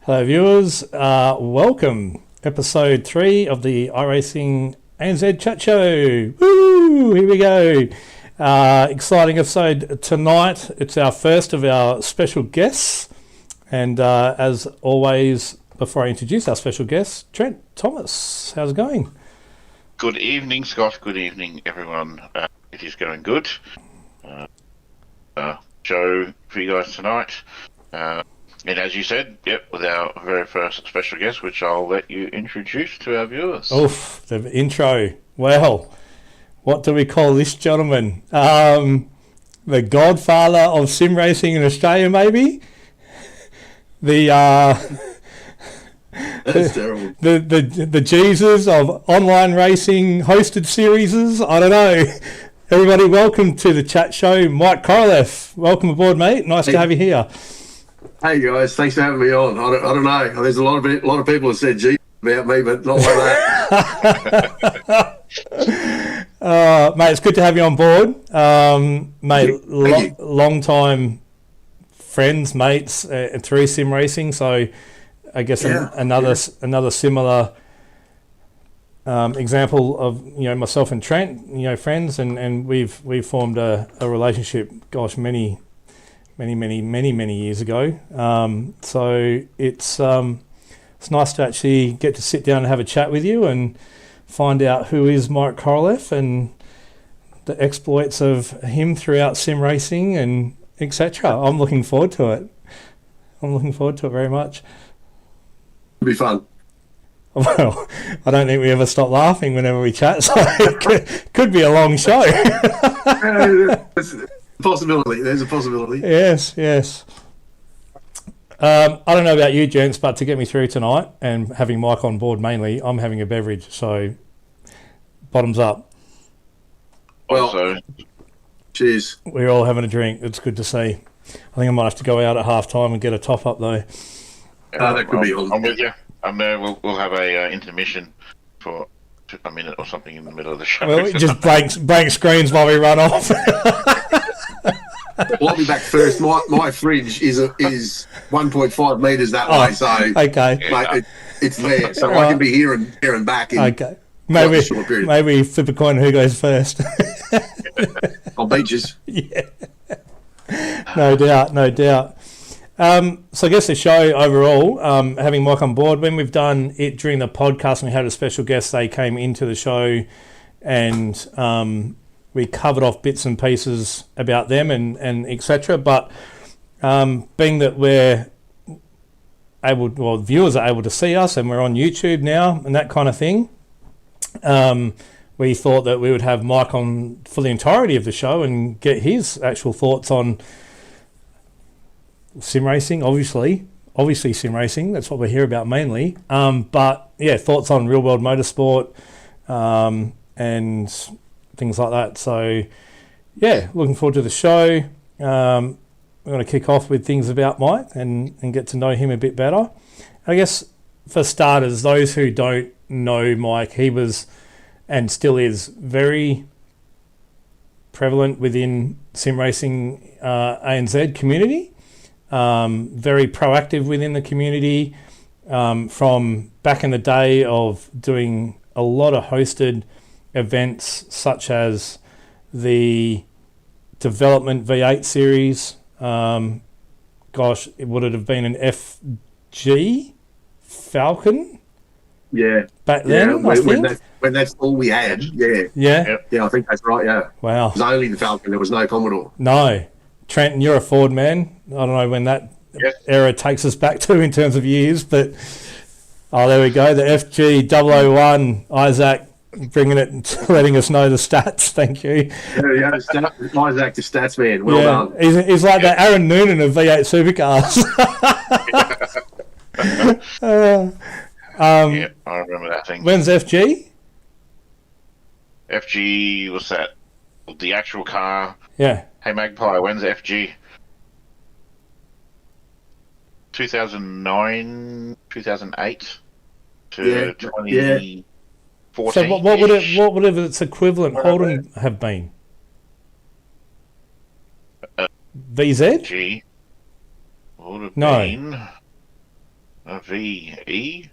Hello viewers, welcome. Episode 3 of the iRace ANZ Chat Show. Woo! Here we go. Exciting episode tonight. It's our first of our special guests. And as always, before I introduce our special guest, Trent Thomas, how's it going? Good evening, Scott. Good evening, everyone. It is going good. Show for you guys tonight. And as you said, with our very first special guest, which I'll let you introduce to our viewers. Oof, the intro. Well, what do we call this gentleman? The godfather of sim racing in Australia, maybe? That's terrible. The Jesus of online racing hosted series. I don't know. Everybody, welcome to the chat show. Mike Koroleff, welcome aboard, mate. Nice to have you here. Hey guys, thanks for having me on. I don't know. There's a lot of people that said "G" about me, but not like that. Mate, it's good to have you on board. Mate, long time friends, mates through sim racing. So I guess another similar example of myself and Trent, friends, and we've formed a relationship. Gosh, many years ago. So it's nice to actually get to sit down and have a chat with you and find out who is Mike Koroleff and the exploits of him throughout sim racing and etc. I'm looking forward to it. Very much. It'll be fun. Well, I don't think we ever stop laughing whenever we chat, so it could be a long show. There's a possibility. Yes. I don't know about you, gents, but to get me through tonight and having Mike on board mainly, I'm having a beverage, so bottoms up. Well, cheers. We're all having a drink. It's good to see. I think I might have to go out at half time and get a top up though. That could be on. I'm with you. We'll have a intermission for a minute or something in the middle of the show. Well, just blank screens while we run off. Well, I'll be back first. My fridge is 1.5 metres that way, so okay, mate, it's there, so I can be here and back. Okay, maybe flip a coin. Who goes first? On beaches. Yeah, no doubt. So I guess the show overall, having Mike on board, when we've done it during the podcast and we had a special guest, they came into the show and we covered off bits and pieces about them and etc. But being that viewers are able to see us and we're on YouTube now and that kind of thing, we thought that we would have Mike on for the entirety of the show and get his actual thoughts on sim racing, obviously sim racing, that's what we hear about mainly. But yeah, thoughts on real world motorsport and things like that. So yeah, looking forward to the show. We're going to kick off with things about Mike and get to know him a bit better. I guess for starters, those who don't know Mike, he was and still is very prevalent within sim racing ANZ community. Very proactive within the community from back in the day of doing a lot of hosted events such as the development V8 series. Would it have been an FG Falcon? Yeah. Back then, when that's all we had. Yeah, I think that's right. Yeah. Wow. It was only the Falcon. There was no Commodore. No. Trenton, you're a Ford man. I don't know when that era takes us back to in terms of years, but there we go. The FG 001, Isaac bringing it and letting us know the stats. Thank you. Yeah, Isaac, the stats man. Well done. He's like the Aaron Noonan of V8 supercars. I remember that thing. When's FG? FG was that the actual car? Yeah. Hey Magpie, when's FG? 2009, 2008 to 2014. So what would its equivalent Holden have been? VZ? G would have No. been VE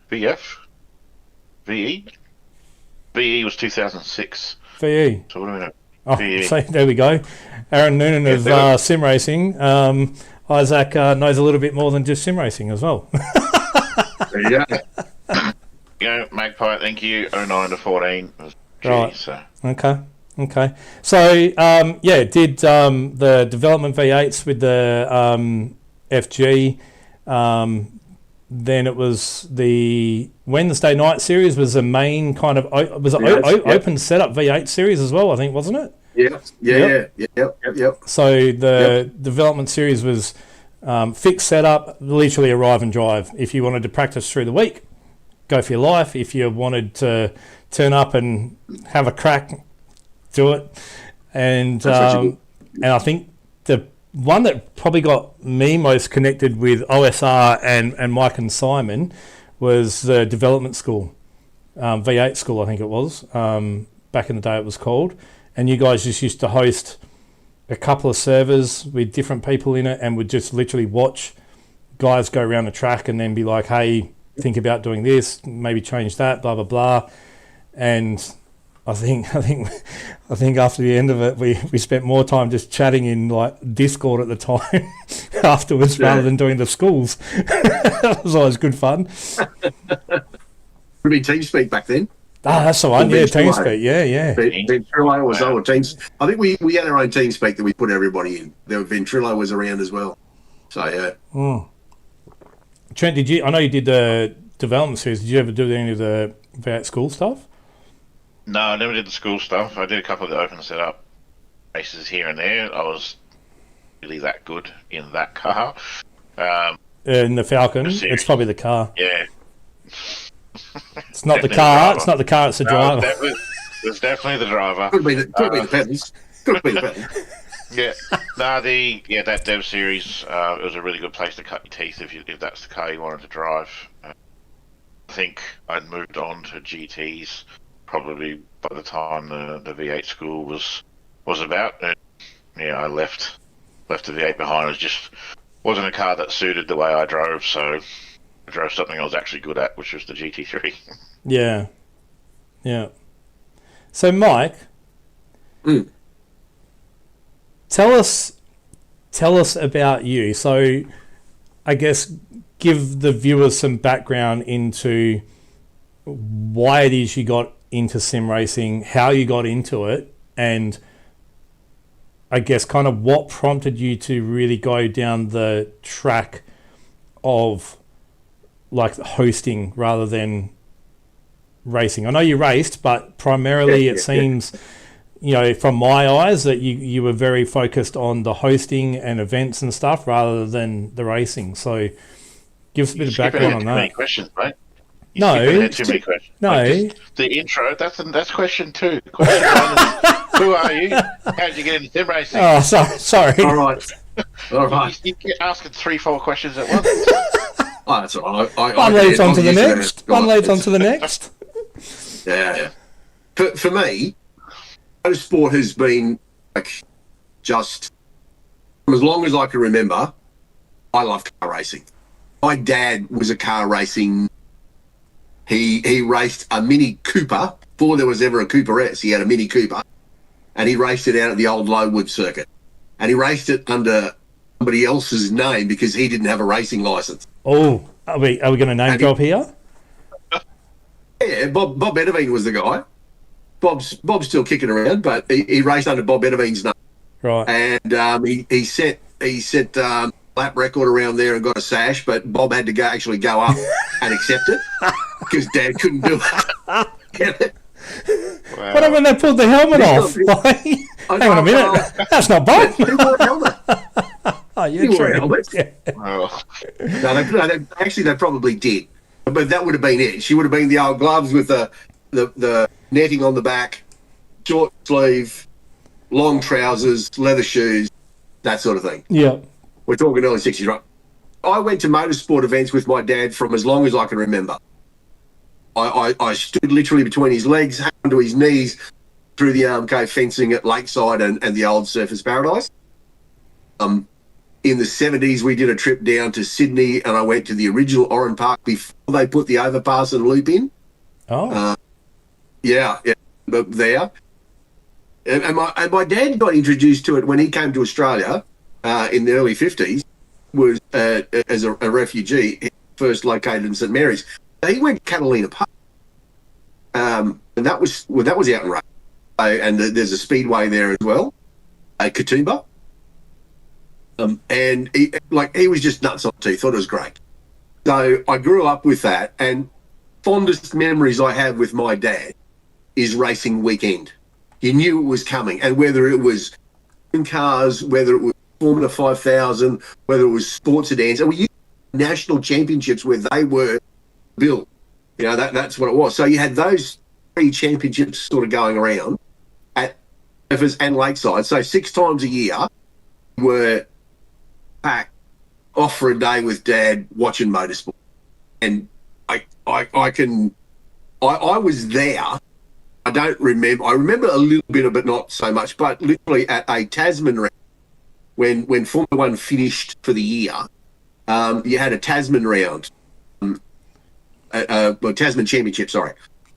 was 2006. VE. So what do we know? Oh, VE. so there we go. Aaron Noonan of sim racing. Isaac knows a little bit more than just sim racing as well. There you go. Magpie, thank you. 09 to 14. Right. So. Okay. So, did the development V8s with the FG. Then it was the Wednesday night series was the main kind of open setup V8 series as well, I think, wasn't it? Yep. So the development series was fixed setup, literally arrive and drive. If you wanted to practice through the week, go for your life. If you wanted turn up and have a crack, do it. And I think the one that probably got me most connected with OSR and Mike and Simon was the development school, V8 school, I think it was. Back in the day it was called. And you guys just used to host a couple of servers with different people in it and would just literally watch guys go around the track and then be like, hey, think about doing this, maybe change that, blah, blah, blah. And I think after the end of it, we spent more time just chatting in like Discord at the time afterwards rather than doing the schools. That was always good fun. Would have been TeamSpeak back then. Ah, that's the one. Yeah, TeamSpeak. Yeah. Ventrilo was our Teams. I think we had our own TeamSpeak that we put everybody in. Ventrilo was around as well. So yeah. Trent, did you? I know you did the development series. Did you ever do any of the V8 school stuff? No, I never did the school stuff. I did a couple of the open setup races here and there. I was really that good in that car. In the Falcon, it's probably the car. Yeah. It's not the car. It's not the car. It's the driver. It's definitely the driver. Could be the pedals. Could be the pedals. Yeah. No, that Dev series, it was a really good place to cut your teeth if that's the car you wanted to drive. I think I'd moved on to GTs probably by the time the V8 school was about. And, I left the V8 behind. It just wasn't a car that suited the way I drove, so I drove something I was actually good at, which was the GT3. Yeah. So, Mike, tell us about you. So, I guess give the viewers some background into why it is you got into sim racing, how you got into it, and I guess kind of what prompted you to really go down the track of like hosting rather than racing. I know you raced, but primarily it seems, from my eyes that you were very focused on the hosting and events and stuff rather than the racing. So give us a bit of background on that. Too many questions, mate. No, too many questions. No, the intro. That's question 2. Question 1 is, who are you? How did you get into sim racing? Oh, sorry. All right. You get asking 3-4 questions at once. Oh, that's all right. One leads on to the next. One leads on to the next. Yeah. For me, motorsport has been like just from as long as I can remember. I love car racing. My dad was a car racing. He raced a Mini Cooper before there was ever a Cooper S. He had a Mini Cooper, and he raced it out at the old Lowood circuit, and he raced it under somebody else's name because he didn't have a racing license. Oh, are we going to name drop here? Yeah, Bob Edeveen was the guy. Bob's still kicking around, but he raced under Bob Edeveen's name. Right. And he set lap record around there and got a sash, but Bob had to actually go up and accept it because Dad couldn't do it. Get it? Wow. What when they pulled the helmet off? Hang on a minute. That's not Bob. He wore a helmet. Oh, you're He wore a true. helmet. Yeah. Oh. No, they probably did. But that would have been it. She would have been the old gloves with the netting on the back, short sleeve, long trousers, leather shoes, that sort of thing. Yeah. We're talking early 60s, right? I went to motorsport events with my dad from as long as I can remember. I stood literally between his legs, onto his knees, through the RMK fencing at Lakeside and the old Surfers Paradise. In in the 70s, we did a trip down to Sydney, and I went to the original Oran Park before they put the overpass and loop in. Oh. Yeah, but there. And my dad got introduced to it when he came to Australia in the early 50s, was as a refugee, first located in St Mary's. He went to Catalina Park, and that was out in Ray. And there's a speedway there as well, Katoomba. And he was just nuts on it. He thought it was great. So I grew up with that, and fondest memories I have with my dad is racing weekend. You knew it was coming, and whether it was in cars, whether it was Formula 5000, whether it was sports sedans, and we used national championships where they were built. You know, that's what it was. So you had those 3 championships sort of going around at Rivers and Lakeside. So 6 times a year we were packed off for a day with Dad watching motorsport. And I was there. I don't remember. I remember a little bit of it, not so much, but literally at a Tasman round, when Formula One finished for the year, you had a Tasman round, Tasman Championship,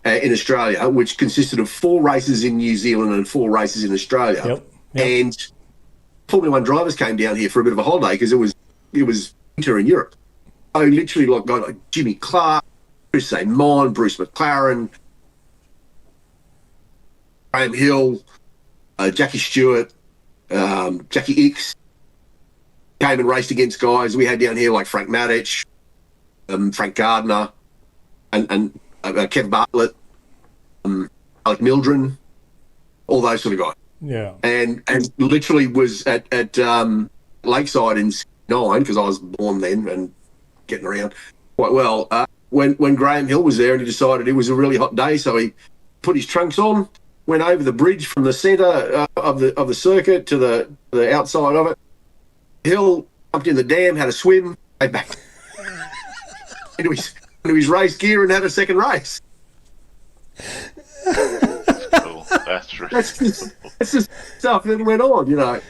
in Australia, which consisted of 4 races in New Zealand and 4 races in Australia. Yep. And Formula One drivers came down here for a bit of a holiday because it was winter in Europe. So literally, guys like Jimmy Clark, Chris Simon, Bruce McLaren, Graham Hill, Jackie Stewart, Jackie Ickes came and raced against guys we had down here like Frank Matic, Frank Gardner, and Kev Bartlett, Alec Mildren, all those sort of guys. Yeah. And literally was at Lakeside in 9, because I was born then and getting around quite well. When Graham Hill was there, and he decided it was a really hot day, so he put his trunks on, went over the bridge from the centre of the circuit to the outside of it. Hill jumped in the dam, had a swim, came back into his race gear and had a second race. Cool. That's just stuff that went on, you know.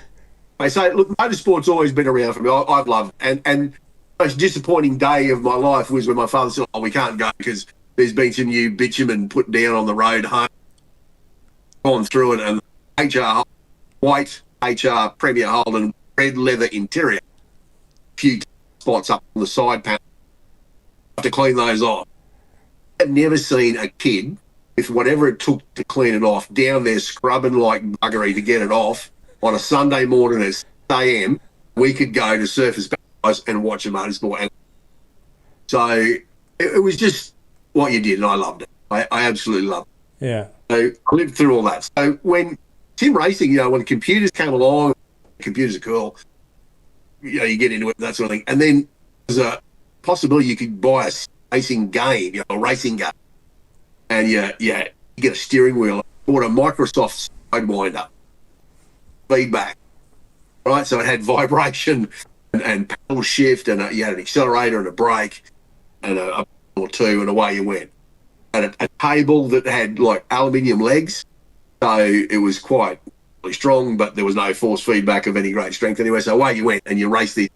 I say, look, motorsport's always been around for me. I've loved it. And the most disappointing day of my life was when my father said, we can't go because there's been some new bitumen put down on the road home. Gone through it, and white HR Premier Holden red leather interior, a few spots up on the side panel. Have to clean those off. I've never seen a kid, with whatever it took to clean it off, down there scrubbing like buggery to get it off on a Sunday morning at 6 a.m. We could go to Surfers Paradise and watch a motorsport. And so it was just what you did, and I loved it. I absolutely loved it. Yeah. So I lived through all that. So when sim racing, when computers came along, computers are cool, you get into it, that sort of thing. And then there's a possibility you could buy a racing game, a racing game. And you get a steering wheel. I bought a Microsoft Sidewinder feedback, right? So it had vibration and pedal shift, and you had an accelerator and a brake and a or two, and away you went. And a table that had like aluminium legs, so it was quite really strong, but there was no force feedback of any great strength anyway. So away you went, and you raced these.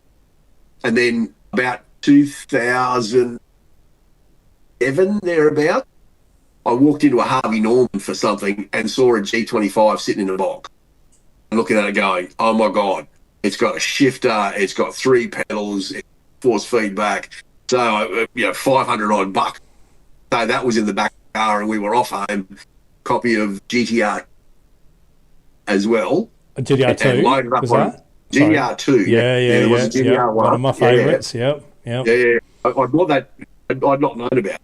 And then about 2007 thereabout, I walked into a Harvey Norman for something and saw a G25 sitting in a box. I'm looking at it going, oh my God, it's got a shifter, it's got 3 pedals, it's force feedback. So, $500 odd bucks. So that was in the back of the car, and we were off home. Copy of GTR as well. A GTR2? And loaded up was on that? GTR2. Yeah. There was a GTR one of my favourites. Yep. Yeah. I bought that. I'd not known about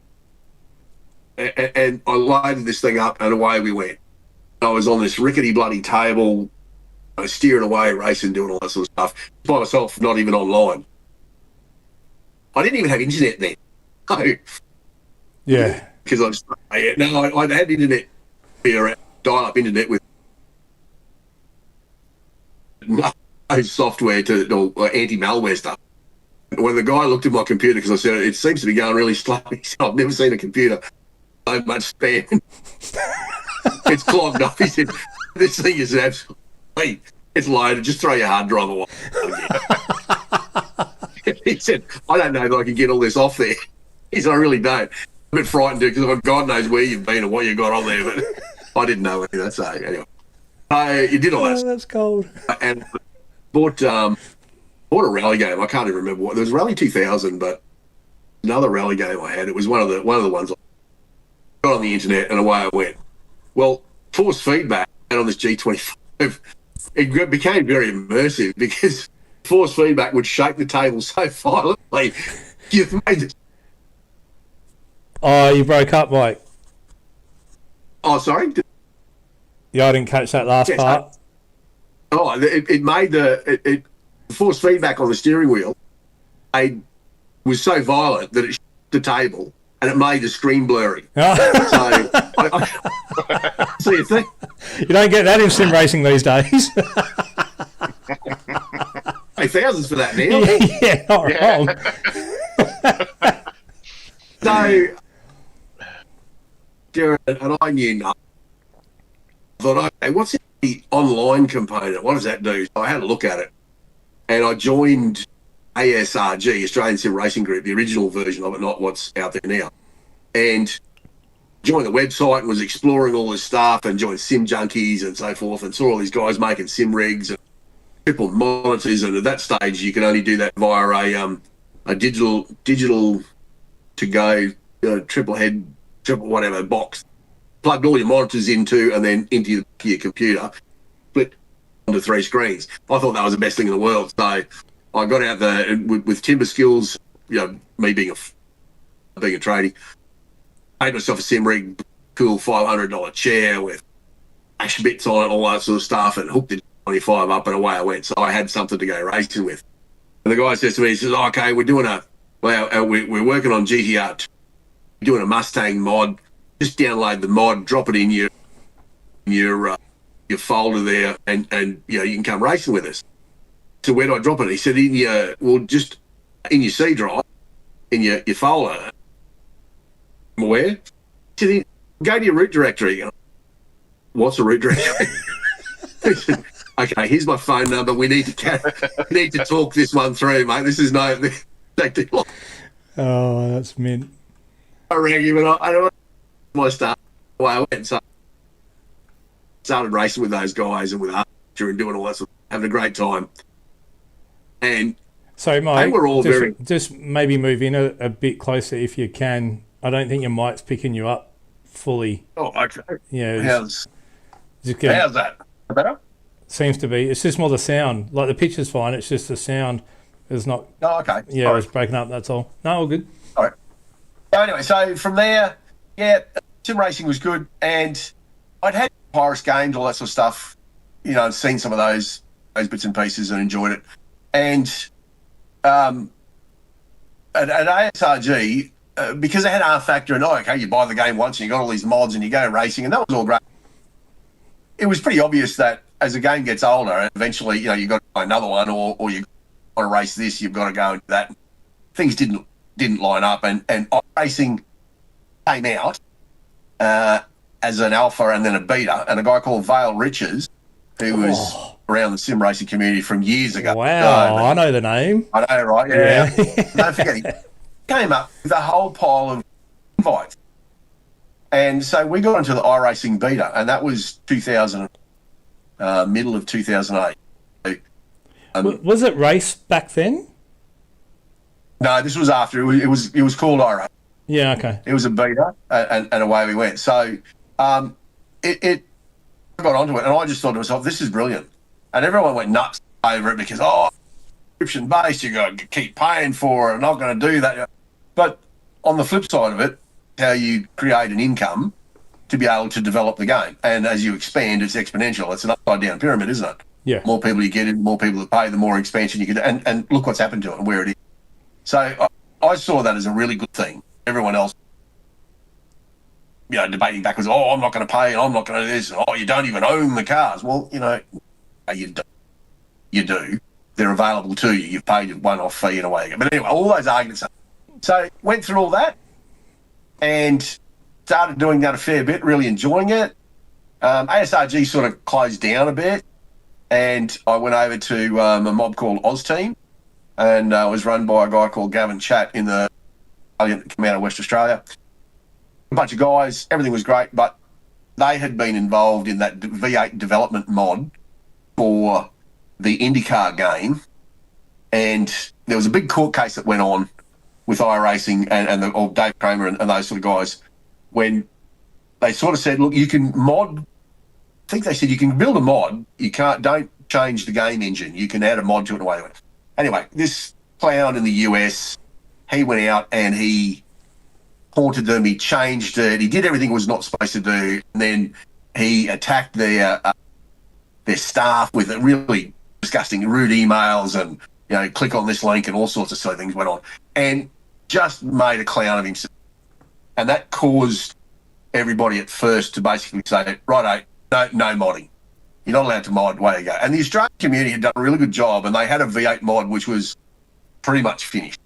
it. And I loaded this thing up, and away we went. I was on this rickety bloody table, steering away, racing, doing all that sort of stuff. By myself, not even online. I didn't even have internet then. No. Yeah. Because I had internet, dial-up internet with no software or anti-malware stuff. When the guy looked at my computer, because I said, it seems to be going really slow, he said, I've never seen a computer so much spam. It's clogged up. He said, this thing is absolutely It's loaded. Just throw your hard drive away. He said, I don't know if I can get all this off there. He said, I really don't. I'm a bit frightened because God knows where you've been and what you got on there, but I didn't know any of that. So anyway, you did all that. Oh, that's cold. And bought a rally game. I can't even remember what. There was Rally 2000, but another rally game I had. It was one of the ones I got on the internet, and away I went. Well, force feedback on this G25, it became very immersive because force feedback would shake the table so violently. You've made it. Oh, you broke up, Mike. Oh, sorry. Yeah, I didn't catch that last part. It made the force feedback on the steering wheel. Was so violent that it shook the table and it made the screen blurry. So, so you think you don't get that in sim racing these days. pay thousands for that now. Yeah, not wrong. So, and I knew nothing. I thought, okay, what's the online component? What does that do? So I had a look at it, and I joined ASRG, Australian Sim Racing Group, the original version of it, not what's out there now. And joined the website and was exploring all this stuff and joined Sim Junkies and so forth and saw all these guys making sim rigs and triple monitors. And at that stage, you can only do that via a digital to go triple head, triple whatever box. Plugged all your monitors into and then into your computer, split onto 3 screens. I thought that was the best thing in the world. So I got out there with timber skills, me being a tradie, made myself a sim rig, cool $500 chair with ash bits on it, all that sort of stuff, and hooked the 25 up and away I went. So I had something to go racing with. And the guy says to me, he says, okay, we're working on GTR 2, we're doing a Mustang mod. Just download the mod, drop it in your folder there, and you can come racing with us. So where do I drop it? He said just in your C drive, in your folder. Where? He said, go to your root directory. What's a root directory? He said, okay, here's my phone number. We need to talk this one through, mate. This is no. Oh, that's mint. I rang him and I don't. My start away I went, so started racing with those guys and with Archer and doing all that, having a great time. And so, Mike, they were all just maybe move in a bit closer if you can. I don't think your mic's picking you up fully. Oh, okay. Yeah. How's that? Better? Seems to be. It's just more the sound. Like the picture's fine. It's just the sound is not. Oh, okay. Yeah, Sorry. It's breaking up. That's all. No, all good. All right. So anyway, so from there. Yeah, sim racing was good, and I'd had Pirates games, all that sort of stuff, seen some of those bits and pieces and enjoyed it. And at ASRG, because they had R Factor and okay, you buy the game once and you got all these mods and you go racing, and that was all great. It was pretty obvious that as the game gets older, and eventually, you've got to buy another one, or you want to race this, you've got to go into that. Things didn't line up, and racing came out as an alpha and then a beta, and a guy called Vale Riches, who was around the sim racing community from years ago. Wow, I know the name. I know, right? Yeah. Don't forget, he came up with a whole pile of invites. And so we got into the iRacing beta, and that was middle of 2008. Was it race back then? No, this was after. It was called iRacing. Yeah, okay. It was a beta, and away we went. So I got onto it, and I just thought to myself, this is brilliant. And everyone went nuts over it because, subscription based, you got to keep paying for it, I'm not going to do that. But on the flip side of it, how you create an income to be able to develop the game. And as you expand, it's exponential. It's an upside-down pyramid, isn't it? Yeah. The more people you get in, the more people that pay, the more expansion you get. And look what's happened to it and where it is. So I saw that as a really good thing. Everyone else, debating backwards, I'm not going to pay, and I'm not going to do this, and, you don't even own the cars. Well, you do. They're available to you. You've paid a one-off fee and away you go. But anyway, all those arguments. So went through all that and started doing that a fair bit, really enjoying it. ASRG sort of closed down a bit. and I went over to a mob called Oz Team, and it was run by a guy called Gavin Chat in the come out of West Australia. A bunch of guys, everything was great, but they had been involved in that V8 development mod for the IndyCar game, and there was a big court case that went on with iRacing and Dave Kramer and those sort of guys, when they sort of said, look, you can mod, I think they said you can build a mod, don't change the game engine, you can add a mod to it and away with it. Anyway, this clown in the US, he went out and he haunted them, he changed it, he did everything he was not supposed to do, and then he attacked their staff with really disgusting, rude emails and, you know, click on this link and all sorts of silly things went on, and just made a clown of himself. And that caused everybody at first to basically say, righto, no modding. You're not allowed to mod, way you go. And the Australian community had done a really good job, and they had a V8 mod which was pretty much finished.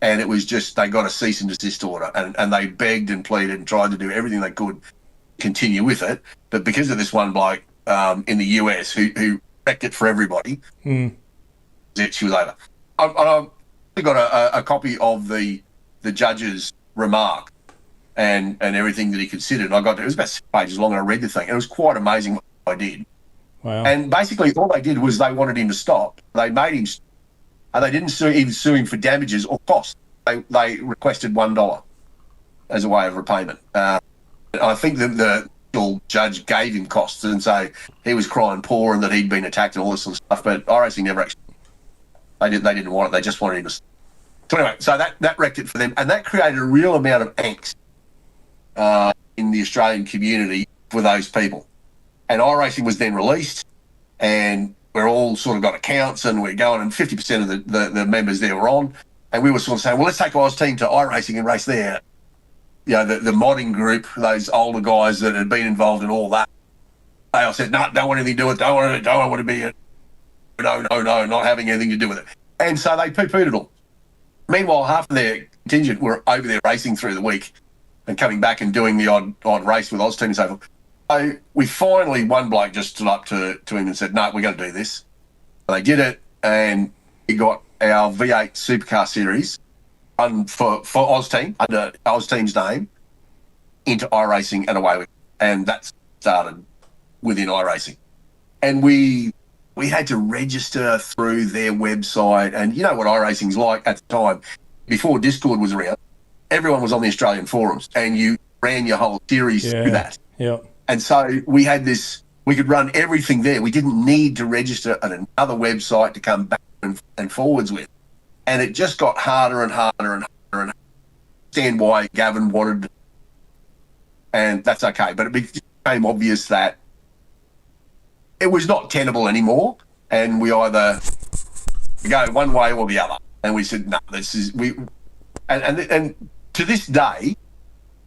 And it was just, they got a cease and desist order, and they begged and pleaded and tried to do everything they could to continue with it. But because of this one bloke in the US who wrecked it for everybody, she was over. I've got a copy of the judge's remark and everything that he considered. And it was about 6 pages long, and I read the thing. And it was quite amazing what I did. Wow. And basically all they did was they wanted him to stop. They made him stop. And they didn't even sue him for damages or costs. They requested $1 as a way of repayment. I think the judge gave him costs, and so he was crying poor and that he'd been attacked and all this sort of stuff. But iRacing never actually. They didn't want it. They just wanted him to. So anyway, so that wrecked it for them, and that created a real amount of angst in the Australian community for those people. And iRacing was then released, and we're all sort of got accounts, and we're going, and 50% of the members there were on, and we were sort of saying, well, let's take Oz Team to iRacing and race there. You know, the modding group, those older guys that had been involved in all that, they all said, no, don't want anything to do with it, don't want to be it. No, not having anything to do with it. And so they poo-pooed it all. Meanwhile, half of their contingent were over there racing through the week and coming back and doing the odd race with Oz Team and so forth. So we finally, one bloke just stood up to him and said, no, we're going to do this. And they did it, and we got our V8 Supercar Series run for Oz Team, under Oz Team's name, into iRacing and away with it. And that started within iRacing. And we had to register through their website, and you know what iRacing's like at the time. Before Discord was around, everyone was on the Australian forums, and you ran your whole series through that. Yeah. And so we had this, we could run everything there. We didn't need to register at another website to come back and forwards with. And it just got harder and harder and harder and harder. I understand why Gavin wanted, and that's okay. But it became obvious that it was not tenable anymore, and we either go one way or the other. And we said, no, this is and to this day,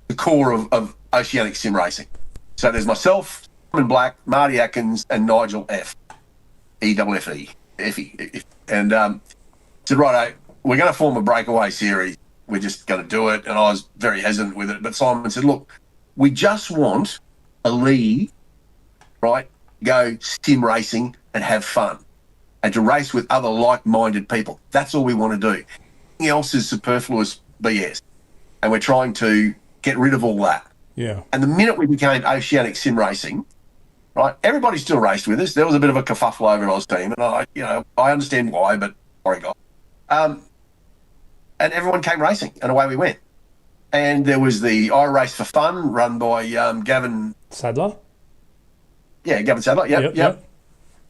the core of Oceanic Sim Racing. So there's myself, Simon Black, Marty Atkins, and Nigel F. E-double-F-E. And said, righto, we're going to form a breakaway series. We're just going to do it. And I was very hesitant with it. But Simon said, look, we just want a league, right? Go sim racing and have fun, and to race with other like-minded people. That's all we want to do. Anything else is superfluous BS, and we're trying to get rid of all that. Yeah. And the minute we became Oceanic Sim Racing, right, everybody still raced with us. There was a bit of a kerfuffle over Oz Team, and I understand why, but sorry, God. And everyone came racing, and away we went. And there was the iRace for Fun, run by Gavin Sadler. Yeah, Gavin Sadler. Yep.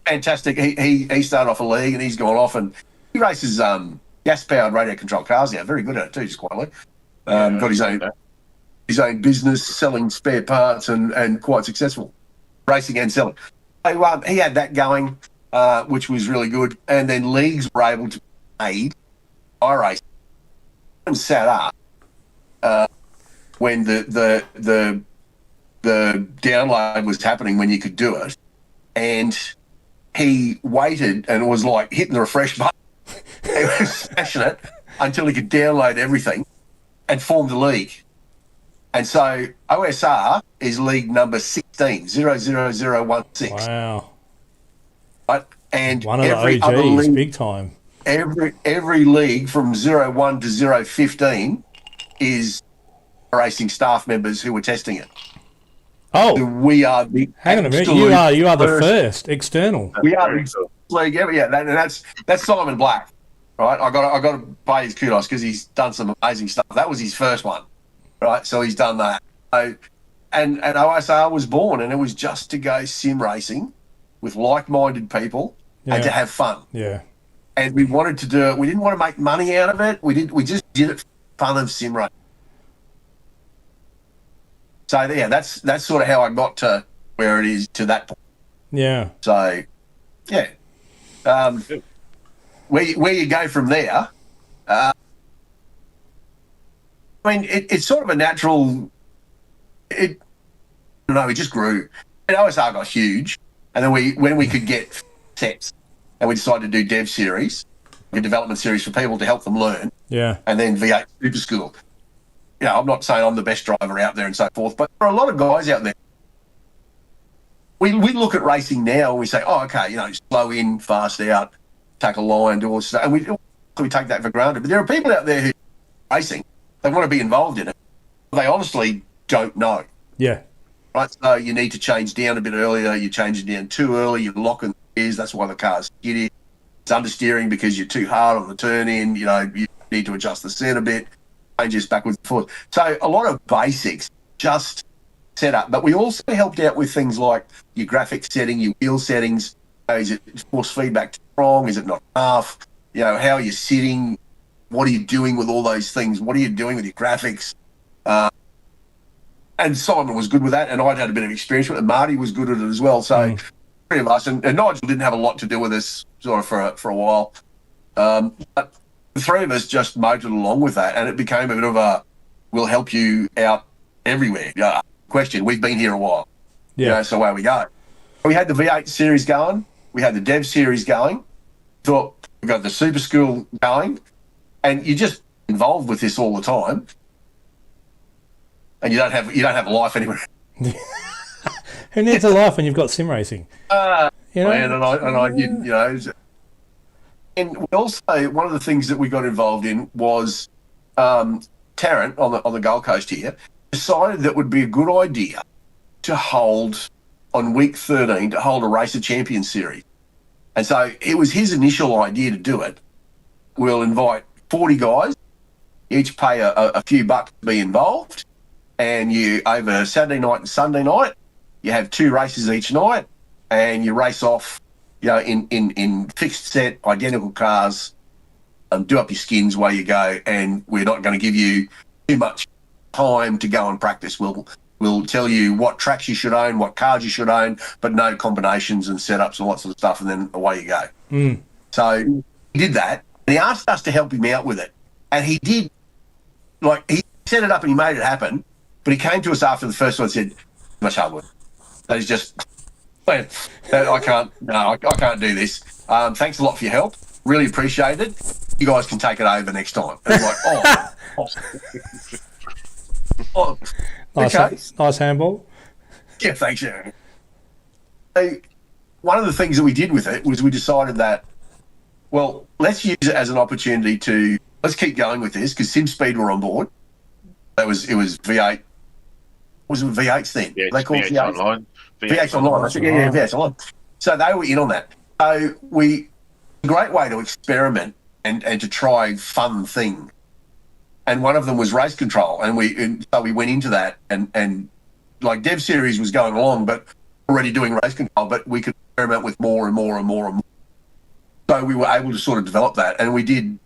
Fantastic. He started off a league, and he's gone off, and he races gas-powered radio-controlled cars now. Very good at it too, just quietly. Got his own business, selling spare parts, and quite successful, racing and selling. So, he had that going, which was really good. And then leagues were able to aid iRacing and sat up when the download was happening, when you could do it, and he waited and was like hitting the refresh button. He was smashing it until he could download everything and form the league. And so OSR is league number 16, 00016. Wow. right? And One of the every other OGs, league, big time. every league from 01 to 015 is racing staff members who were testing it. So Oh, we are the hang on a minute. absolute You are the first external. We are the first league ever. Yeah, and that's Simon Black, right? I got to pay his kudos because he's done some amazing stuff. That was his first one, right? So he's done that. So, and OSR was born, and it was just to go sim racing with like-minded people and to have fun. Yeah. And we wanted to do it. We didn't want to make money out of it. We just did it for fun of sim racing. So yeah, that's sort of how I got to where it is to that point. Yeah. So yeah, where you go from there. I mean, it's sort of a natural. It just grew. And OSR got huge, and then when we could get sets, and we decided to do dev series, a development series for people to help them learn. Yeah. And then V8 Super School. You know, I'm not saying I'm the best driver out there and so forth, but there are a lot of guys out there. We look at racing now and we say, oh, okay, you know, slow in, fast out, take a line, do all this stuff, and we take that for granted. But there are people out there who are racing, they want to be involved in it. They honestly don't know. Yeah. Right, so you need to change down a bit earlier. You change it down too early. You're locking the gears. That's why the car's skiddy. It's understeering because you're too hard on the turn in. You know, you need to adjust the set a bit. Changes backwards and forwards. So a lot of basics just set up. But we also helped out with things like your graphic setting, your wheel settings. Is it force feedback strong? Is it not enough? You know, how are you sitting? What are you doing with all those things? What are you doing with your graphics? And Simon was good with that, and I'd had a bit of experience with it. Marty was good at it as well. So three of us, and Nigel didn't have a lot to do with this sort of for a while. But the three of us just motored along with that, and it became a bit of a, we'll help you out everywhere. Question, we've been here a while. Yeah. You know, so away we go. We had the V8 series going. We had the Dev series going. Thought we got the Super School going, and you're just involved with this all the time. And you don't have a life anywhere. Who needs a life when you've got sim racing? You know? And we also, one of the things that we got involved in was Tarrant on the Gold Coast here decided that it would be a good idea to hold on week 13 to hold a Race of Champions series. And so it was his initial idea to do it. We'll invite 40 guys, each pay a few bucks to be involved, and you over Saturday night and Sunday night, you have 2 races each night, and you race off, you know, in fixed set, identical cars, do up your skins while you go, and we're not going to give you too much time to go and practice. We'll tell you what tracks you should own, what cars you should own, but no combinations and setups and lots of stuff, and then away you go. So he did that, and he asked us to help him out with it. And he did, like, he set it up and he made it happen, but he came to us after the first one and said, much hard work. That is just, I can't do this. Thanks a lot for your help. Really appreciate it. You guys can take it over next time. And I'm like, okay. Nice handball. Yeah, thanks, Sharon. So one of the things that we did with it was we decided that, well, let's use it as an opportunity to, let's keep going with this, because SimSpeed were on board. It was V8. Was it V8s then? Yeah, they called V8 online. V8 online. Yeah, V8 online. So they were in on that. So a great way to experiment and to try fun things. And one of them was race control, and so we went into that, and like Dev Series was going along, but already doing race control, but we could experiment with more and more and more and more. So we were able to sort of develop that, and we did.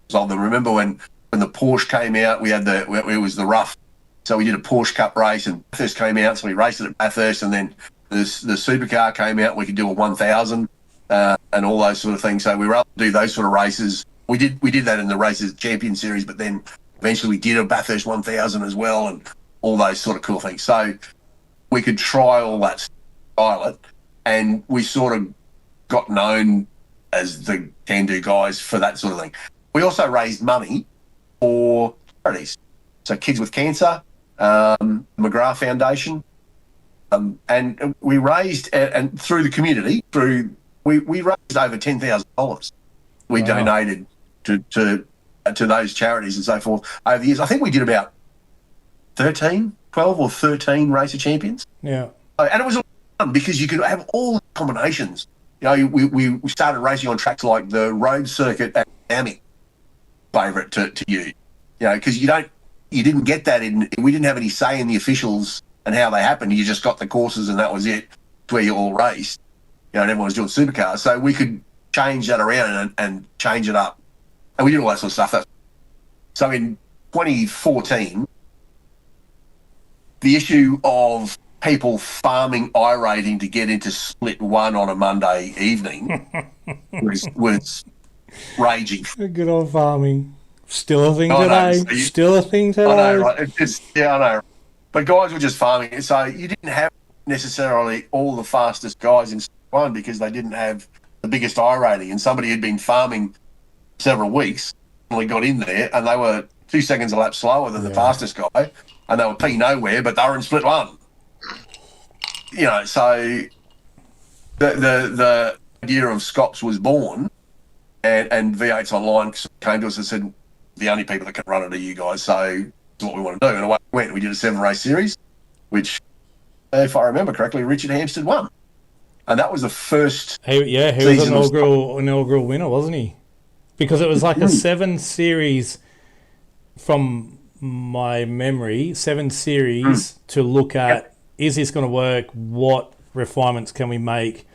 So I remember when the Porsche came out, we had it was the rough, so we did a Porsche Cup race, and Bathurst came out, so we raced it at Bathurst, and then the supercar came out, we could do a 1000 and all those sort of things. So we were able to do those sort of races. We did that in the Races Champion Series, but then eventually we did a Bathurst 1000 as well, and all those sort of cool things. So we could try all that pilot, and we sort of got known as the can-do guys for that sort of thing. We also raised money for charities. So Kids with Cancer, McGrath Foundation, and we raised, and through the community, through we raised over $10,000. We donated to those charities and so forth over the years. I think we did about 12 or 13 Race of Champions. Yeah. And it was fun because you could have all the combinations. You know, we started racing on tracks like the road circuit at Miami, favourite to use. You know, because you didn't get that we didn't have any say in the officials and how they happened. You just got the courses and that was it, where you all raced. You know, and everyone was doing supercars. So we could change that around and change it up. And we did all that sort of stuff. So in 2014, the issue of people farming iRating to get into split one on a Monday evening was raging. Good old farming. Still a thing I know. today. Still a thing today. I know, right? I know. But guys were just farming. So you didn't have necessarily all the fastest guys in split one because they didn't have the biggest iRating. And somebody had been farming several weeks and we got in there and they were 2 seconds a lap slower than the fastest guy and they were P nowhere, but they were in split one. You know, so the idea of Scops was born and V8's Online came to us and said, the only people that can run it are you guys, so it's what we want to do. And away we went. We did a 7-race series, which, if I remember correctly, Richard Hampstead won. And that was the first he was an inaugural winner, wasn't he? Because it was like a 7 series, from my memory, 7 series to look at, is this going to work? What refinements can we make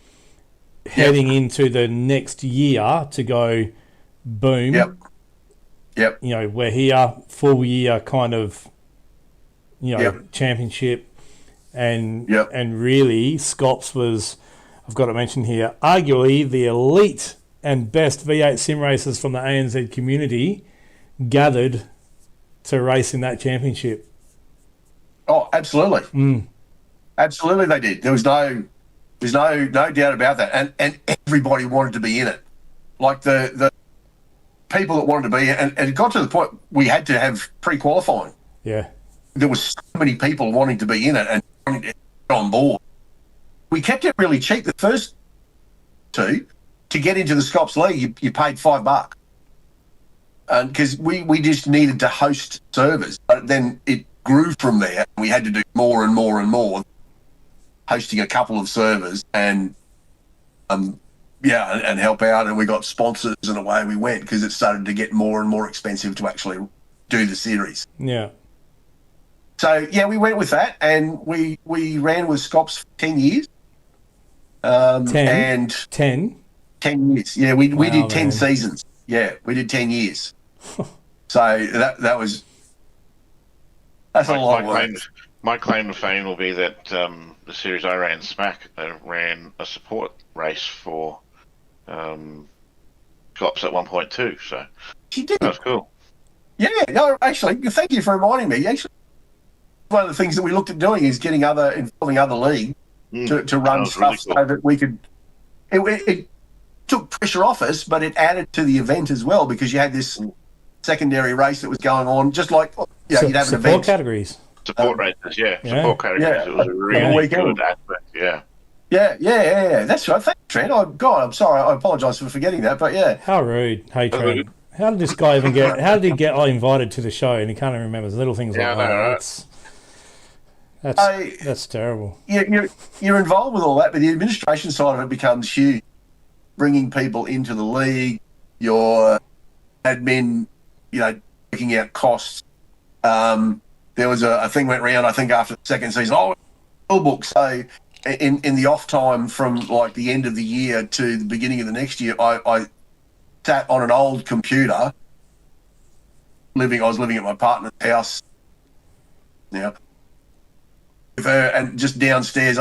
heading into the next year to go, boom. Yep. You know, we're here, full year kind of, you know, championship. And really, Scops was, I've got to mention here, arguably the elite and best V8 sim racers from the ANZ community gathered to race in that championship. Oh, absolutely. Absolutely they did. There's no doubt about that. And everybody wanted to be in it. Like the people that wanted to be, and it got to the point we had to have pre-qualifying. Yeah. There was so many people wanting to be in it and wanting to get on board. We kept it really cheap. The first two, to get into the Scops League, you paid $5. Because we just needed to host servers. But then it grew from there. We had to do more and more and more, hosting a couple of servers and help out. And we got sponsors and away we went because it started to get more and more expensive to actually do the series. Yeah. So, we went with that and we ran with Scops for 10 years. 10 years. Yeah, we did 10 man. seasons. Yeah, we did 10 years. So that's a lot of work. My claim to fame will be that the series I ran, Smack, ran a support race for Scops at one point too. So She did. that was cool. Yeah, no, actually, thank you for reminding me. Actually, one of the things that we looked at doing is involving other leagues to run stuff really cool. So that we could. It took pressure off us, but it added to the event as well because you had this secondary race that was going on, just like you'd have an event. Support categories. Support races, support categories. Yeah. It was a really good aspect, Yeah. That's right. Thanks, Trent. Oh, God, I'm sorry. I apologise for forgetting that, but yeah. How rude. Hey, Trent. How did this guy even get... How did he get invited to the show and he can't even remember little things like that? Right? That's terrible. You're involved with all that, but the administration side of it becomes huge. Bringing people into the league, your admin, working out costs. There was a thing went round, I think, after the second season. Rule book. So in the off time from like the end of the year to the beginning of the next year, I sat on an old computer. I was living at my partner's house now, with her, and just downstairs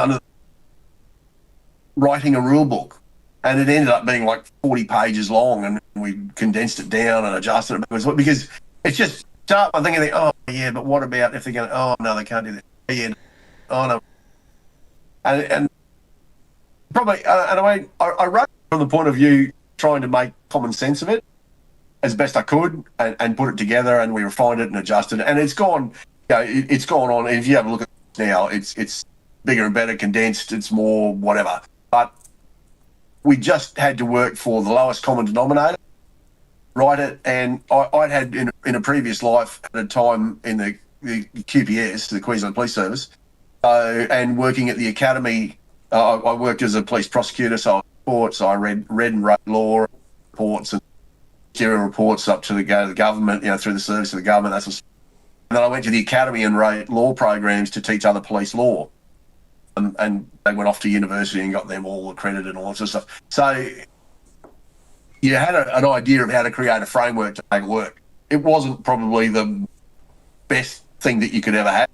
writing a rule book. And it ended up being like 40 pages long, and we condensed it down and adjusted it because it's just start by thinking, but what about if they're going? Oh no, they can't do that. Yeah, oh no, and probably I wrote from the point of view trying to make common sense of it as best I could and put it together, and we refined it and adjusted it, and it's gone. It's gone on. If you have a look at it now, it's bigger and better, condensed. It's more whatever, but we just had to work for the lowest common denominator, write it. And I'd had in a previous life at a time in the QPS, the Queensland Police Service, and working at the academy. I worked as a police prosecutor, so I was reports. I read and wrote law reports and serial reports up to the government, through the service of the government. And then I went to the academy and wrote law programs to teach other police law. And they went off to university and got them all accredited and all that sort of stuff. So you had an idea of how to create a framework to make it work. It wasn't probably the best thing that you could ever have,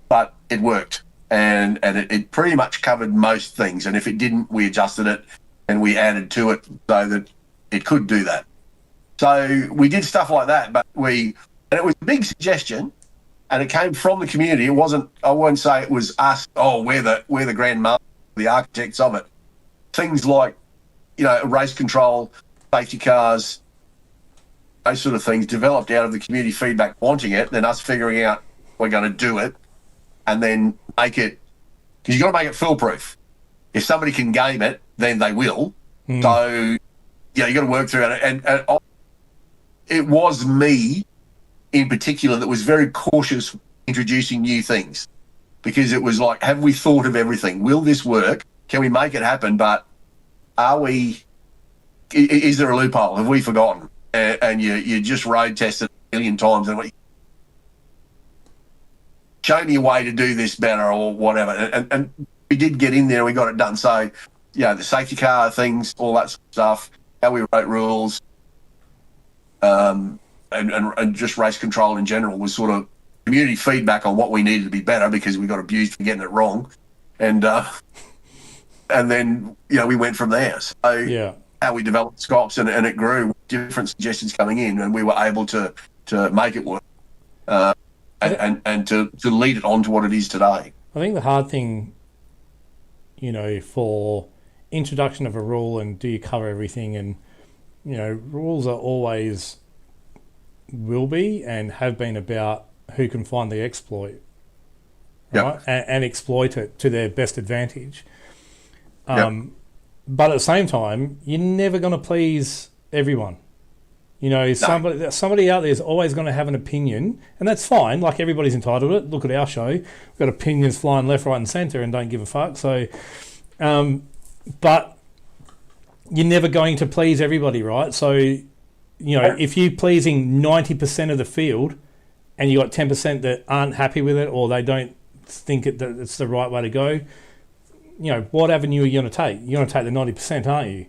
but it worked. And it pretty much covered most things. And if it didn't, we adjusted it and we added to it so that it could do that. So we did stuff like that, and it was a big suggestion, and it came from the community. It wasn't, I won't say it was us, we're the grandmasters, the architects of it. Things like, race control, safety cars, those sort of things developed out of the community feedback wanting it, then us figuring out we're going to do it, and then make it, because you've got to make it foolproof. If somebody can game it, then they will. So, you got to work through it. And it was me in particular that was very cautious introducing new things, because it was like, have we thought of everything? Will this work? Can we make it happen? But is there a loophole? Have we forgotten? And you just road tested a million times and show me a way to do this better or whatever. And we did get in there and we got it done. So, the safety car things, all that sort of stuff, how we wrote rules, and just race control in general was sort of community feedback on what we needed to be better, because we got abused for getting it wrong. And then, we went from there. So how we developed SCOPs and it grew, different suggestions coming in, and we were able to make it work. And to lead it on to what it is today. I think the hard thing, for introduction of a rule and do you cover everything, and, rules are always will be and have been about who can find the exploit, right? And exploit it to their best advantage. But at the same time, you're never going to please everyone. Somebody out there is always going to have an opinion, and that's fine. Like, everybody's entitled to it. Look at our show. We've got opinions flying left, right and centre and don't give a fuck. So, but you're never going to please everybody, right? So, if you're pleasing 90% of the field and you got 10% that aren't happy with it, or they don't think that it's the right way to go, what avenue are you going to take? You're going to take the 90%, aren't you?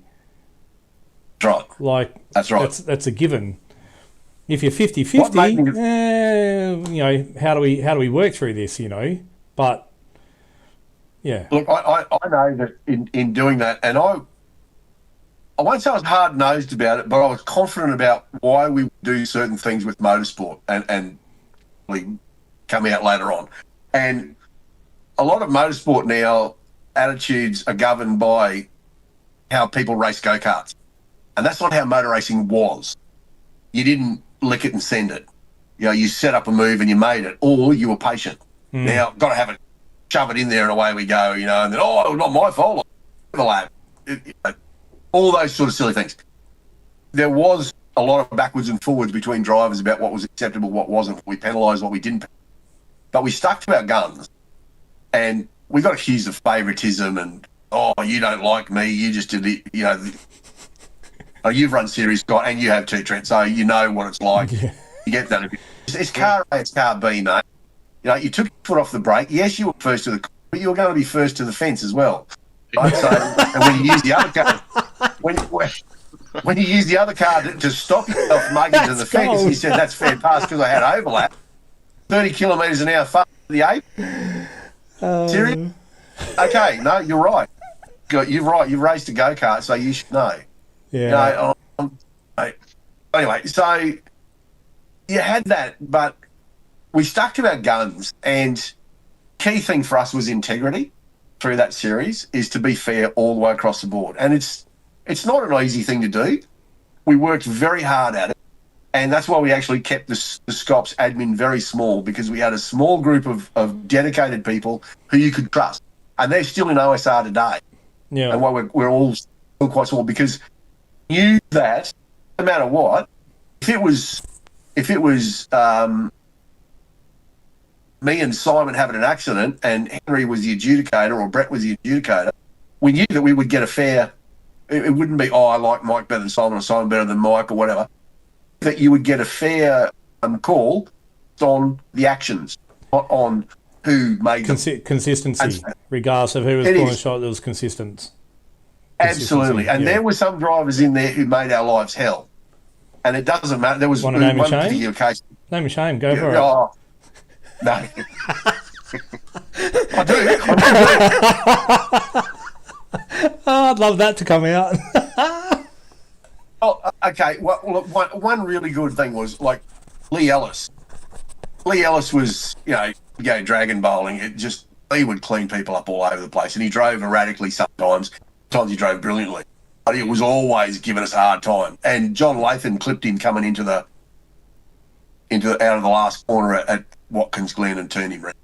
That's right. Like, that's right. That's a given. If you're 50-50, how do we work through this? But Look, I know that in doing that, and I won't say I was hard nosed about it, but I was confident about why we do certain things with motorsport, and we come out later on. And a lot of motorsport now, attitudes are governed by how people race go-karts. And that's not how motor racing was. You didn't lick it and send it. You set up a move and you made it, or you were patient. Now, got to have it, shove it in there and away we go, and then, not my fault, overlap. All those sort of silly things. There was a lot of backwards and forwards between drivers about what was acceptable, what wasn't. We penalised what we didn't. But we stuck to our guns, and we got accused of favouritism and, you don't like me, you just did it, you've run series, Scott, and you have too, Trent, so you know what it's like. You get that. It's car A, it's car B, mate. You took your foot off the brake. Yes, you were first to the, but you were going to be first to the fence as well. Right? So, and when you use the other car, when you use the other car to stop yourself making to the fence, you said that's fair pass because I had overlap. 30 kilometres an hour faster than the 8. Serious? Okay, no, you're right. You're right. You've raced a go-kart, so you should know. Yeah. Anyway, so you had that, but we stuck to our guns, and key thing for us was integrity through that series, is to be fair all the way across the board. And it's not an easy thing to do. We worked very hard at it, and that's why we actually kept the SCOPS admin very small, because we had a small group of dedicated people who you could trust, and they're still in OSR today. Yeah. And why we're all quite small because you knew that no matter what, if it was me and Simon having an accident and Henry was the adjudicator or Brett was the adjudicator, we knew that we would get a fair. It wouldn't be, I like Mike better than Simon or Simon better than Mike or whatever. That you would get a fair call on the actions, not on who made them. Consistency, regardless of who was pulling the shot, that was consistent. Absolutely. And there were some drivers in there who made our lives hell. And it doesn't matter. There was one particular case. Name and shame, go for it. Oh, no. I do. Oh, I'd love that to come out. Oh, okay. Well, look, one really good thing was like Lee Ellis. Lee Ellis was, dragon bowling. Lee would clean people up all over the place, and he drove erratically sometimes. Sometimes he drove brilliantly, but he was always giving us a hard time. And John Lathan clipped him coming out of the last corner at Watkins Glen and turned him round.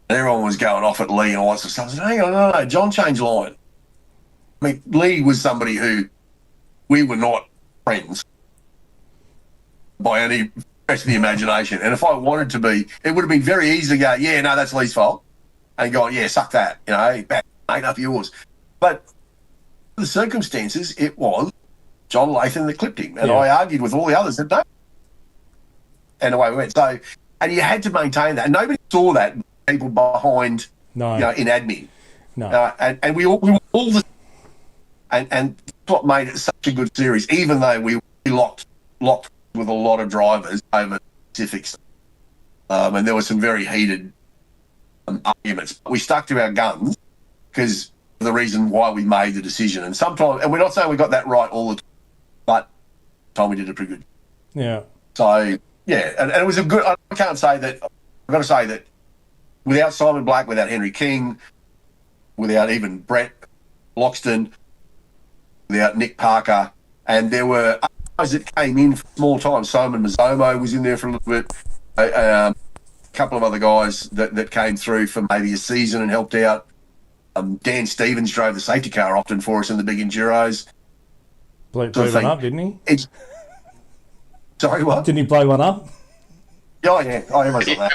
And everyone was going off at Lee and all that sort of stuff. I said, hang on, no, John changed line. I mean, Lee was somebody who we were not friends by any stretch of the imagination. And if I wanted to be, it would have been very easy to go, yeah, no, that's Lee's fault. And go, yeah, suck that, back, mate, up yours. But the circumstances, it was John Lathan that clipped him. And I argued with all the others that no. And away we went. So, and you had to maintain that. And nobody saw that, people behind, in admin. No. And we were all the... And that's what made it such a good series, even though we locked with a lot of drivers over specifics. And there were some very heated arguments. We stuck to our guns because of the reason why we made the decision. And sometimes, and we're not saying we got that right all the time, but time we did a pretty good. Yeah. So, yeah, and it was a good, I can't say that, I've got to say that without Simon Black, without Henry King, without even Brett Loxton, without Nick Parker, and there were guys that came in for small time. Simon Mazzomo was in there for a little bit. A couple of other guys that came through for maybe a season and helped out. Dan Stevens drove the safety car often for us in the big enduros. Blew one up, didn't he? Sorry, what? Didn't he blow one up? Oh, yeah. Oh, everyone's like that.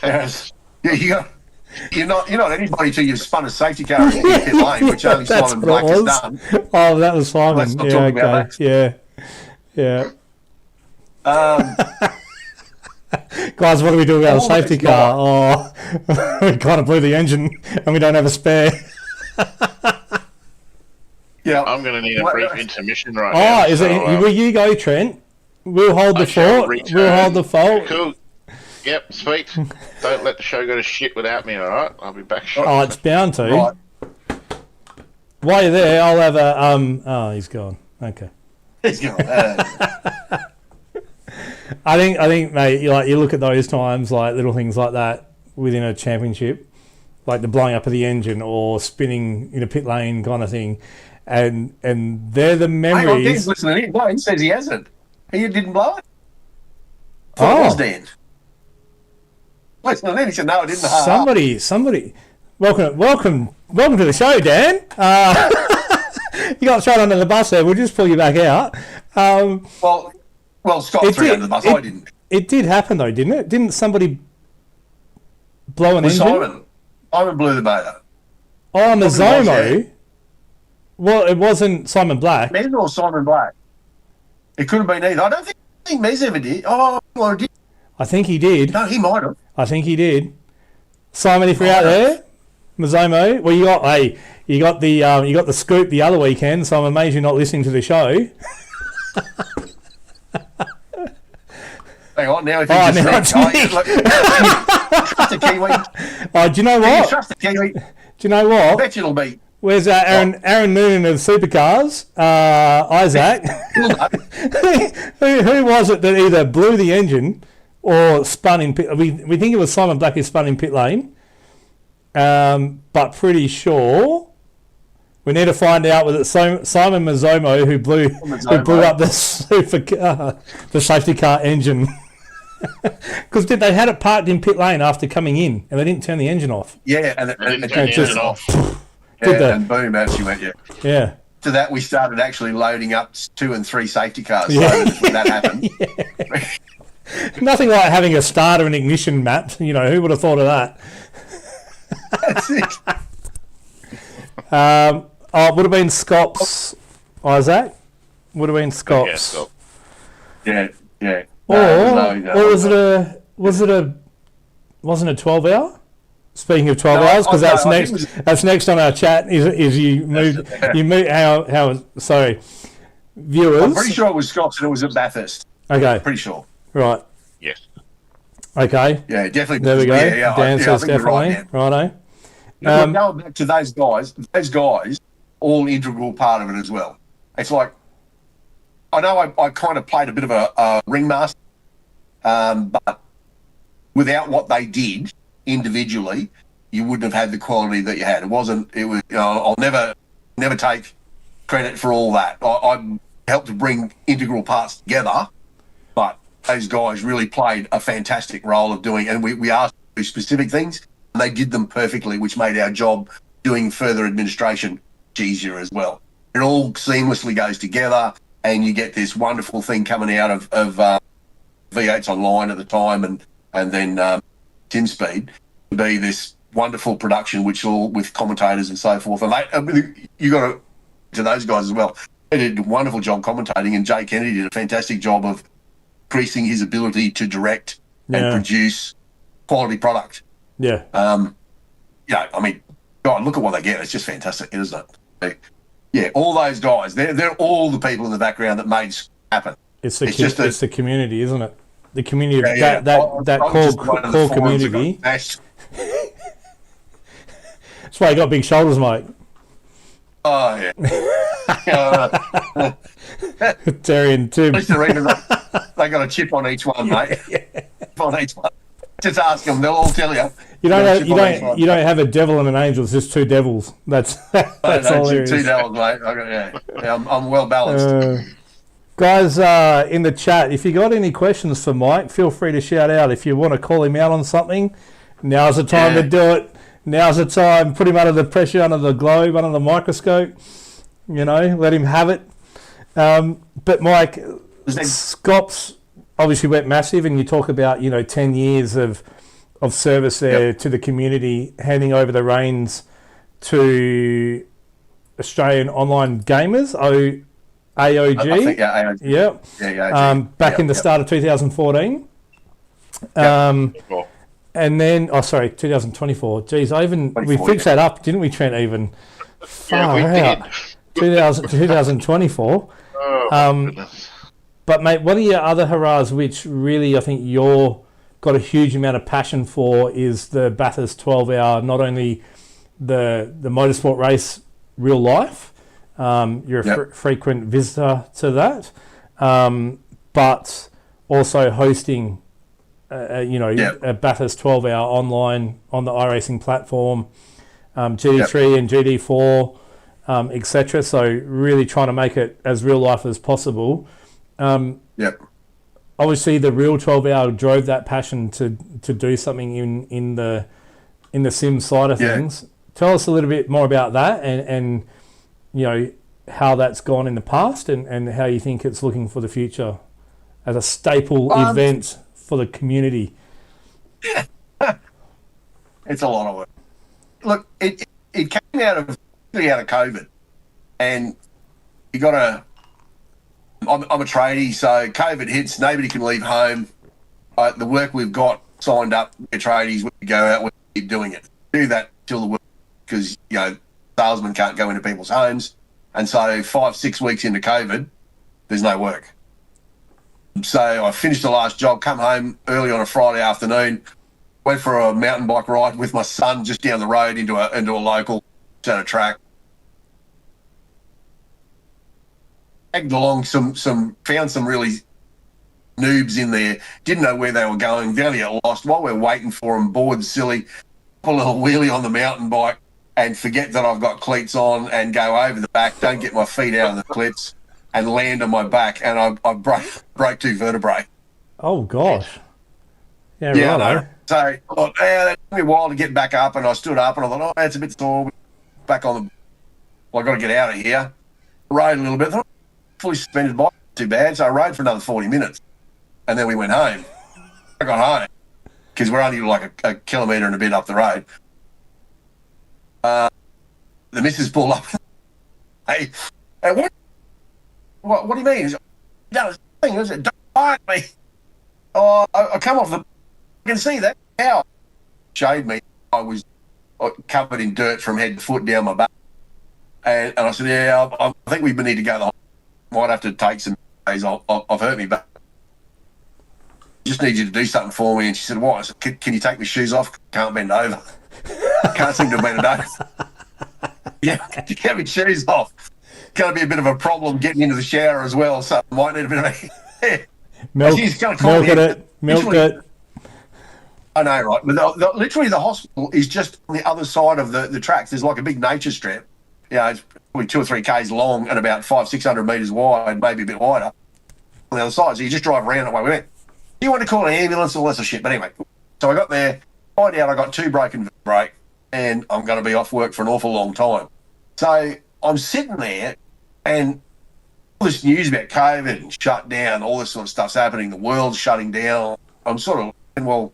Yes. Yeah, you're not anybody till you've spun a safety car in pit lane, which only Simon Black has done. Oh, that was Simon. Let's not talk about that. Yeah. Guys, what do we do about a safety car? Oh, we kind of blew the engine and we don't have a spare. Yeah, I'm going to need a brief intermission right now. Oh, is it? Will you go, Trent? We'll hold the fort. We'll hold the fort. Cool. Yep, sweet. Don't let the show go to shit without me, all right? I'll be back shortly. Oh, it's bound to. Right. While you're there, I'll have a Oh, he's gone. Okay. He's gone. I think, mate. You look at those times, like little things like that within a championship, like the blowing up of the engine or spinning in a pit lane kind of thing, and they're the memories. Hey, listen to him. No, he says he hasn't. He didn't blow it. It was Dan. Listen to him. He said no, I didn't. Somebody. Welcome to the show, Dan. You got thrown under the bus there. We'll just pull you back out. Well, Scott threw under the bus. I didn't. It did happen though, didn't it? Didn't somebody blow an engine? Simon blew the motor. Oh, Mazzomo. Well, it wasn't Simon Black. Mez or Simon Black? It could have been either. I don't think Mez ever did. Oh, well, did. I think he did. No, he might have. I think he did. Simon, if you're out there, Mazzomo. Well, you got the scoop the other weekend, so I'm amazed you're not listening to the show. Hang on, now if you just trust the Kiwi. Oh, do you know what? Trust the Kiwi. Do you know what? I bet you it'll be. Where's Aaron Noonan of Supercars? Isaac. who was it that either blew the engine or spun in pit? We think it was Simon Black who spun in pit lane, but pretty sure. We need to find out whether it's Simon Mazzomo who blew up the safety car engine. Because they had it parked in pit lane after coming in, and they didn't turn the engine off. Yeah, and it turn the engine off. And boom, out she went. Yeah. to that, we started actually loading up 2 and 3 safety cars. Yeah. So when that happened. Nothing like having a starter and ignition mapped. You know, who would have thought of that? That's it. It would have been Scott's, Isaac. Would have been Scott's. Yeah, Scott. Yeah. Or wasn't it a 12 hour? Speaking of 12 hours, because that's next on our chat. Is you moved viewers. I'm pretty sure it was Scott's and it was at Bathurst. Okay. Pretty sure. Right. Yes. Okay. Yeah, definitely. There we go. Yeah, Dan says definitely. Righto. Going back to those guys, all integral part of it as well. It's like, I know I kind of played a bit of a ringmaster, but without what they did individually, you wouldn't have had the quality that you had. It was, I'll never take credit for all that. I helped to bring integral parts together, but those guys really played a fantastic role of doing, and we asked them to do specific things, and they did them perfectly, which made our job doing further administration easier as well. It all seamlessly goes together, and you get this wonderful thing coming out of V8s Online at the time, and then Tin Speed, to be this wonderful production, which all with commentators and so forth. And you got to those guys as well. They did a wonderful job commentating, and Jay Kennedy did a fantastic job of increasing his ability to direct and produce quality product. Yeah. I mean, God, look at what they get. It's just fantastic, isn't it? Yeah, all those guys, they're all the people in the background that made it happen. It's the community, isn't it? The community, that core community. That's why you got big shoulders, mate. Oh, yeah. Terry and Tim. They got a chip on each one, mate. Chip on each one. Just ask them; they'll all tell you. You don't have a devil and an angel. It's just two devils. That's all there is. Two devils, mate. I'm well balanced. Guys, in the chat, if you got any questions for Mike, feel free to shout out. If you want to call him out on something, now's the time to do it. Now's the time. Put him under the pressure, under the globe, under the microscope. You know, let him have it. But Mike, Scops obviously went massive, and you talk about 10 years of service there to the community, handing over the reins to Australian Online Gamers, AOG. I think, AOG. Yep. AOG. Back in the start of 2014. And then, 2024. Geez, we fixed that up, didn't we, Trent? Even far out. 2024. But mate, one of your other hurrahs, which really I think you're got a huge amount of passion for, is the Bathurst 12-hour. Not only the motorsport race, real life. You're a frequent visitor to that, but also hosting, a Bathurst 12-hour online on the iRacing platform, GD3 and GD4, etc. So really trying to make it as real life as possible. Obviously, the real 12-hour drove that passion to do something in the sim side of things. Tell us a little bit more about that, and how that's gone in the past, and how you think it's looking for the future as a staple event for the community. It's a lot of work. Look, it came out of COVID, and you got to. I'm a tradie, so COVID hits. Nobody can leave home. The work we've got signed up, we're tradies. We go out, we keep doing it. Do that till the work, because salesmen can't go into people's homes, and so 5-6 weeks into COVID, there's no work. So I finished the last job, come home early on a Friday afternoon, went for a mountain bike ride with my son just down the road into a local set of track. Tagged along found some really noobs in there, didn't know where they were going, they only got lost. While we're waiting for them, bored, silly, pull a little wheelie on the mountain bike and forget that I've got cleats on and go over the back, don't get my feet out of the clips and land on my back, and I broke 2 vertebrae. Oh, gosh. Yeah, right. So I thought, that took me a while to get back up, and I stood up and I thought, it's a bit sore. Back on I got to get out of here. rode a little bit. I thought, fully suspended bike, not too bad. So I rode for another 40 minutes, and then we went home. I got home because we're only like a kilometre and a bit up the road. The missus pulled up. Hey, what do you mean? No, thing is it? Don't bite me. Oh, I come off the. I can see that cow. Showed me. I was covered in dirt from head to foot down my back, and I said, "Yeah, I think we need to go to the hospital. Might have to take some days. I've hurt me back. Just need you to do something for me." And she said, "What?" I said, "Can you take my shoes off? Can't bend over. Can't seem to bend it over." Yeah, to get my shoes off. Going to be a bit of a problem getting into the shower as well, so I might need a bit of a milk it. I know, right? But literally the hospital is just on the other side of the tracks. There's like a big nature strip. It's probably 2 or 3 k's long and about 500-600 metres wide, maybe a bit wider on the other side. So you just drive around that way we went. Do you want to call an ambulance or less of shit? But anyway, so I got there, find out I got 2 broken vertebrae, and I'm going to be off work for an awful long time. So I'm sitting there, and all this news about COVID and shut down, all this sort of stuff's happening. The world's shutting down. I'm sort of, well,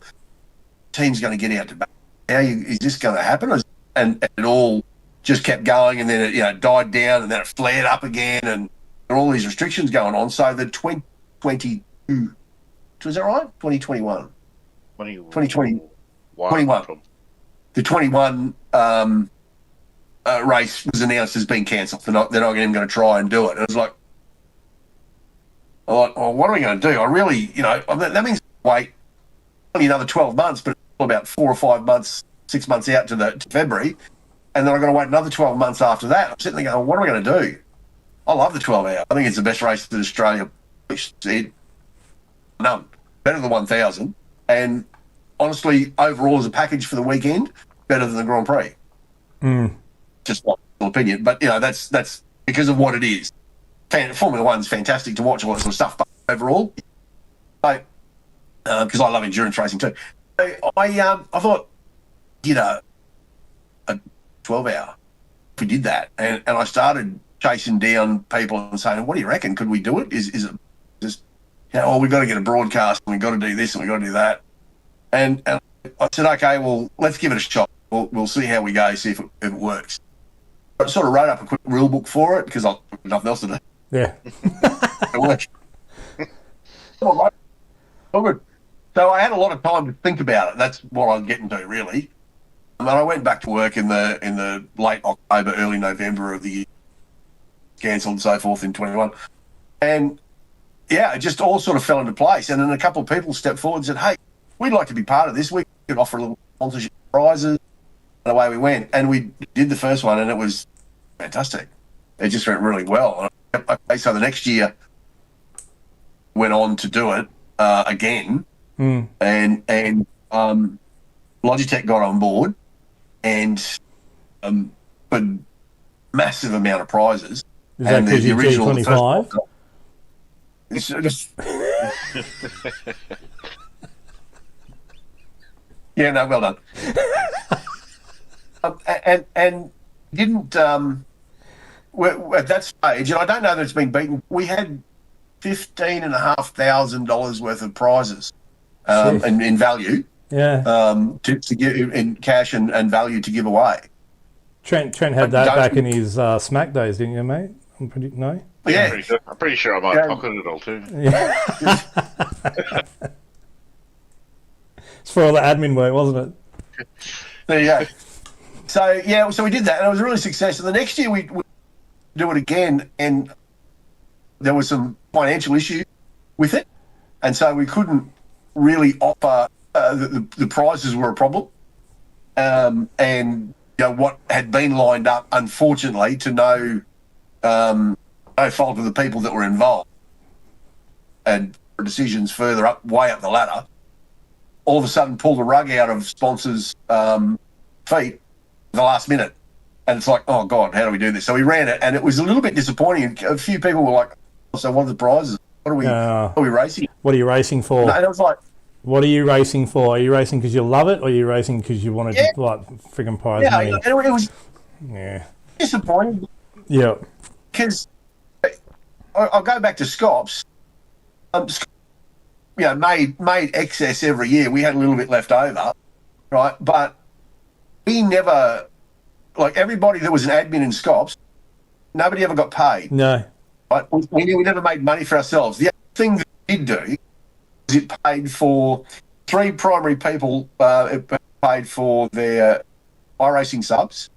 team's going to get out to back. Is this going to happen? And it all just kept going, and then it died down, and then it flared up again, and there are all these restrictions going on. So the 2022, was that right? 2021? 2020. 21. The 21 race was announced as being cancelled. They're not even going to try and do it. And it was like, well, what are we going to do? I really, that means wait only another 12 months, but it's about 4 or 5 months, 6 months out to February. And then I've got to wait another 12 months after that. I'm sitting there going, what am I going to do? I love the 12 hour. I think it's the best race that Australia said. None. Better than 1,000. And honestly, overall as a package for the weekend, better than the Grand Prix. Just my opinion. But, that's because of what it is. Formula One's fantastic to watch, all that sort of stuff, but overall, because I love endurance racing too. So I thought, a 12 hour, if we did that, and I started chasing down people and saying, what do you reckon? Could we do it? Is it just, we've got to get a broadcast and we've got to do this and we've got to do that. And I said, okay, well, let's give it a shot. We'll see how we go, see if it works. I sort of wrote up a quick rule book for it because I've got nothing else to do. Yeah. It worked. All good. So I had a lot of time to think about it. That's what I was getting to, really. And I went back to work in the late October, early November of the year, cancelled and so forth in 21. And, it just all sort of fell into place. And then a couple of people stepped forward and said, hey, we'd like to be part of this. We could offer a little sponsorship prizes. And away we went. And we did the first one, and it was fantastic. It just went really well. Okay, so the next year went on to do it again. And Logitech got on board and put massive amount of prizes. Is that because you're G25? Yeah, no, well done. And didn't at that stage, and I don't know that it's been beaten. We had $15,500 worth of prizes in value. Yeah. To give in cash and value to give away. Trent had that back in his Smack days, didn't you, mate? No. Yeah. I'm pretty sure I might have pocketed it all too. Yeah. It's for all the admin work, wasn't it? There you go. So we did that, and it was a really success. And the next year we do it again, and there was some financial issues with it, and so we couldn't really offer. The prizes were a problem, and what had been lined up, unfortunately, to no fault of the people that were involved, and decisions further up, way up the ladder, all of a sudden pulled the rug out of sponsors' feet at the last minute, and it's like, oh God, how do we do this? So we ran it, and it was a little bit disappointing. A few people were like, "So what are the prizes? What are we racing? What are you racing for?" And it was like, what are you racing for? Are you racing because you love it, or are you racing because you want to friggin' prize money? And it was Yeah. disappointing. Yeah. Because I'll go back to Scops. Made excess every year. We had a little bit left over, right? But we never, like everybody that was an admin in Scops, nobody ever got paid. No. Right? We never made money for ourselves. The other thing that it did do is it paid for 3 primary people. It paid for their iRacing subs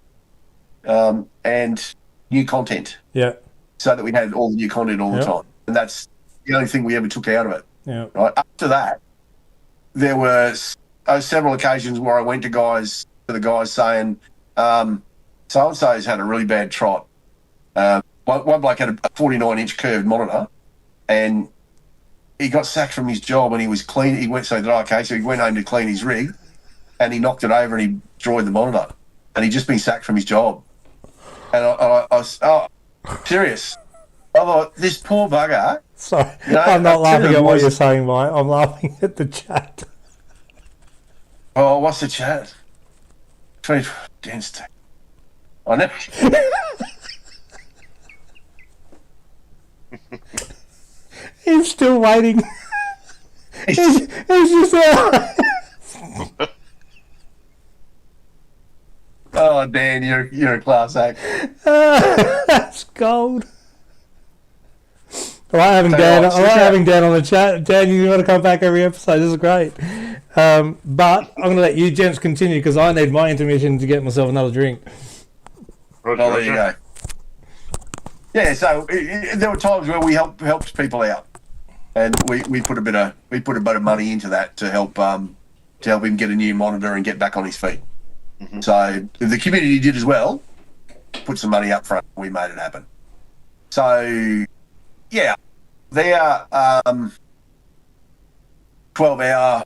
and new content. Yeah. So that we had all the new content all the time. And that's the only thing we ever took out of it. Yeah. Right. After that, there were several occasions where I went to the guys saying, so-and-so's had a really bad trot. One bloke had a 49-inch curved monitor and he got sacked from his job and he was clean. He went, so he went home to clean his rig and he knocked it over and he destroyed the monitor and he'd just been sacked from his job. And I was, serious. I thought, this poor bugger. Sorry, I'm not laughing at what you're saying, mate. I'm laughing at the chat. Oh, what's the chat? Dance. I know. He's still waiting. he's just there. Oh, Dan, you're a class act. That's gold. I like having Dan on the chat. Dan, you got to come back every episode. This is great. But I'm going to let you gents continue because I need my intermission to get myself another drink. There you go. Yeah, so there were times where we helped people out, and we put a bit of money into that to help him get a new monitor and get back on his feet. Mm-hmm. So the community did as well. Put some money up front. We made it happen. So. Yeah, their 12-hour,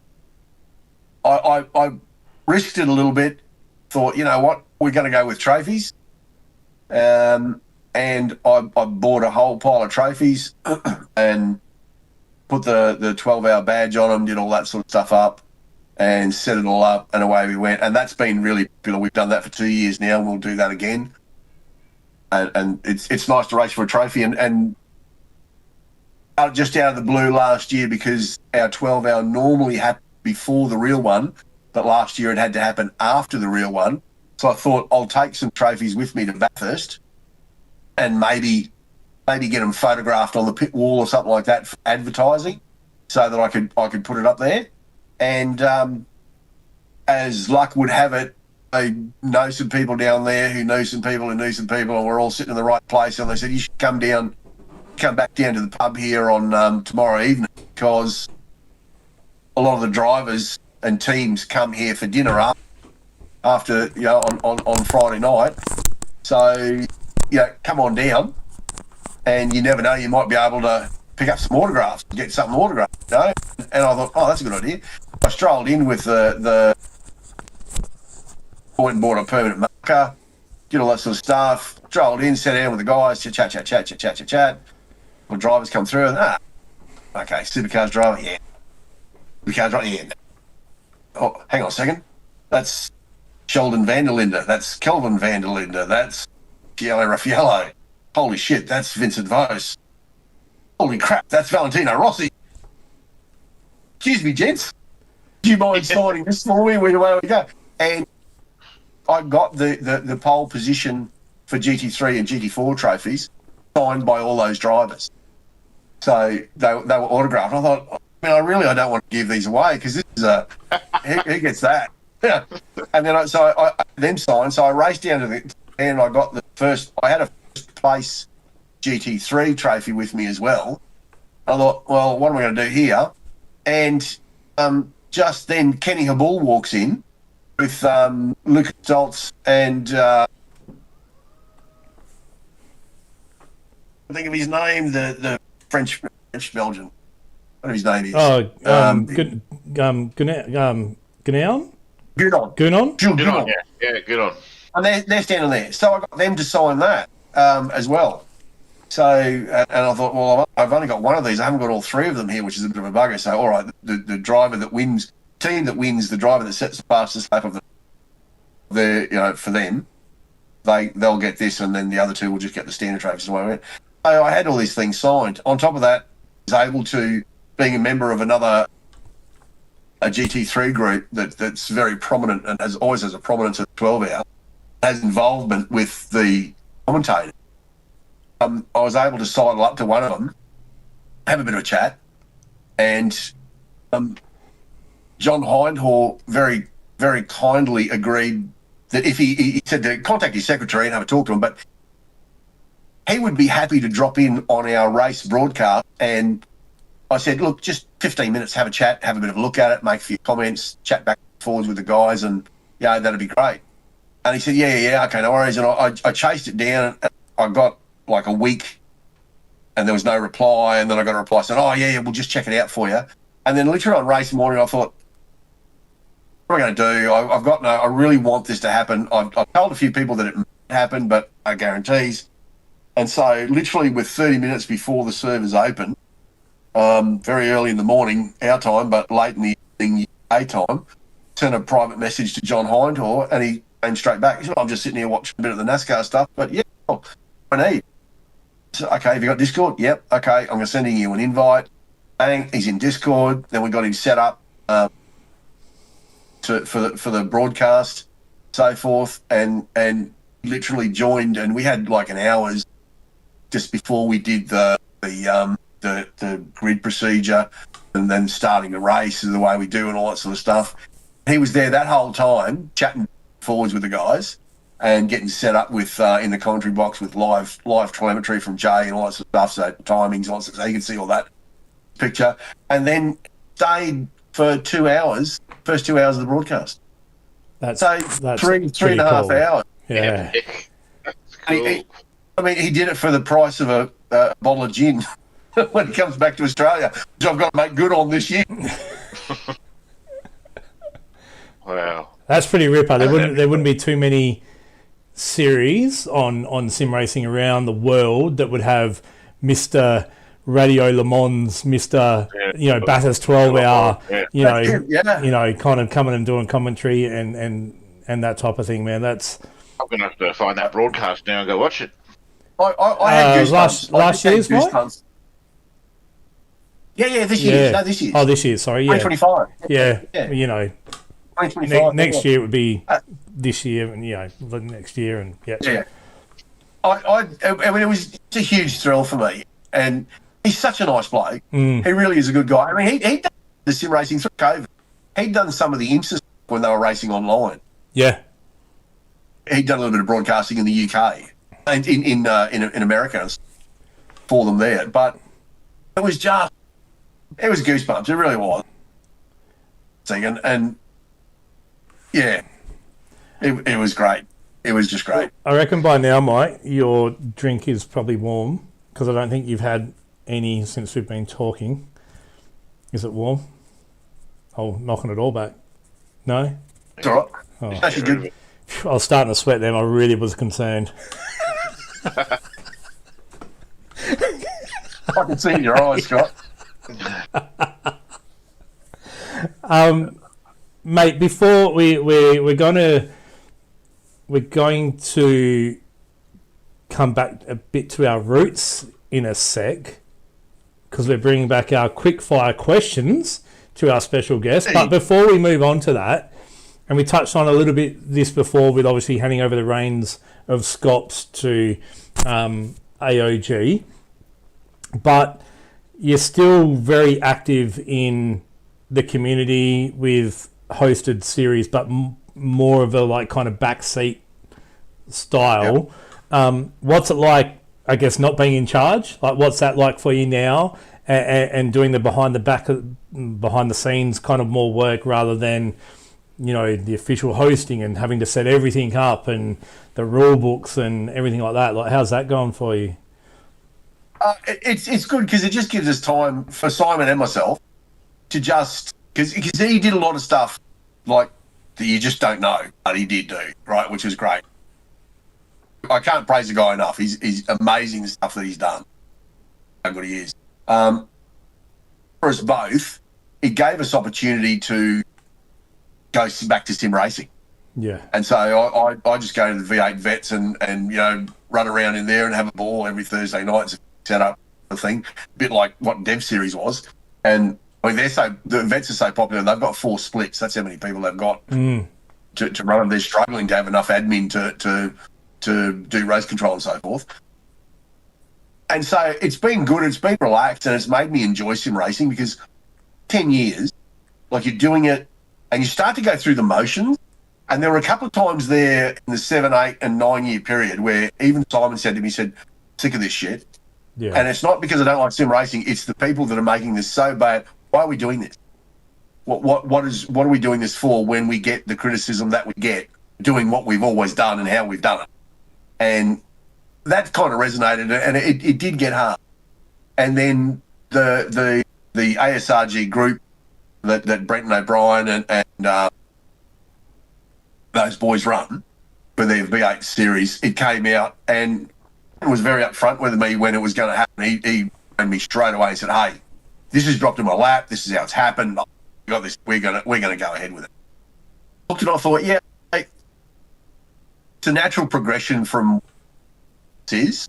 I risked it a little bit, thought, you know what, we're going to go with trophies. And I bought a whole pile of trophies and put the 12-hour badge on them, did all that sort of stuff up and set it all up and away we went. And that's been really popular. We've done that for 2 years now and we'll do that again. And it's nice to race for a trophy and just out of the blue last year because our 12-hour normally happened before the real one, but last year it had to happen after the real one. So I thought I'll take some trophies with me to Bathurst and maybe get them photographed on the pit wall or something like that for advertising so that I could put it up there. And as luck would have it, I know some people down there who knew some people and we're all sitting in the right place. And they said, you should come back down to the pub here on tomorrow evening because a lot of the drivers and teams come here for dinner after on Friday night. So, come on down and you never know, you might be able to pick up some autographs, get something autographed, And I thought, oh, that's a good idea. I strolled in with the went and bought a permanent marker, did all that sort of stuff, strolled in, sat down with the guys, chat. Well, drivers come through and, okay, supercars driver, yeah. Supercars driver, yeah. Oh, hang on a second. That's Sheldon van der Linde. That's Kelvin van der Linde. That's Giello Raffaello. Holy shit, that's Vincent Vos. Holy crap, that's Valentino Rossi. Excuse me, gents. Do you mind signing this for me? Where we go? And I got the pole position for GT3 and GT4 trophies signed by all those drivers. So they were autographed. I thought, I don't want to give these away because this is who gets that? Yeah. And then I them signed. So I raced down to the and I got I had a first place GT3 trophy with me as well. I thought, well, what am I going to do here? And just then Kenny Habul walks in with Lucas Stoltz and I think of his name, the French Belgian. Whatever his name is. Oh, Gounon? Gounon, yeah, Gounon. And they're standing there. So I got them to sign that as well. So, and I thought, well, I've only got one of these. I haven't got all 3 of them here, which is a bit of a bugger. So, all right, the driver that wins, team that wins, the driver that sets the fastest lap of for them, they'll get this, and then the other 2 will just get the standard trophies. I had all these things signed. On top of that, I was able to, being a member of a GT3 group that's very prominent and always has a prominence at 12 hour, has involvement with the commentator. I was able to sidle up to one of them, have a bit of a chat, and John Hindhaugh very, very kindly agreed that if he said to contact his secretary and have a talk to him, but he would be happy to drop in on our race broadcast. And I said, look, just 15 minutes, have a chat, have a bit of a look at it, make a few comments, chat back and forwards with the guys, and yeah, that'd be great. And he said, yeah, okay, no worries. And I chased it down. And I got like a week, and there was no reply. And then I got a reply saying, oh yeah, we'll just check it out for you. And then literally on race morning, I thought, what am I going to do? I really want this to happen. I've told a few people that it might happen, but no guarantees. And so literally with 30 minutes before the servers open, very early in the morning, our time, but late in the evening, UK time, sent a private message to John Hindhaugh, and he came straight back. He said, I'm just sitting here watching a bit of the NASCAR stuff, but yeah, I need. So, okay, have you got Discord? Yep. Okay, I'm sending you an invite. Bang, he's in Discord. Then we got him set up for the broadcast, so forth, and literally joined, and we had like an hour's just before we did the grid procedure and then starting the race the way we do and all that sort of stuff. He was there that whole time chatting forwards with the guys and getting set up with in the commentary box with live telemetry from Jay and all that sort of stuff, so timings, all that sort of stuff. You can see all that picture, and then stayed for 2 hours, first 2 hours of the broadcast. That's three and a half hours. Yeah. That's cool. He did it for the price of a bottle of gin when he comes back to Australia, which I've got to make good on this year. Wow. That's pretty ripper. There wouldn't be too many series on sim racing around the world that would have Mr. Radio Le Mans, Mr. Bathurst 12 hour, kind of coming and doing commentary and that type of thing, man. That's. I'm gonna have to find that broadcast now and go watch it. I had goosebumps. Last year's, goosebumps. Yeah, this year. No, this year. Oh, this year. Sorry, yeah. 2025. Yeah. 2025. Next year it would be this year, and the next year, and yeah. Yeah. It was a huge thrill for me, and he's such a nice bloke. He really is a good guy. He'd done the sim racing through COVID. He'd done some of the IMSA when they were racing online. Yeah. He'd done a little bit of broadcasting in the UK and in America for them there. But it was goosebumps. It really was. And yeah, it was great. It was just great. I reckon by now, Mike, your drink is probably warm because I don't think you've had any since we've been talking. Is it warm? Oh, knocking it all back. No? It's all right. Oh. It's actually good. I was starting to sweat then. I really was concerned. I can see in your eyes, Scott. Mate, before we're going to come back a bit to our roots in a sec, because we're bringing back our quick fire questions to our special guest. But before we move on to that, and we touched on a little bit this before with obviously handing over the reins of Scops to AOG, but you're still very active in the community with hosted series, but more of a kind of backseat style. Yep. What's it like, I guess, not being in charge? Like, what's that like for you now, and doing the behind the scenes kind of more work rather than the official hosting and having to set everything up and the rule books and everything like that? Like, how's that going for you? It's good because it just gives us time for Simon and myself to just, because he did a lot of stuff like that you just don't know, but he did do, right, which is great. I can't praise the guy enough. He's amazing, the stuff that he's done. How good he is. For us both, it gave us opportunity to go back to sim racing. Yeah. And so I just go to the V8 vets and run around in there and have a ball every Thursday night. setup thing, a bit like what Dev Series was. And I mean, the events are so popular. They've got 4 splits. That's how many people they've got to run them. They're struggling to have enough admin to do race control and so forth. And so it's been good. It's been relaxed, and it's made me enjoy sim racing because 10 years, like you're doing it, and you start to go through the motions. And there were a couple of times there in the 7, 8, and 9 year period where even Simon said to me, sick of this shit. Yeah. And it's not because I don't like sim racing. It's the people that are making this so bad. Why are we doing this? What are we doing this for when we get the criticism that we get doing what we've always done and how we've done it? And that kind of resonated, and it did get hard. And then the ASRG group that Brenton O'Brien and those boys run for their V8 series, it came out and was very upfront with me when it was going to happen. He phoned me straight away and said, "Hey, this has dropped in my lap. This is how it's happened. We got this. We're gonna go ahead with it." Looked and I thought, yeah, hey, it's a natural progression from what it is.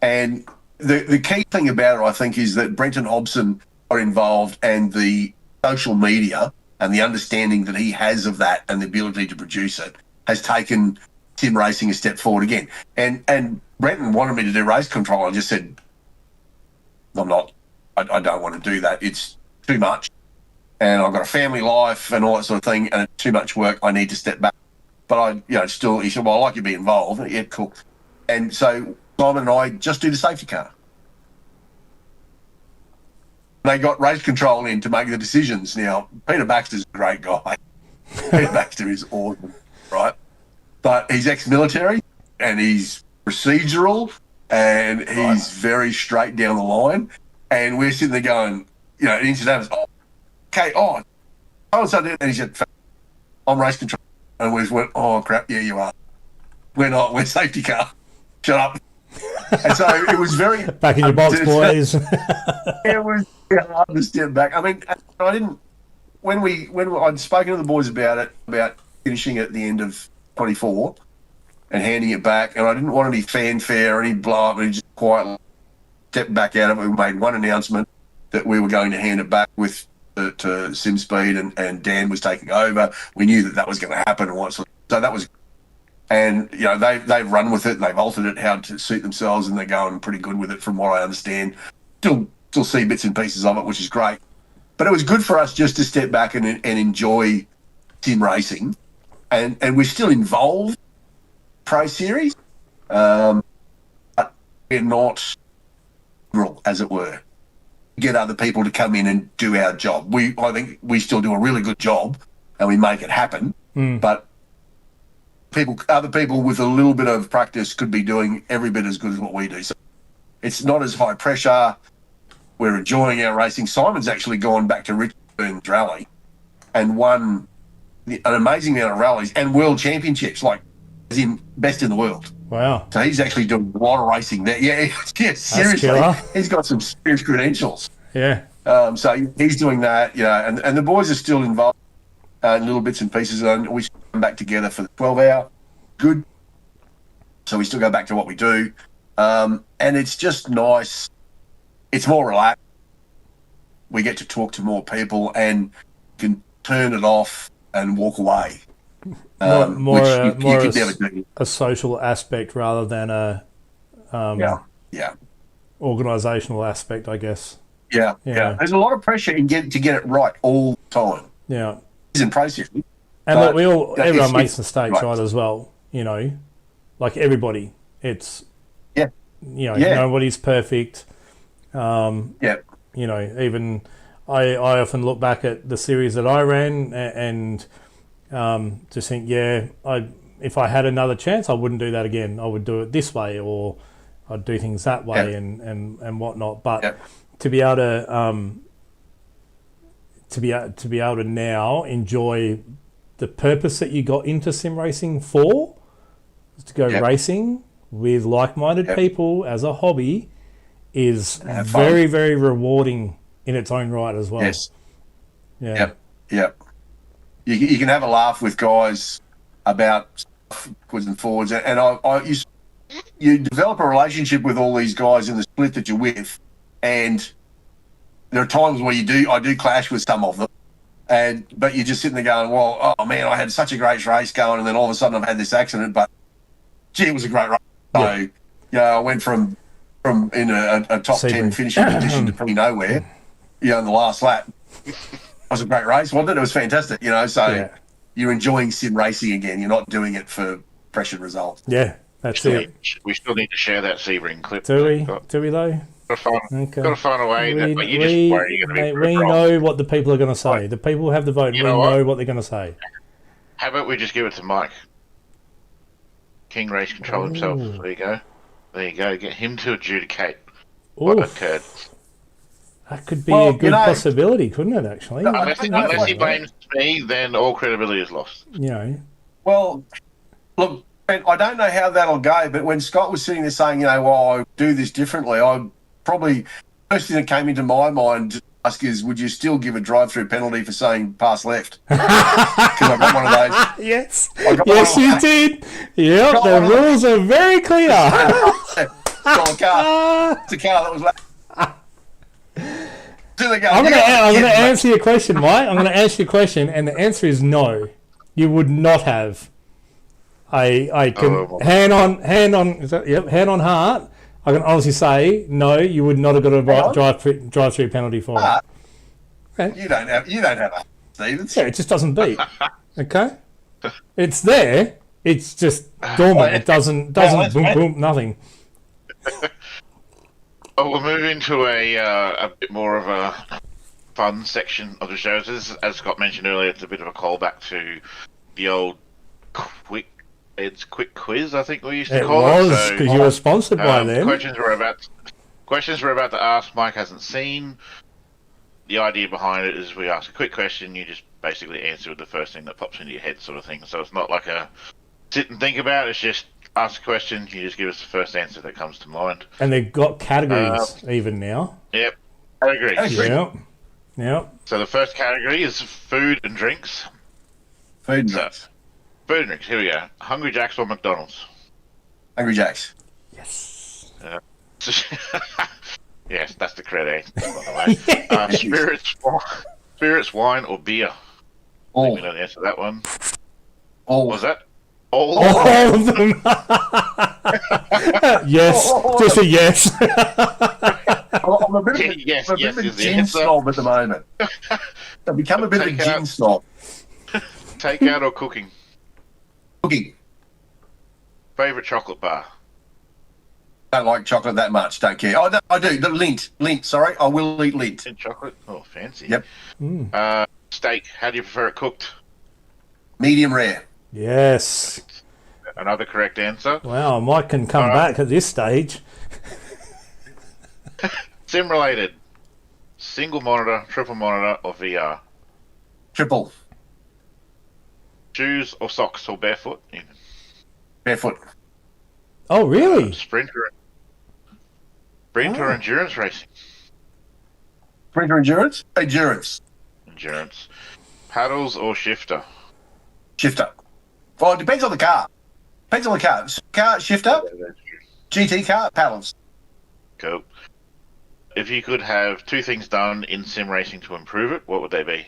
And the key thing about it, I think, is that Brenton Hobson got involved, and the social media and the understanding that he has of that and the ability to produce it has taken sim racing a step forward again. And Brenton wanted me to do race control. I just said, I'm not. I don't want to do that. It's too much. And I've got a family life and all that sort of thing, and it's too much work. I need to step back. But still, he said, well, I'd like you to be involved. Yeah, cool. And so Simon and I just do the safety car. They got race control in to make the decisions. Now, Peter Baxter's a great guy. Peter Baxter is awesome, right? But he's ex-military, and he's procedural, and he's very straight down the line. And we're sitting there going, and he said, so-and-so, and he said, I'm race control. And we just went, oh, crap, yeah, you are. We're not, we're safety car. Shut up. And so it was very... Back in your box, boys. It was hard to step back. I mean, I didn't... When I'd spoken to the boys about finishing at the end of 24 and handing it back, and I didn't want any fanfare or any blow-up, and just quietly stepped back out of it. We made one announcement that we were going to hand it back to SimSpeed, and Dan was taking over. We knew that was going to happen, and so that was... And, they've run with it, and they've altered it how to suit themselves, and they're going pretty good with it from what I understand. Still see bits and pieces of it, which is great. But it was good for us just to step back and enjoy sim racing. And we're still involved in Pro Series, but we're not, as it were, get other people to come in and do our job. I think we still do a really good job, and we make it happen, but other people with a little bit of practice could be doing every bit as good as what we do. So it's not as high pressure. We're enjoying our racing. Simon's actually gone back to Richmond's rally and won an amazing amount of rallies and world championships, like as in best in the world. Wow. So he's actually doing a lot of racing there. Yeah, seriously. He's got some serious credentials. Yeah. So he's doing that, and the boys are still involved in little bits and pieces, and we come back together for the 12-hour. Good. So we still go back to what we do. And it's just nice. It's more relaxed. We get to talk to more people and can turn it off and walk away. More could never do. A social aspect rather than a organisational aspect, I guess. Yeah. There's a lot of pressure to get it right all the time. Yeah. It's in process. And look, everyone makes mistakes, right, as well. Like everybody. It's nobody's perfect. Even I often look back at the series that I ran and just think, if I had another chance, I wouldn't do that again. I would do it this way, or I'd do things that way and whatnot. But to be able to now enjoy the purpose that you got into sim racing for, is to go racing with like-minded people as a hobby, is very, very rewarding in its own right as well. Yes. Yeah. Yep. You can have a laugh with guys about stuff backwards and forwards, and I used to you develop a relationship with all these guys in the split that you're with, and there are times where I do clash with some of them, but you're just sitting there going, well, oh man, I had such a great race going, and then all of a sudden I've had this accident, but gee, it was a great race. Yeah. So, I went from in a top 10 finishing position to pretty nowhere, in the last lap. It was a great race, wasn't it? It was fantastic, so you're enjoying sim racing again. You're not doing it for pressured results. Yeah, that's it. We still need to share that Sebring clip. Do we? Do we though? Got to find a way. We know what the people are going to say. Right. The people have the vote. We know what they're going to say. How about we just give it to Mike? King Race Control himself. There you go. There you go. Get him to adjudicate what occurred. That could be a good possibility, couldn't it, actually? Unless he blames me, then all credibility is lost. Well, look, I don't know how that'll go, but when Scott was sitting there saying, I do this differently, first thing that came into my mind to ask is, would you still give a drive-through penalty for saying pass left? Because I got one of those. Yes. Yes, you did. Yep, the rules are very clear. It's a car that was left. I'm going to answer your question, Mike. I'm going to answer your question, and the answer is no. You would not have. I can hand on heart. I can honestly say no. You would not have got a drive-through penalty for it. Okay. You don't have a Stevens. Yeah, it just doesn't beat. Okay, it's there. It's just dormant. It doesn't boom, nothing. We'll move into a bit more of a fun section of the show. As Scott mentioned earlier, it's a bit of a callback to the old quick quiz, I think we used to call it. It was, because you were sponsored by them. Questions we're about to ask, Mike hasn't seen. The idea behind it is we ask a quick question, you just basically answer with the first thing that pops into your head sort of thing. So it's not like a sit and think about it, it's just ask a question, you just give us the first answer that comes to mind. And they've got categories even now. Yep, categories. Yep. So the first category is food and drinks. Food and drinks. Food and drinks, here we go. Hungry Jack's or McDonald's? Hungry Jack's. Yes. Yes, that's the correct answer, by the way. Spirits, wine, or beer? All. We don't answer that one. All. What was that? All of them. Yes, just a yes. I'm a bit of a gin snob at the moment. I've become a bit of a gin snob. Takeout or cooking? Cooking. Favourite chocolate bar? Don't like chocolate that much. Don't care. Oh, no, I do. The Lindt. Sorry, I will eat Lindt. And chocolate? Oh, fancy. Yep. Steak. How do you prefer it cooked? Medium rare. Yes. Another correct answer. Wow, Mike can come back at this stage. Sim related. Single monitor, triple monitor, or VR? Triple. Shoes or socks or barefoot? Even. Barefoot. Oh, really? Sprinter endurance racing. Sprinter endurance? Endurance. Paddles or shifter? Shifter. Well, it depends on the car. Car, shifter. GT car, paddles. Cool. If you could have two things done in sim racing to improve it, what would they be?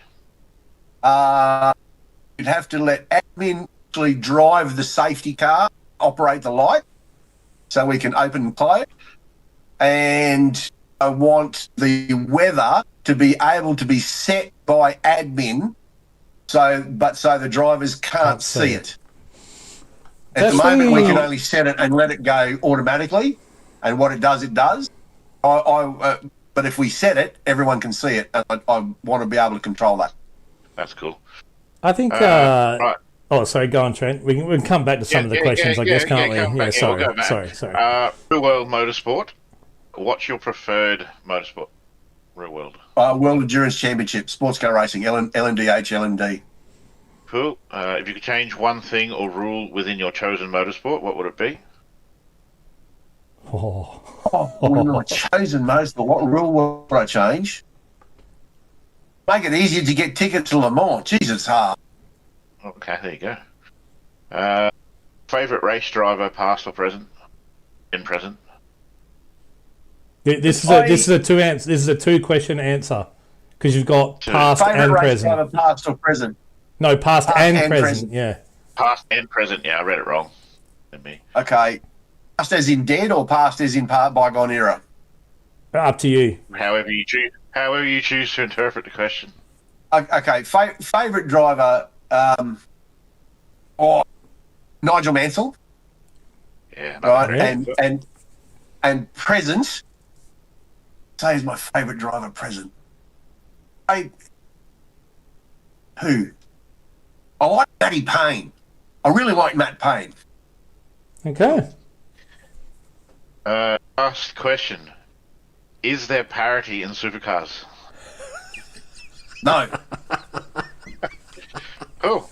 You'd have to let admin actually drive the safety car, operate the light, so we can open and play. And I want the weather to be able to be set by admin, so the drivers can't see it. At the moment, we can only set it and let it go automatically, and what it does, it does. But if we set it, everyone can see it, and I want to be able to control that. That's cool. I think. Right. Oh, sorry. Go on, Trent. We can come back to some of the questions, I guess, can't we? Yeah, sorry. Real world motorsport. What's your preferred motorsport? Real world. World Endurance Championship, sports car racing, LMDH, LMD. Cool. If you could change one thing or rule within your chosen motorsport, what would it be? My chosen motorsport. What rule would I change? Make it easier to get tickets to Le Mans. Jesus, hard. Okay, there you go. Favourite race driver, past or present? and present. This is a two answer. This is a 2-question answer because you've got past Favourite and race present. driver, past or present? No, past and present. Yeah. Past and present. Yeah, I read it wrong. And me. Okay. Past as in dead or past as in bygone era? Up to you. However you choose. However you choose to interpret the question. Okay. Favourite driver, Nigel Mansell. Yeah. Right. Yeah. And present. Say is my favourite driver present. Who? I like Matty Payne. I really like Matt Payne. Okay. Last question. Is there parity in supercars? No. Oh.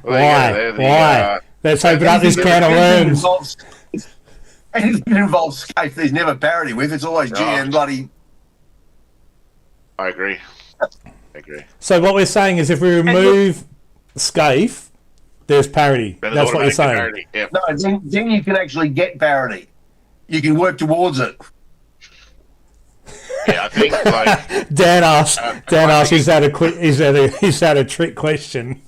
Why? Let's open up this can of worms. Anything that involves Scaife, there's never parity with. It's always GM bloody. I agree. So what we're saying is if we remove Scaife, there's parity. That's what you're saying. Yep. No, then you can actually get parity. You can work towards it. Yeah, I think like Dan asked, is that a trick question?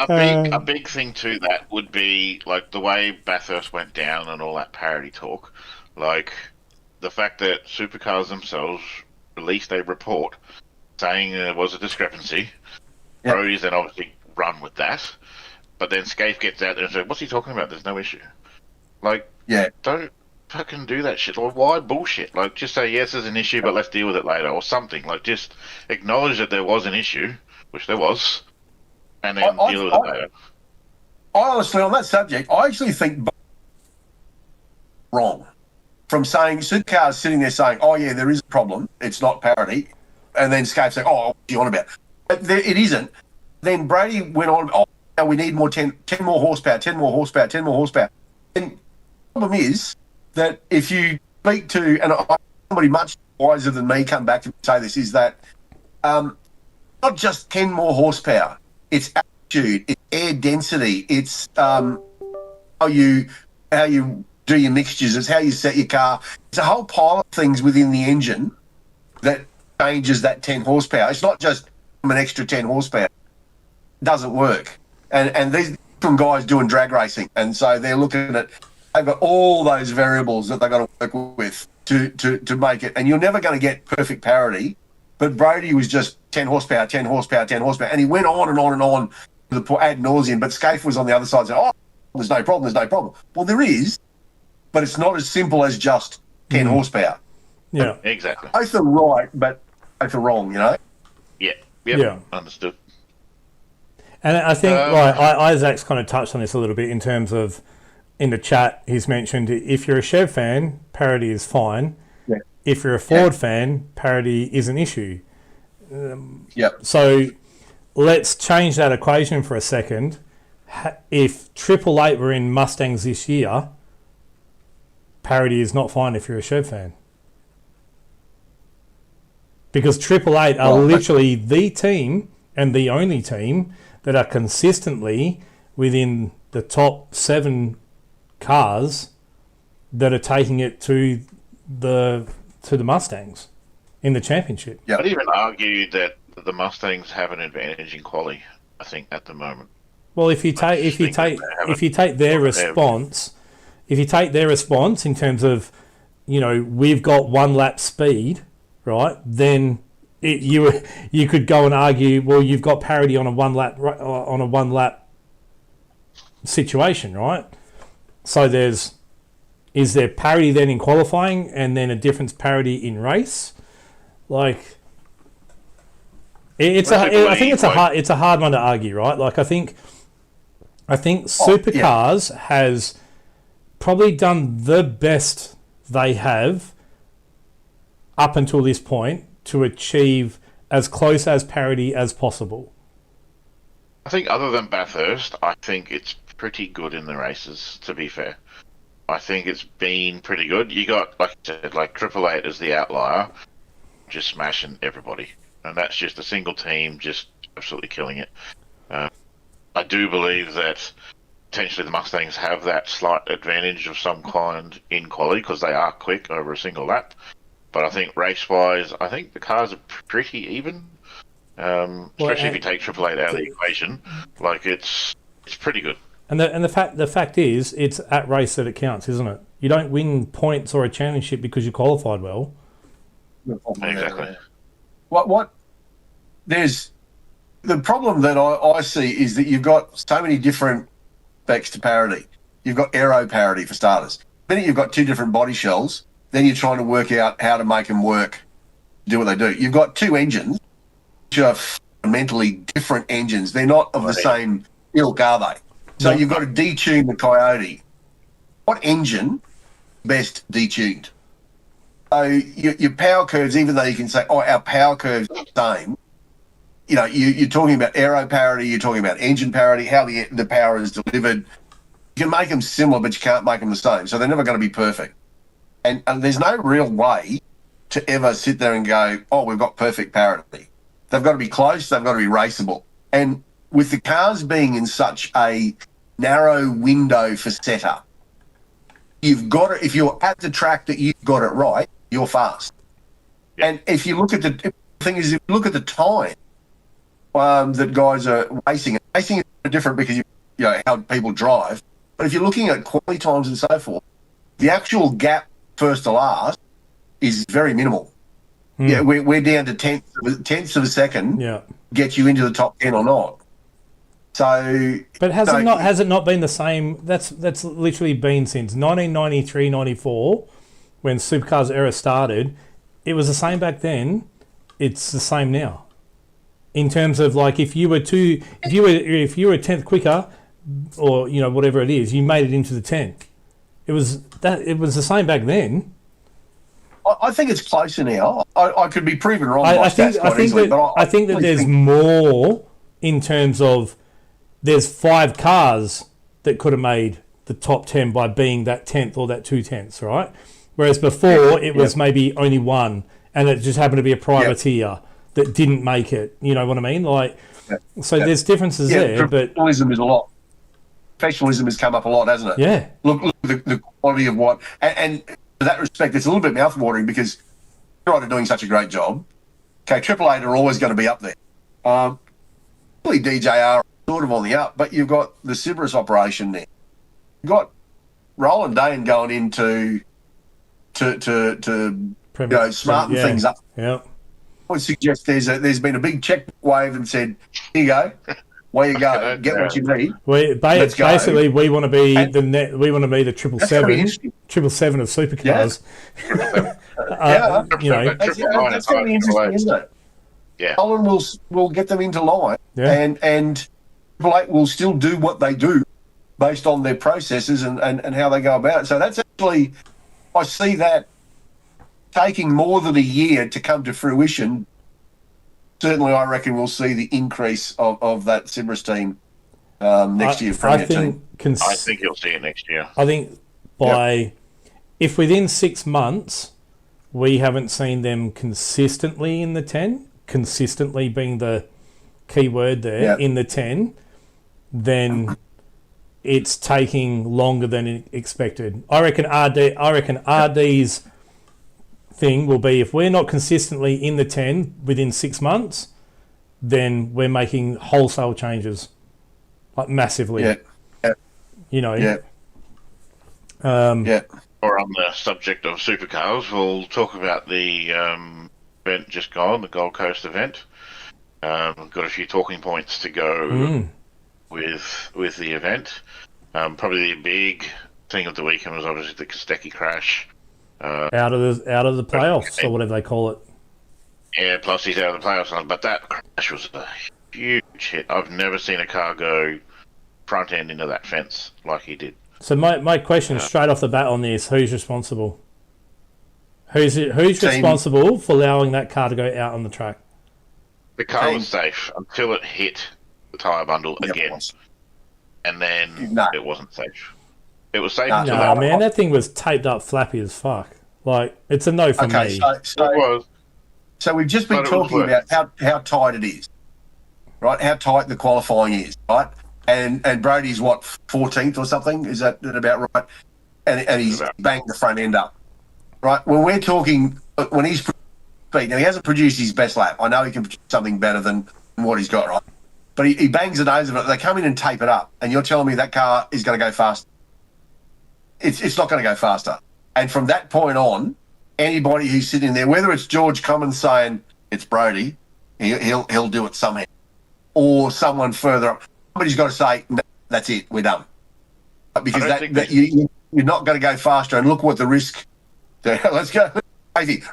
A big thing to that would be like the way Bathurst went down and all that parity talk. Like the fact that supercars themselves released a report saying there was a discrepancy. Yep. Brody's then obviously run with that. But then Scaife gets out there and says, what's he talking about? There's no issue. Like, Yeah. don't fucking do that shit. Like, why bullshit? Like, just say, yes, there's an issue, but let's deal with it later or something. Like, just acknowledge that there was an issue, which there was, and then deal with it later. Honestly, on that subject, I actually think wrong. From saying, supercars sitting there saying, oh, yeah, there is a problem. It's not parity. And then Scaife saying, oh, what are you on about? It isn't. Then Brady went on, oh, no, we need more 10 more horsepower, 10 more horsepower, 10 more horsepower. And the problem is that if you speak to, and somebody much wiser than me come back to say this, is that not just 10 more horsepower, it's altitude, it's air density, it's how you do your mixtures, it's how you set your car. It's a whole pile of things within the engine that changes that 10 horsepower. It's not just an extra 10 horsepower. It doesn't work. And these from guys doing drag racing, and so they're looking at over all those variables that they've got to work with to make it. And you're never going to get perfect parity. But Brody was just 10 horsepower, 10 horsepower, 10 horsepower, and he went on and on and on to the ad nauseum. But Scaife was on the other side saying, "Oh, there's no problem, there's no problem." Well, there is, but it's not as simple as just 10 horsepower. Yeah, exactly. Both are right, but both are wrong. You know. Yeah. Understood. and I think Isaac's kind of touched on this a little bit in terms of in the chat. He's mentioned if you're a Chev fan, parity is fine. Yeah. If you're a Ford fan, parity is an issue. So let's change that equation for a second. If 888 were in Mustangs this year, parity is not fine if you're a Chev fan. Because 888 are literally the team and the only team that are consistently within the top 7 cars that are taking it to the Mustangs in the championship. Yep. I'd even argue that the Mustangs have an advantage in quali, I think, at the moment. Well, if you take their response in terms of, we've got 1 lap speed, right? Then you could go and argue, well, you've got parity on a one lap situation, right? So is there parity then in qualifying and then a difference parity in race? Like, I think it's a hard one to argue, right? Like, I think Supercars has probably done the best they have up until this point to achieve as close as parity as possible. I think other than Bathurst, I think it's pretty good in the races, to be fair. I think it's been pretty good. You got, like I said, like 888 as the outlier, just smashing everybody. And that's just a single team just absolutely killing it. I do believe that potentially the Mustangs have that slight advantage of some kind in quality because they are quick over a single lap. But I think race-wise, I think the cars are pretty even. Especially if you take Triple Eight out of the equation, like it's pretty good. And the fact is, it's at race that it counts, isn't it? You don't win points or a championship because you qualified well. Exactly. There's the problem that I see is that you've got so many different specs to parity. You've got aero parity for starters. Then you've got two different body shells. Then you're trying to work out how to make them work, do what they do. You've got two engines, which are fundamentally different engines. They're not of the same ilk, are they? So you've got to detune the Coyote. What engine best detuned? So your power curves, even though you can say, oh, our power curves are the same, you know, you're talking about aero parity, you're talking about engine parity, how the power is delivered. You can make them similar, but you can't make them the same. So they're never going to be perfect. And there's no real way to ever sit there and go, oh, we've got perfect parity. They've got to be close, they've got to be raceable. And with the cars being in such a narrow window for setup, you've got to, if you're at the track that you've got it right, you're fast. Yeah. And if you look at the thing is, if you look at the time that guys are racing is different because you know how people drive. But if you're looking at quality times and so forth, the actual gap first to last is very minimal. Yeah, we're down to tenths of a second. Yeah, get you into the top 10 or not. So, but has it not been the same? That's literally been since 1993, 94, when Supercars era started. It was the same back then. It's the same now. In terms of like, if you were a tenth quicker, or you know whatever it is, you made it into the 10. It was the same back then. I think it's closer now. I could be proven wrong. I think that there's more in terms of there's 5 cars that could have made the top 10 by being that 10th or that 2/10, right? Whereas before it was maybe only one, and it just happened to be a privateer that didn't make it. You know what I mean? Like, so there's differences there. But professionalism is a lot. Professionalism has come up a lot, hasn't it? Yeah. Look the quality of what, and in that respect, it's a little bit mouthwatering because you're doing such a great job. Okay, Triple Eight are always going to be up there. Probably DJR sort of on the up, but you've got the Cerberus operation there. You've got Roland Dane going into smarten things up. Yeah. I would suggest there's been a big check wave and said, here you go. Where you go, get what you need. Basically, we want to be the 777 of supercars. Yeah. That's going to be interesting, isn't it? Yeah. Colin will get them into line, and Triple Eight will still do what they do based on their processes and how they go about it. So that's actually, I see that taking more than a year to come to fruition. Certainly, I reckon we'll see the increase of that Cerberus team next year. I think you'll see it next year. I think if within 6 months we haven't seen them consistently in the 10, consistently being the key word there, in the 10, then it's taking longer than expected. I reckon RD's thing will be if we're not consistently in the 10 within 6 months, then we're making wholesale changes, like massively. You know. Or on the subject of supercars, we'll talk about the event just gone, the Gold Coast event. Got a few talking points to go with the event. Probably the big thing of the weekend was obviously the Kostecki crash. Out of the playoffs or whatever they call it. Yeah, plus he's out of the playoffs. But that crash was a huge hit. I've never seen a car go front end into that fence like he did. So my question straight off the bat on this: who's responsible? Who's responsible for allowing that car to go out on the track? The car was safe until it hit the tyre bundle again, and then it wasn't safe. It was safe until that. Man, that thing was taped up flappy as fuck. Like, it's a no for me. So we've just been talking about how tight it is, right? How tight the qualifying is, right? and Brody's what 14th or something? Is that about right? And he's banged the front end up, right? When we're talking, when he's speed, now he hasn't produced his best lap. I know he can produce something better than what he's got, right? But he bangs the nose of it. They come in and tape it up, and you're telling me that car is going to go fast? It's not going to go faster. And from that point on, anybody who's sitting there, whether it's George Cummins saying it's Brody, he'll do it somehow, or someone further up, somebody's got to say, no, that's it, we're done. Because you're not going to go faster. And look what the risk. Let's go.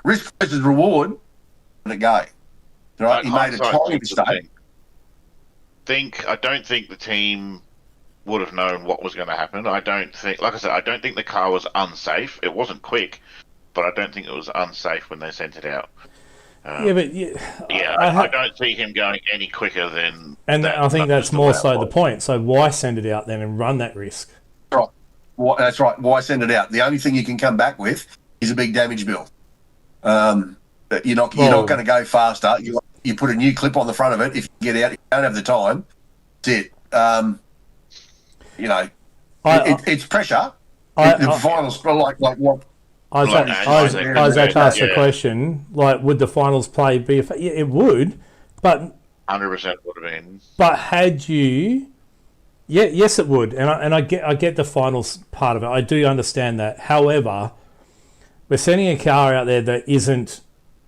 Risk versus reward. Let it go. Right? He made a tiny mistake. I don't think the team would have known what was going to happen. I don't think, like I said, I don't think the car was unsafe. It wasn't quick, but I don't think it was unsafe when they sent it out. I don't see him going any quicker than. And I think that's more so the point. So why send it out then and run that risk? Right. That's right. Why send it out? The only thing you can come back with is a big damage bill. You're not going to go faster. You put a new clip on the front of it. If you get out, if you don't have the time, that's it. It's pressure. The finals like what? Isaac asked the question, like, would the finals play be? Yeah, it would, but 100% would have been. But had you, yes, it would, and I get the finals part of it. I do understand that. However, we're sending a car out there that isn't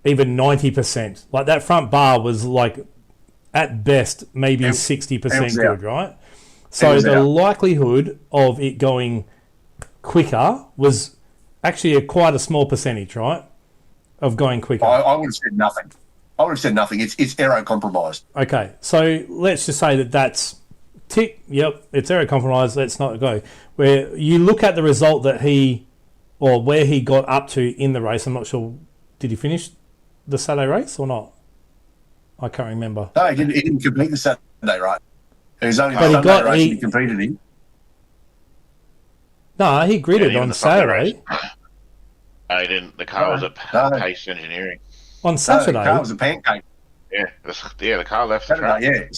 even 90%. Like that front bar was like, at best, maybe 60% good, right? So the likelihood of it going quicker was actually quite a small percentage, right? Of going quicker. I would have said nothing. It's aero compromised. Okay, so let's just say that's tick. Yep, it's aero compromised. Let's not go. Where you look at the result that where he got up to in the race. I'm not sure. Did he finish the Saturday race or not? I can't remember. No, he didn't compete the Saturday, right? It was only the Sunday race he competed in. No, he gridded on Saturday. No, he didn't. The car was at Pace Engineering. On Saturday? The car was a pancake. Yeah, the car left the track. Yeah,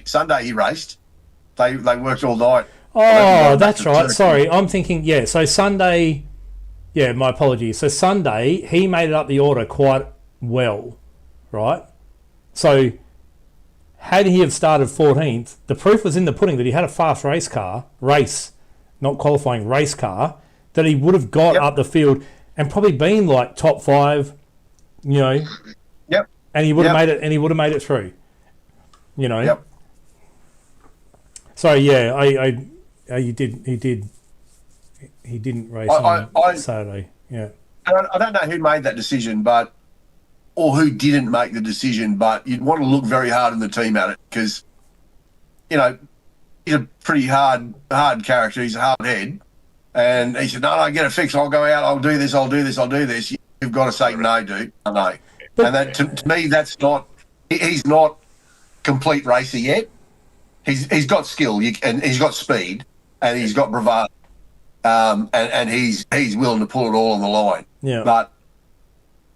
Sunday he raced. They worked all night. Oh, that's right. Sorry, I'm thinking, so Sunday, my apologies. So Sunday, he made it up the order quite well, right? So had he have started 14th, the proof was in the pudding that he had a fast race car, not qualifying race car, that he would have got up the field and probably been like top 5, Yep. And he would have made it, and he would have made it through. Yep. So he didn't race on Saturday. Yeah. I don't know who made that decision, or who didn't make the decision, but you'd want to look very hard in the team at it because, he's a pretty hard character. He's a hard head. And he said, no, get it fixed. I'll go out. I'll do this. You've got to say, no, dude. No. And that, to me, that's not, he's not complete racer yet. He's got skill and he's got speed and he's got bravado. And he's willing to pull it all on the line. Yeah. But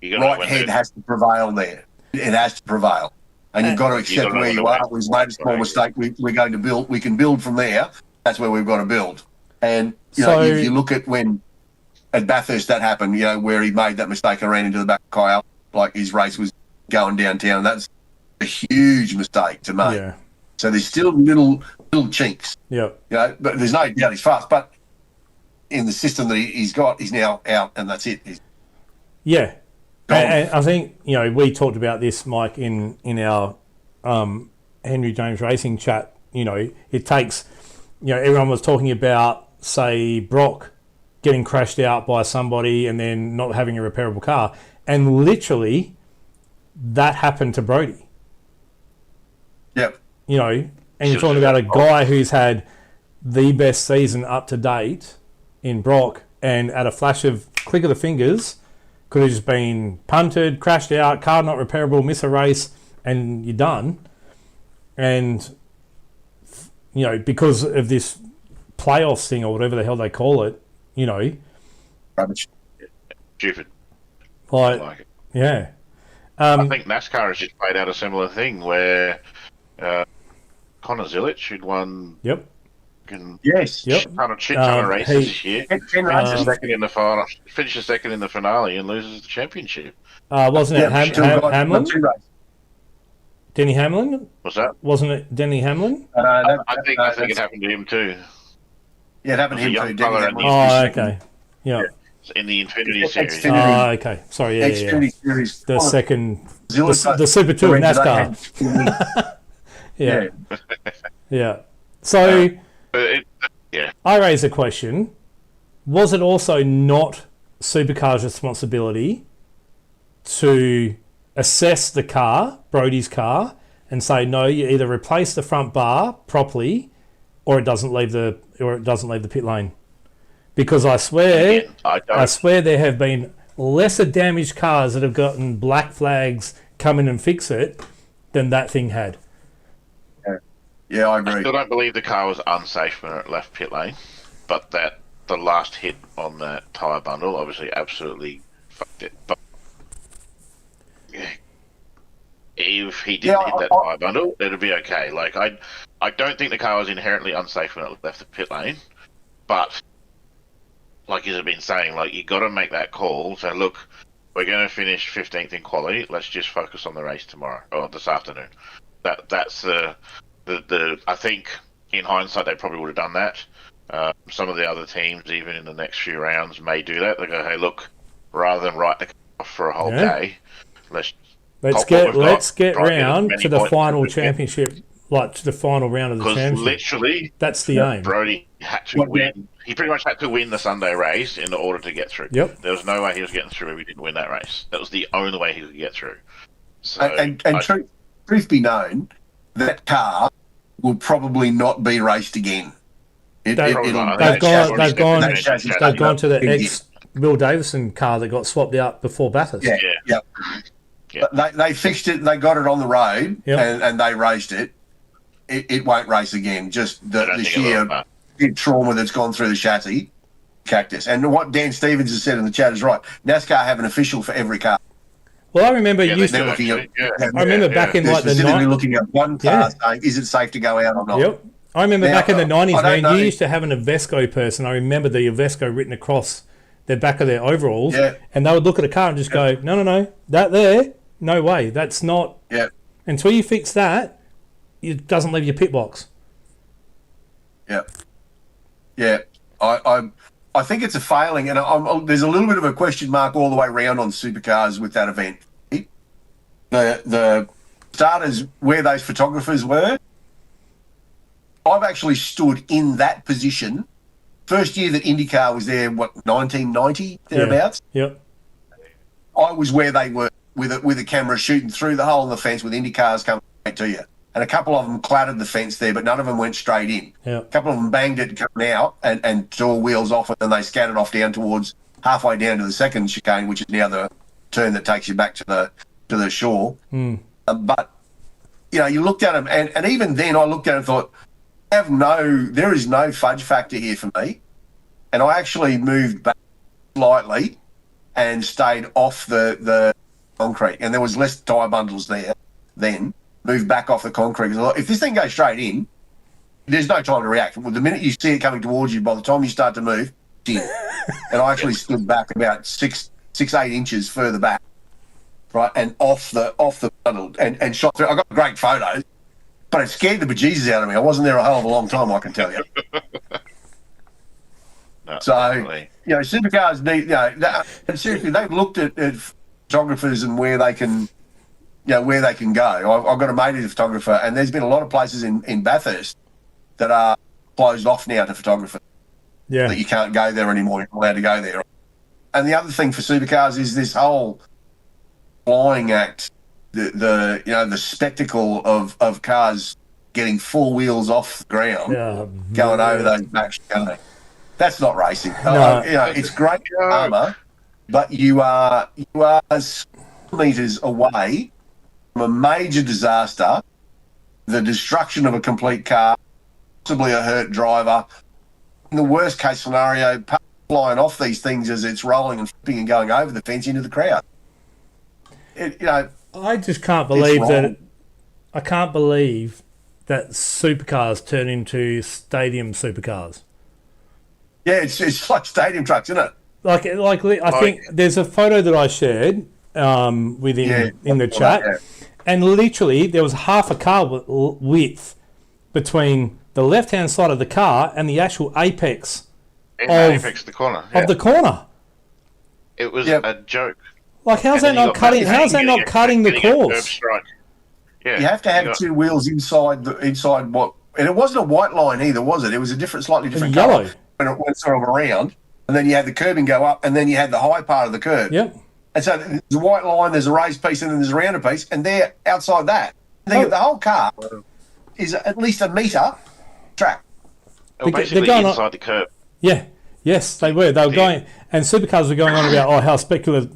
right head has to prevail there. It has to prevail. And you've got to accept where you are. We've made a small mistake. We're going to build. We can build from there. That's where we've got to build. And if you look at when at Bathurst that happened, where he made that mistake and ran into the back of Kyle, like his race was going downtown. That's a huge mistake to make. Yeah. So there's still little chinks. Yeah. But there's no doubt he's fast. But in the system that he's got, he's now out, and that's it. Yeah. And I think, we talked about this, Mike, in our Henry James Racing chat. It takes, everyone was talking about, say, Brock getting crashed out by somebody and then not having a repairable car. And literally, that happened to Brody. Yep. And you're talking about a guy who's had the best season up to date in Brock, and at a flash of click of the fingers, could have just been punted, crashed out, car not repairable, miss a race, and you're done. And, because of this playoffs thing or whatever the hell they call it, Rubbish. Stupid. Like it. Yeah. I think NASCAR has just played out a similar thing where Connor Zilic, who'd won Yep. Yes. Yep. ton of races this year. 10 Finishes races. second in the final. Finishes second in the finale and loses the championship. Wasn't it Hamlin? 2 races. Denny Hamlin? Was that? Wasn't it Denny Hamlin? I think it happened to him too. Yeah, it happened to him Young too. fella Denny in Oh, Hamlin. okay. Yeah. In the Infinity Series. Xfinity. Oh, okay. Sorry, yeah. Xfinity Series. The second, Zilic- the Super 2 of NASCAR. Yeah. Yeah. So, I raise a question. Was it also not Supercar's responsibility to assess the car, Brody's car, and say, no, you either replace the front bar properly or it doesn't leave the pit lane? Because I swear there have been lesser damaged cars that have gotten black flags come in and fix it than that thing had. Yeah, I I agree. still don't believe the car was unsafe when it left pit lane, but that the last hit on that tyre bundle obviously absolutely fucked it. But if he didn't hit that tyre bundle, it'd be okay. Like I don't think the car was inherently unsafe when it left the pit lane, but like you've been saying, like you got to make that call. So look, we're going to finish 15th in quality. Let's just focus on the race tomorrow or this afternoon. That's the I think in hindsight they probably would have done that. Some of the other teams, even in the next few rounds, may do that. They go, hey, look, rather than write the car off for a whole day, let's get round to the final championship, like to the final round of the championship. Literally, that's the aim. Brody had to win. He pretty much had to win the Sunday race in order to get through. Yep. There was no way he was getting through if he didn't win that race. That was the only way he could get through. So, and truth be known, that car will probably not be raced again. They've gone to the ex-Will Davison car that got swapped out before Bathurst. Yeah. They fixed it. They got it on the road, and they raced it. It won't race again. Just the sheer trauma that's gone through the chassis, cactus. And what Dan Stevens has said in the chat is right. NASCAR have an official for every car. Well, I remember I remember back in like the specifically looking at one car saying, is it safe to go out or not? Yep. I remember back in the 90s, man, you used to have an Avesco person. I remember the Avesco written across the back of their overalls, and they would look at a car and just go, no, that there, no way, that's not. Yeah. Until you fix that, it doesn't leave your pit box. Yeah. Yeah. I think it's a failing, and there's a little bit of a question mark all the way around on supercars with that event. The starters, where those photographers were, I've actually stood in that position. First year that IndyCar was there, 1990, thereabouts? Yep. I was where they were with a camera shooting through the hole in the fence with IndyCars coming straight to you. And a couple of them clattered the fence there, but none of them went straight in. Yep. A couple of them banged it coming out and tore wheels off it, and they scattered off down towards halfway down to the second chicane, which is now the turn that takes you back to the shore. But, you looked at them, and even then I looked at it and thought, there is no fudge factor here for me. And I actually moved back slightly and stayed off the concrete. And there was less tyre bundles there then. Moved back off the concrete. If this thing goes straight in, there's no time to react. Well, the minute you see it coming towards you, by the time you start to move, it's in. And I actually stood back about 6-8 inches further back, right, and off the bundle and shot through. I got great photos, but it scared the bejesus out of me. I wasn't there a hell of a long time, I can tell you. No, so, definitely. Supercars need, and seriously, they've looked at photographers and where they can go. I've got a mate who's a photographer, and there's been a lot of places in Bathurst that are closed off now to photographers. Yeah. That you can't go there anymore. You're not allowed to go there. And the other thing for supercars is this whole flying act, the spectacle of cars getting four wheels off the ground, going over those back chicanes. That's not racing. No. It's great armour, but you are meters away from a major disaster, the destruction of a complete car, possibly a hurt driver. In the worst case scenario, flying off these things as it's rolling and flipping and going over the fence into the crowd. I just can't believe that. I can't believe that supercars turn into stadium supercars. Yeah, it's like stadium trucks, isn't it? I think there's a photo that I shared within in the chat, and literally there was half a car width between the left-hand side of the car and the actual apex of the corner. Of the corner. It was a joke. Like, how's that not cutting? How's that not cutting the course? Yeah, you have to have two wheels inside what, and it wasn't a white line either, was it? It was a slightly different yellow colour when it went sort of around, and then you had the curbing go up, and then you had the high part of the curb. Yep. And so there's a white line, there's a raised piece, and then there's a rounded piece, and they're outside that. The whole car is at least a metre track. Oh, basically inside the curb. Yeah. Yes, they were. They were going, and supercars were going on about how spectacular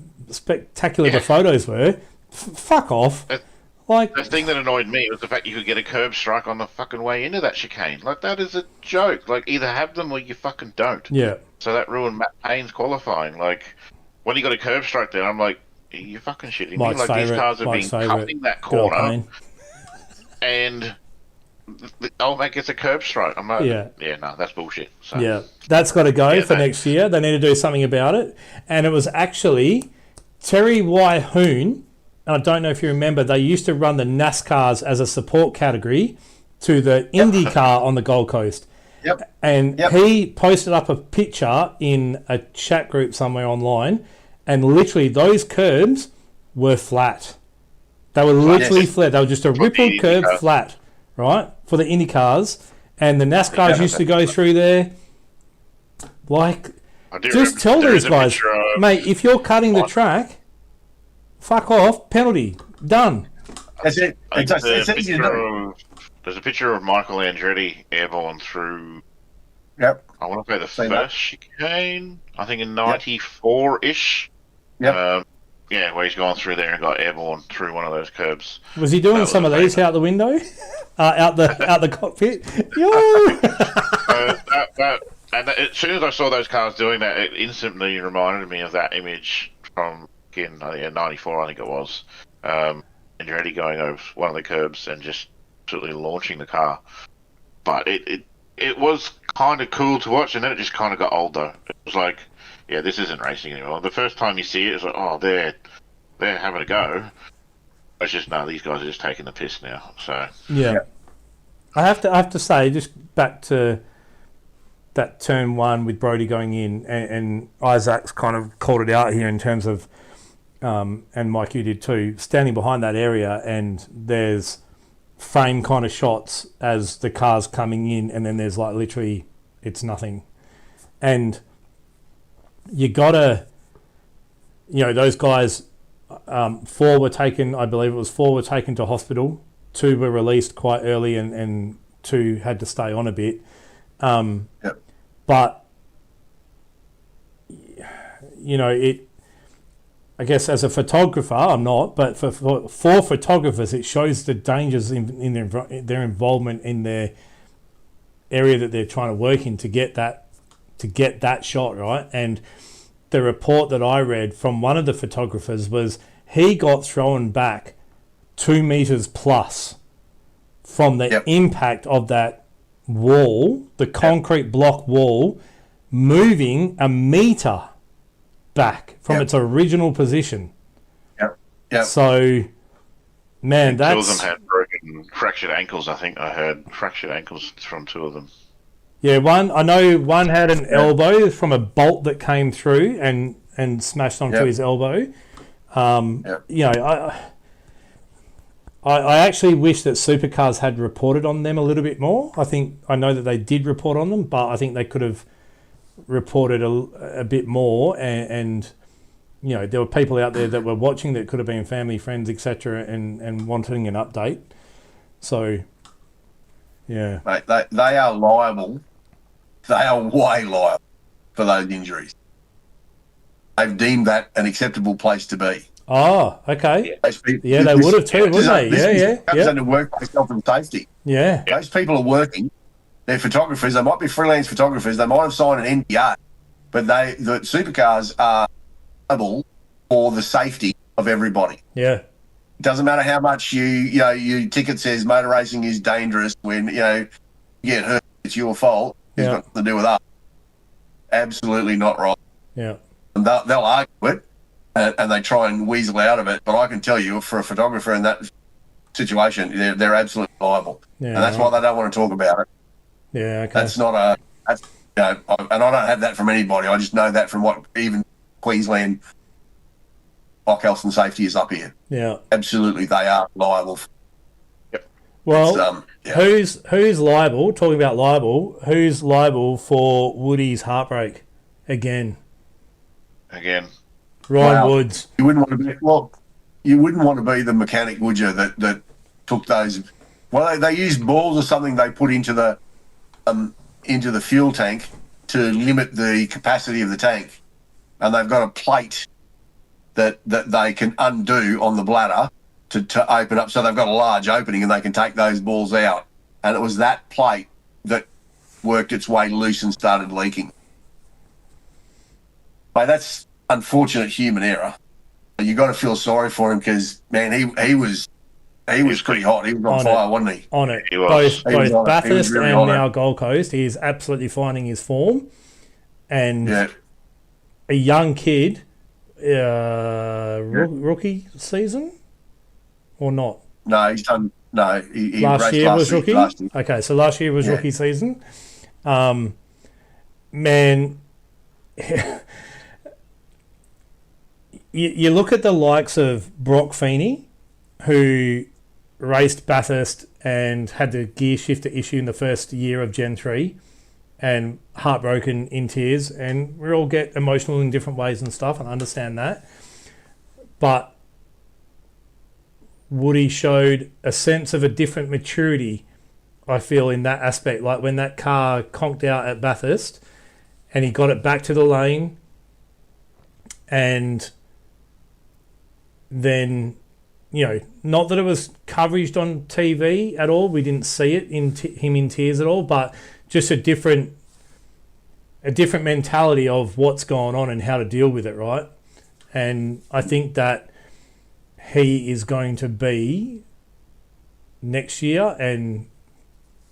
the photos were. Fuck off. The thing that annoyed me was the fact you could get a curb strike on the fucking way into that chicane. Like, that is a joke. Like, either have them or you fucking don't. Yeah. So that ruined Matt Payne's qualifying. Like, when he got a curb strike there, I'm like, are you fucking shitting me? Mike's like, these cars have been cutting that corner, and the old mate gets a curb strike. I'm like, no, that's bullshit. So, yeah, that's got to go for next year. They need to do something about it. And it was actually Terry Wyhoon. I don't know if you remember, they used to run the NASCARs as a support category to the IndyCar on the Gold Coast. Yep. And he posted up a picture in a chat group somewhere online, and literally those curbs were flat. They were literally flat. They were just a rippled curb flat, right, for the IndyCars. And the NASCARs used to go through there. Like, just tell these guys, mate, if you're cutting the track, fuck off, penalty, done. That's it. It's easy to do. There's a picture of Michael Andretti airborne through, I want to say the first chicane, I think in 94-ish. Yep. Where he's gone through there and got airborne through one of those curbs. Was he doing some of these out the window? Out the cockpit? And as soon as I saw those cars doing that, it instantly reminded me of that image from in 94, I think it was. Andretti going over one of the curbs and just absolutely launching the car. But it was kind of cool to watch, and then it just kind of got old though. It was like, this isn't racing anymore. The first time you see it, it's like, oh, they're having a go. It's just, no, these guys are just taking the piss now. So I have to say, just back to that turn one with Brody going in, and Isaac's kind of called it out here in terms of, and Mike, you did too, standing behind that area, and there's frame kind of shots as the car's coming in, and then there's like literally it's nothing. And you gotta, those guys, 4 were taken, I believe it was 4 were taken to hospital, 2 were released quite early, and 2 had to stay on a bit. But I guess as a photographer, I'm not, but for photographers, it shows the dangers in their involvement in their area that they're trying to work in to get that shot, right? And the report that I read from one of the photographers was he got thrown back 2 meters plus from the impact of that wall, the concrete block wall, moving a meter back from its original position. So, man, that's... 2 of them had fractured ankles, I think I heard. Fractured ankles from 2 of them. Yeah, I know one had an elbow from a bolt that came through and smashed onto his elbow. I actually wish that supercars had reported on them a little bit more. I know that they did report on them, but I think they could have reported a bit more, and there were people out there that were watching that could have been family, friends, etc., and wanting an update. So, yeah, mate, they are liable. They are way liable for those injuries. They've deemed that an acceptable place to be. Oh, okay. They would have too, wouldn't they? This comes under workplace health and safety. Yeah. Those people are working. They're photographers. They might be freelance photographers. They might have signed an NDA, but the supercars are liable for the safety of everybody. Yeah. Doesn't matter how much your ticket says motor racing is dangerous. When you get hurt, it's your fault. It's got nothing to do with us. Absolutely not right. Yeah. And they'll argue it, and they try and weasel out of it. But I can tell you, for a photographer in that situation, they're absolutely liable, and that's why they don't want to talk about it. Yeah. Okay. That's not a. That's, and I don't have that from anybody. I just know that from what even Queensland, like health and safety, is up here. Yeah. Absolutely, they are liable. Well, who's liable? Talking about liable, who's liable for Woody's heartbreak again? Ryan Woods. You wouldn't want to be. Well, you wouldn't want to be the mechanic, would you? That took those. Well, they used balls or something they put into the fuel tank to limit the capacity of the tank, and they've got a plate that they can undo on the bladder to open up. So they've got a large opening, and they can take those balls out. And it was that plate that worked its way loose and started leaking. Mate, that's unfortunate human error. You got to feel sorry for him because, man, he was pretty hot. He was on fire, wasn't he? On it. He was. Both Bathurst really and on now it. Gold Coast, he is absolutely finding his form. And a young kid, rookie season or not? No, he's done. No, he last raced year was year, rookie? last year. Okay, so last year was rookie season. Man, you look at the likes of Brock Feeney, who raced Bathurst and had the gear shifter issue in the first year of Gen 3 and heartbroken in tears, and we all get emotional in different ways and stuff, and I understand that. But Woody showed a sense of a different maturity, I feel, in that aspect. Like when that car conked out at Bathurst and he got it back to the lane, and then, not that it was coveraged on TV at all. We didn't see it in him in tears at all, but just a different mentality of what's going on and how to deal with it, right? And I think that he is going to be next year and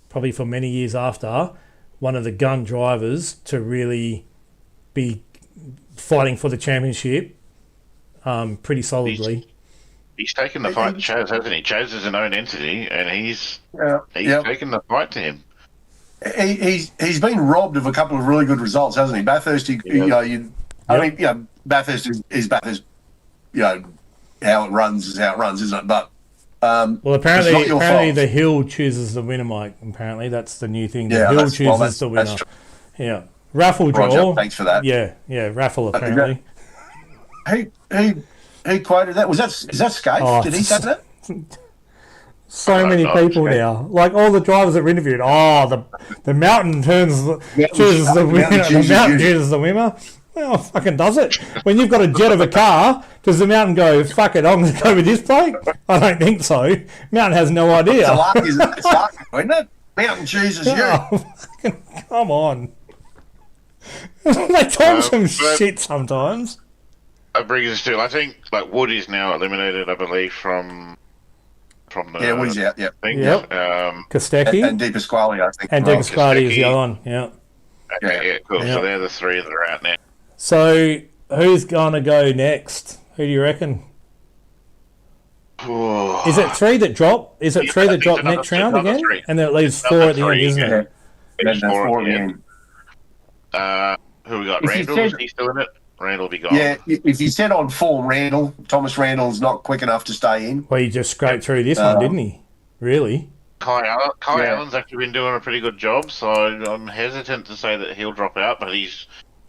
probably for many years after one of the gun drivers to really be fighting for the championship pretty solidly. He's taken the fight to Chaz, hasn't he? Chaz is an own entity, and he's taken the fight to him. He's been robbed of a couple of really good results, hasn't he? Bathurst, Bathurst is Bathurst. How it runs is how it runs, isn't it? But well, apparently the hill chooses the winner, Mike. Apparently that's the new thing. The hill chooses the winner. Yeah, raffle draw. Roger, thanks for that. Yeah, raffle apparently. He quoted that. Is that Skate? Did he say that? So many people now. Like all the drivers that were interviewed. The mountain chooses the winner. The mountain chooses the winner. Well, fucking does it. When you've got a jet of a car, does the mountain go, fuck it, I'm going to go with this plate? I don't think so. Mountain has no idea. It's luck, isn't it? It's luck, isn't it? Mountain chooses you. Fucking, come on. They talk some shit sometimes. That brings us to, I think, like Wood is now eliminated, I believe, from the Woody's out. Yeah, thing. Yep. Kostecki and De Pasquale, I think. And De Pasquale is the other one. Yeah. Okay, yeah, cool. Yep. So they're the three that are out now. So who's gonna go next? Who do you reckon? Is it three that drop? Is it three that drop next round again? Three. And then it leaves four at the end, isn't it? There's four at the end. Who we got? Randall, is he still in it? Randall will be gone. Yeah, if you said on form, Thomas Randall's not quick enough to stay in. Well, he just scraped through this one, didn't he? Really? Kai Allen's actually been doing a pretty good job, so I'm hesitant to say that he'll drop out, but he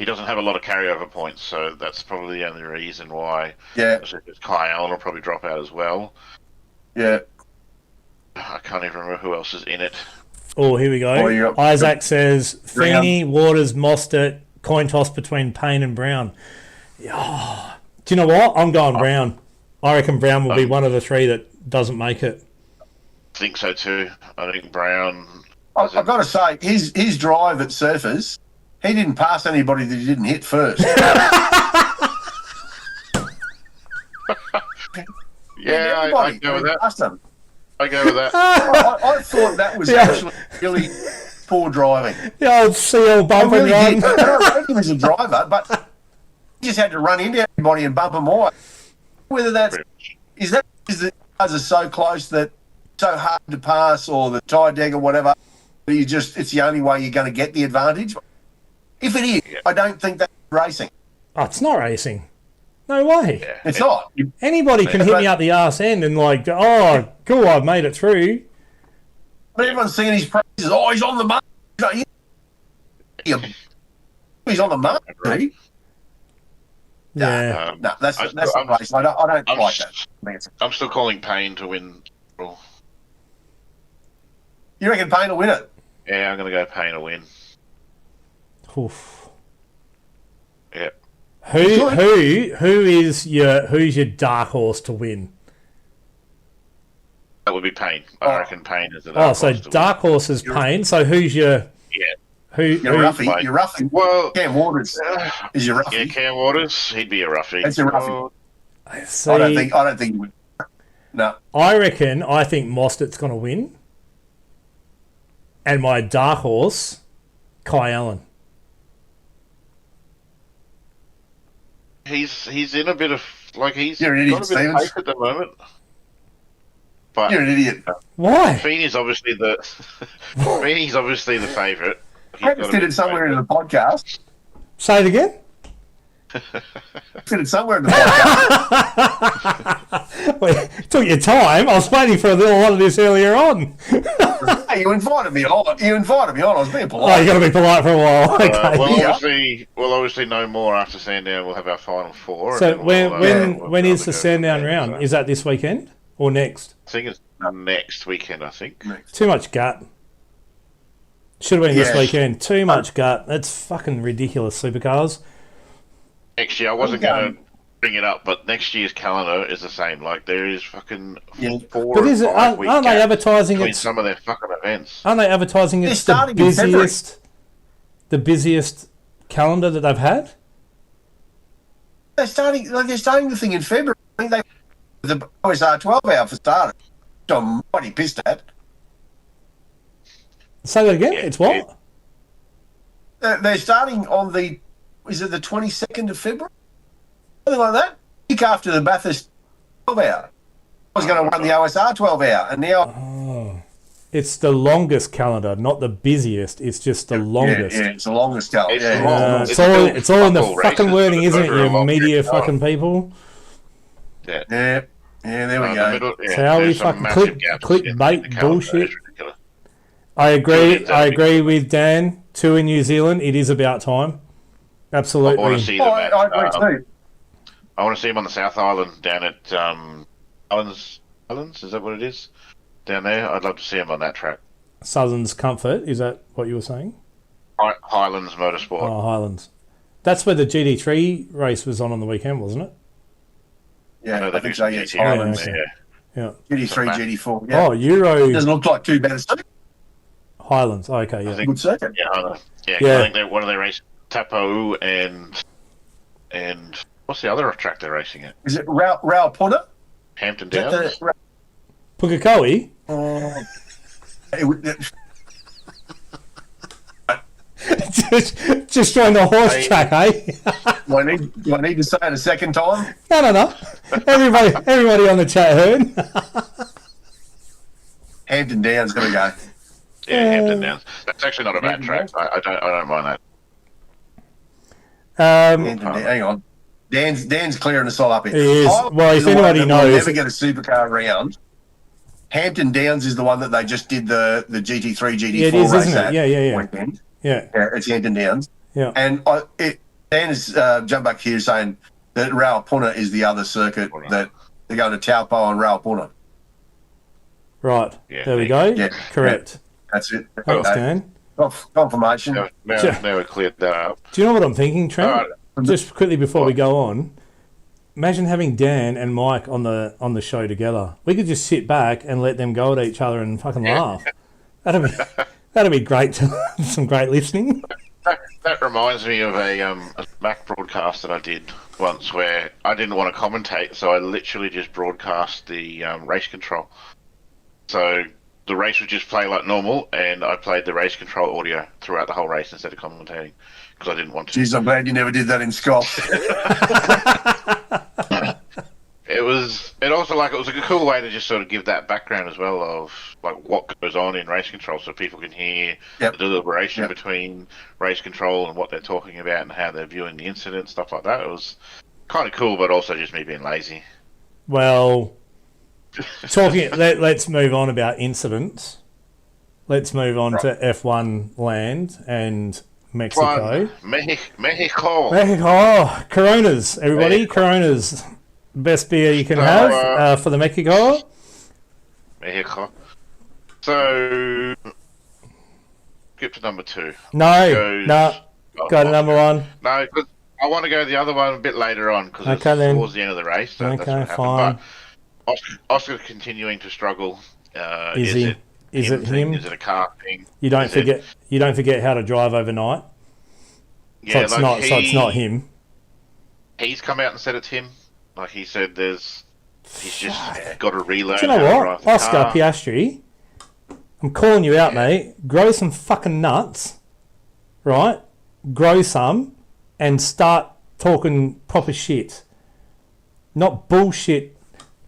doesn't have a lot of carryover points, so that's probably the only reason why. Yeah. Kai Allen will probably drop out as well. Yeah. I can't even remember who else is in it. Oh, here we go. Isaac says, Feeney, Waters, Mostert, coin toss between Payne and Brown. Oh, do you know what? I'm going Brown. I reckon Brown will be one of the three that doesn't make it. I think so too. I think Brown... I've got to say, his drive at Surfers, he didn't pass anybody that he didn't hit first. Yeah, I go with that. Awesome. I go with that. I thought that was actually really poor driving. Yeah, I'll see all bump I really and did. run. And I rate him as a driver, but he just had to run into everybody and bump them wide. Whether that's is the cars are so close that so hard to pass, or the tyre deck or whatever, that it's the only way you're going to get the advantage. If it is, I don't think that's racing. Oh, it's not racing. No way. Yeah. It's not. Anybody can hit me up the arse end and like, oh, cool, I've made it through. But everyone's singing his praises. Oh, he's on the mark. He's on the mark. is he? Yeah. No, that's the place. I don't like that. I'm still calling Payne to win. You reckon Payne will win it? Yeah, I'm going to go Payne to win. Oof. Yeah. Who's your dark horse to win? That would be Payne. I reckon Payne is the Oh, so dark horse is Payne. So who's your You're roughie. Well, Cam Waters is your roughie. Yeah, Cam Waters, he'd be a roughie. That's a roughie. See, I don't think he would. No. I think Mostert's going to win. And my dark horse, Kai Allen. He's in a bit of You're an idiot, got a bit of Stevens. pace at the moment. But You're an idiot. Why? Feeney's obviously the favourite. I just did it somewhere in the podcast. Say it again? Did it somewhere in the podcast. Well, it took your time. I was waiting for a lot of this earlier on. Hey, you invited me on. I was being Oh, polite. you got to be polite for a while. Okay. We'll obviously know more after Sandown. We'll have our final four. So and then when is the Sandown round? Is that this weekend or next? I think it's next weekend. I think. Too much gut. Should have been this weekend. Too much gut. That's fucking ridiculous, supercars. Next year, I wasn't going to bring it up, but next year's calendar is the same. Like, there is fucking 4 But or 5 weeks aren't they advertising between it? some of their fucking events. Aren't they advertising it's the busiest calendar that they've had? They're starting the thing in February. I think the OSR 12-hour for starters. Which I'm mighty pissed at. Say that again. Yeah, It's what? They're starting on the 22nd of February? Something like that. Week after the Bathurst 12-hour. I was going to run the OSR 12-hour, and now... It's the longest calendar, not the busiest. It's just the longest. Yeah, it's the longest calendar. It's all in the fucking wording, isn't it, you media fucking people? Yeah. Yeah, there we go. So how we fucking clickbait bullshit. I agree with Dan. 2 in New Zealand. It is about time. Absolutely. I want to see them I agree too. I want to see him on the South Island down at Islands. Is that what it is? Down there, I'd love to see him on that track. Southern's Comfort. Is that what you were saying? Highlands Motorsport. Oh, Highlands. That's where the GT3 race was on the weekend, wasn't it? Yeah, I think so. Yeah, Highlands. okay. Yeah. GT3, GT4. Yeah. Oh, Euro Doesn't look like too bad a circuit. Highlands. Okay, yeah. Good circuit. Yeah. I think one of their races, Tapo and what's the other track they're racing at? Is it Raupuna? Hampton Downs. Pukekohe? just join the horse track, eh? Do I need to say it a second time? No. Everybody on the chat heard. Hampton Downs going to go. Yeah, Hampton Downs. That's actually not a bad track. I don't mind that. Hang on. Dan's clearing us all up here. He is. Well, if anybody knows, never get a supercar round. Hampton Downs is the one that they just did the GT3, GT4 is, race isn't it? at Yeah. weekend. Yeah, it's Hampton Downs. Yeah. And Dan has jumped back here saying that Raupuna is the other circuit that they're going to Taupo and Raupuna. Right. Yeah, there we go. Yeah. Correct. That's it. Thanks, Dan. Confirmation. Now we cleared that up. Do you know what I'm thinking, Trent? All right. Just quickly before we go on, imagine having Dan and Mike on the show together. We could just sit back and let them go at each other and fucking laugh. That'd be great. Some great listening. That reminds me of a Mac broadcast that I did once where I didn't want to commentate, so I literally just broadcast the race control. So the race would just play like normal, and I played the race control audio throughout the whole race instead of commentating because I didn't want to. Jeez, I'm glad you never did that in Scott. It was a cool way to just sort of give that background as well of like what goes on in race control, so people can hear the deliberation between race control and what they're talking about and how they're viewing the incident, stuff like that. It was kind of cool, but also just me being lazy. Well, let's move on about incidents. Let's move on to F1 land and Mexico. Mexico. Coronas, everybody. Coronas. Best beer you can have for the Mexico. So, skip to number 2. No. Go to number 1. No, because I want to go to the other one a bit later on because it's towards the end of the race. So that's what fine. But Oscar's continuing to struggle. Is it him? Is it a car thing? You don't forget how to drive overnight. Yeah, so it's not him. He's come out and said it's him. Like he said, he's just got to relearn. Do you know what, Oscar Piastri? I'm calling you out, mate. Grow some fucking nuts, right? Grow some and start talking proper shit, not bullshit.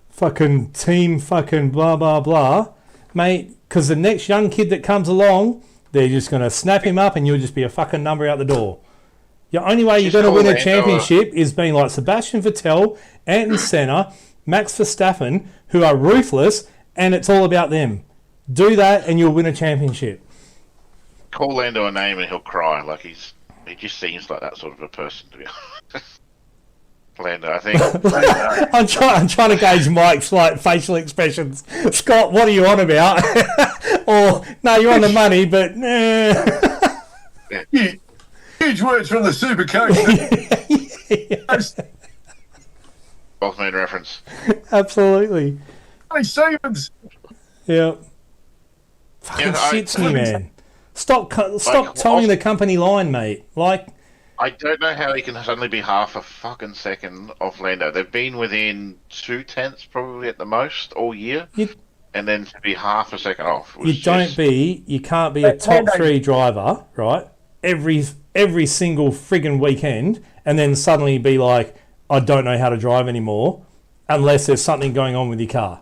Fucking team, fucking blah blah blah, mate. Because the next young kid that comes along, they're just gonna snap him up, and you'll just be a fucking number out the door. The only way you're going to win a championship is being like Sebastian Vettel, Ayrton Senna, Max Verstappen, who are ruthless, and it's all about them. Do that, and you'll win a championship. Call Lando a name, and he'll cry. Like he just seems like that sort of a person, to be honest. Lando, I think. I'm trying to gauge Mike's like facial expressions. Scott, what are you on about? Or no, you're on the money, but. Huge words from the super coach. Both-man reference. Absolutely. Hey, Stevens. Yeah. Fucking shits me, man. Stop towing the company line, mate. Like. I don't know how he can suddenly be half a fucking second off Lando. They've been within 0.2 probably at the most all year, and then to be half a second off. You can't be a top 3 driver, right? Every single friggin' weekend, and then suddenly be like, I don't know how to drive anymore, unless there's something going on with your car.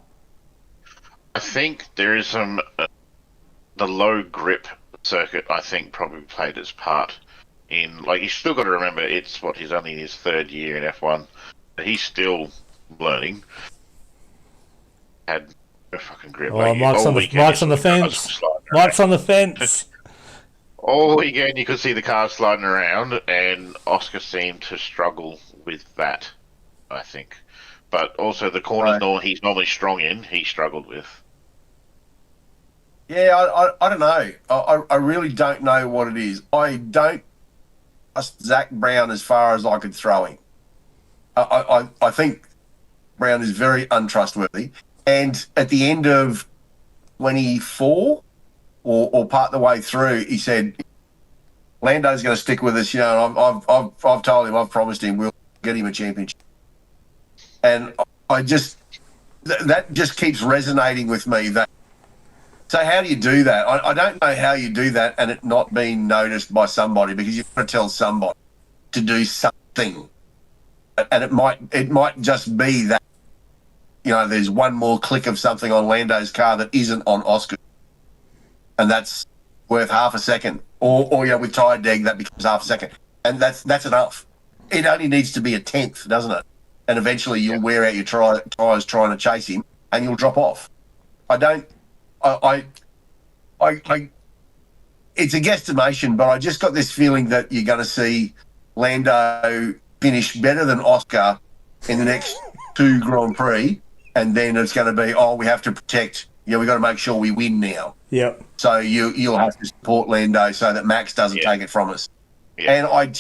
I think there is some the low grip circuit. I think probably played its part. You still got to remember he's only in his 3rd year in F1, but he's still learning. Had no fucking grip. Mike's on the fence. Mike's on the fence. All weekend you could see the cars sliding around, and Oscar seemed to struggle with that, I think. But also the corners he's normally strong in, he struggled with. Yeah, I don't know. I really don't know what it is. I don't trust Zach Brown as far as I could throw him. I think Brown is very untrustworthy. And at the end of 24 or part the way through, he said, Lando's going to stick with us. You know, I've told him, I've promised him we'll get him a championship. And that just keeps resonating with me. So how do you do that? I don't know how you do that and it not being noticed by somebody, because you've got to tell somebody to do something. And it might just be that, you know, there's one more click of something on Lando's car that isn't on Oscar. And that's worth half a second. Or with tyre deg, that becomes half a second. And that's enough. It only needs to be a 10th, doesn't it? And eventually you'll wear out your tyres trying to chase him and you'll drop off. It's a guesstimation, but I just got this feeling that you're going to see Lando finish better than Oscar in the next 2 Grand Prix, and then it's going to be, we have to protect. We've got to make sure we win now. Yep. So you'll have to support Lando so that Max doesn't take it from us. Yeah. And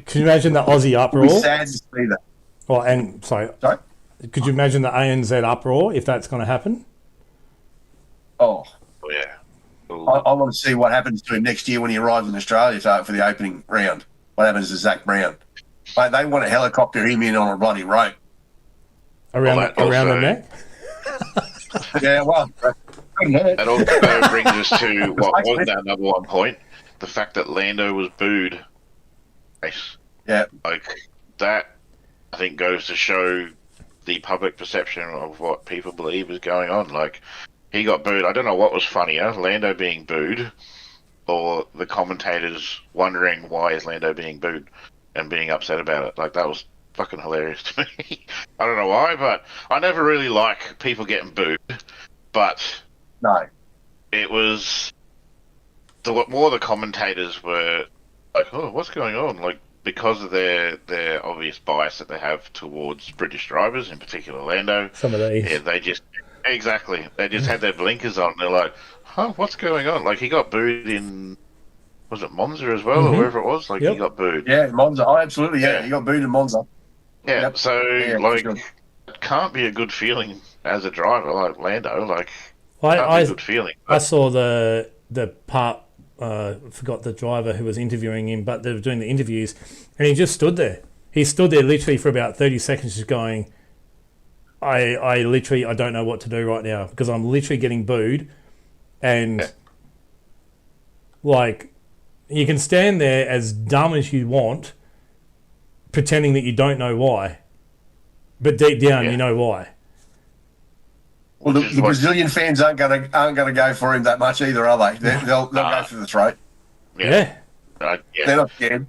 can you imagine the Aussie uproar? It's sad to see that. Sorry. Could you imagine the ANZ uproar if that's going to happen? Oh yeah. I want to see what happens to him next year when he arrives in Australia for the opening round. What happens to Zach Brown? Mate, they want to helicopter him in on a bloody rope. Around that around the also- neck. Yeah, well, That also brings us to what was our number one point: the fact that Lando was booed. yeah, Like that, I think goes to show the public perception of what people believe is going on. Like he got booed. I don't know what was funnier: Lando being booed, or the commentators wondering why is Lando being booed and being upset about it. Like that was fucking hilarious to me. I don't know why, but I never really like people getting booed. But no. it was more the commentators were like, "Oh, what's going on?" Like because of their obvious bias that they have towards British drivers, in particular Lando. Some of these. Yeah, they just had their blinkers on. They're like, "Huh, what's going on?" Like he got booed in, was it Monza as well, or wherever it was? Like he got booed. Yeah, Monza. Oh, absolutely. Yeah, he got booed in Monza. Yeah, Yep. so Yeah, like, sure. it can't be a good feeling as a driver like Lando. Like, I can't be a good feeling. I saw the part. Forgot the driver who was interviewing him, but they were doing the interviews, and he just stood there. He stood there literally for about 30 seconds, just going, I literally, I don't know what to do right now because I'm literally getting booed, and like, you can stand there as dumb as you want, pretending that you don't know why, but deep down you know why. Well, the Brazilian fans aren't gonna go for him that much either, are they? They'll go for the throat. Yeah. They're not scared.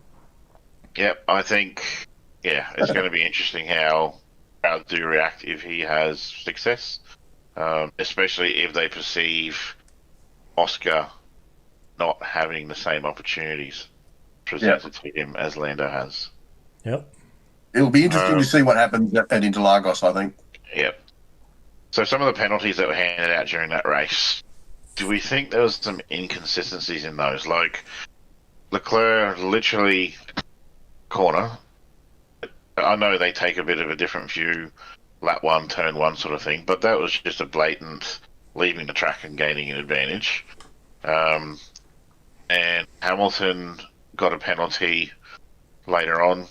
Yep, I think, it's going to be interesting how crowds do react if he has success, especially if they perceive Oscar not having the same opportunities presented to him as Lando has. Yep. It'll be interesting to see what happens at Interlagos, I think. Yep. So some of the penalties that were handed out during that race, do we think there was some inconsistencies in those? Like Leclerc literally corner. I know they take a bit of a different view, lap one, turn one sort of thing, but that was just a blatant leaving the track and gaining an advantage. And Hamilton got a penalty later on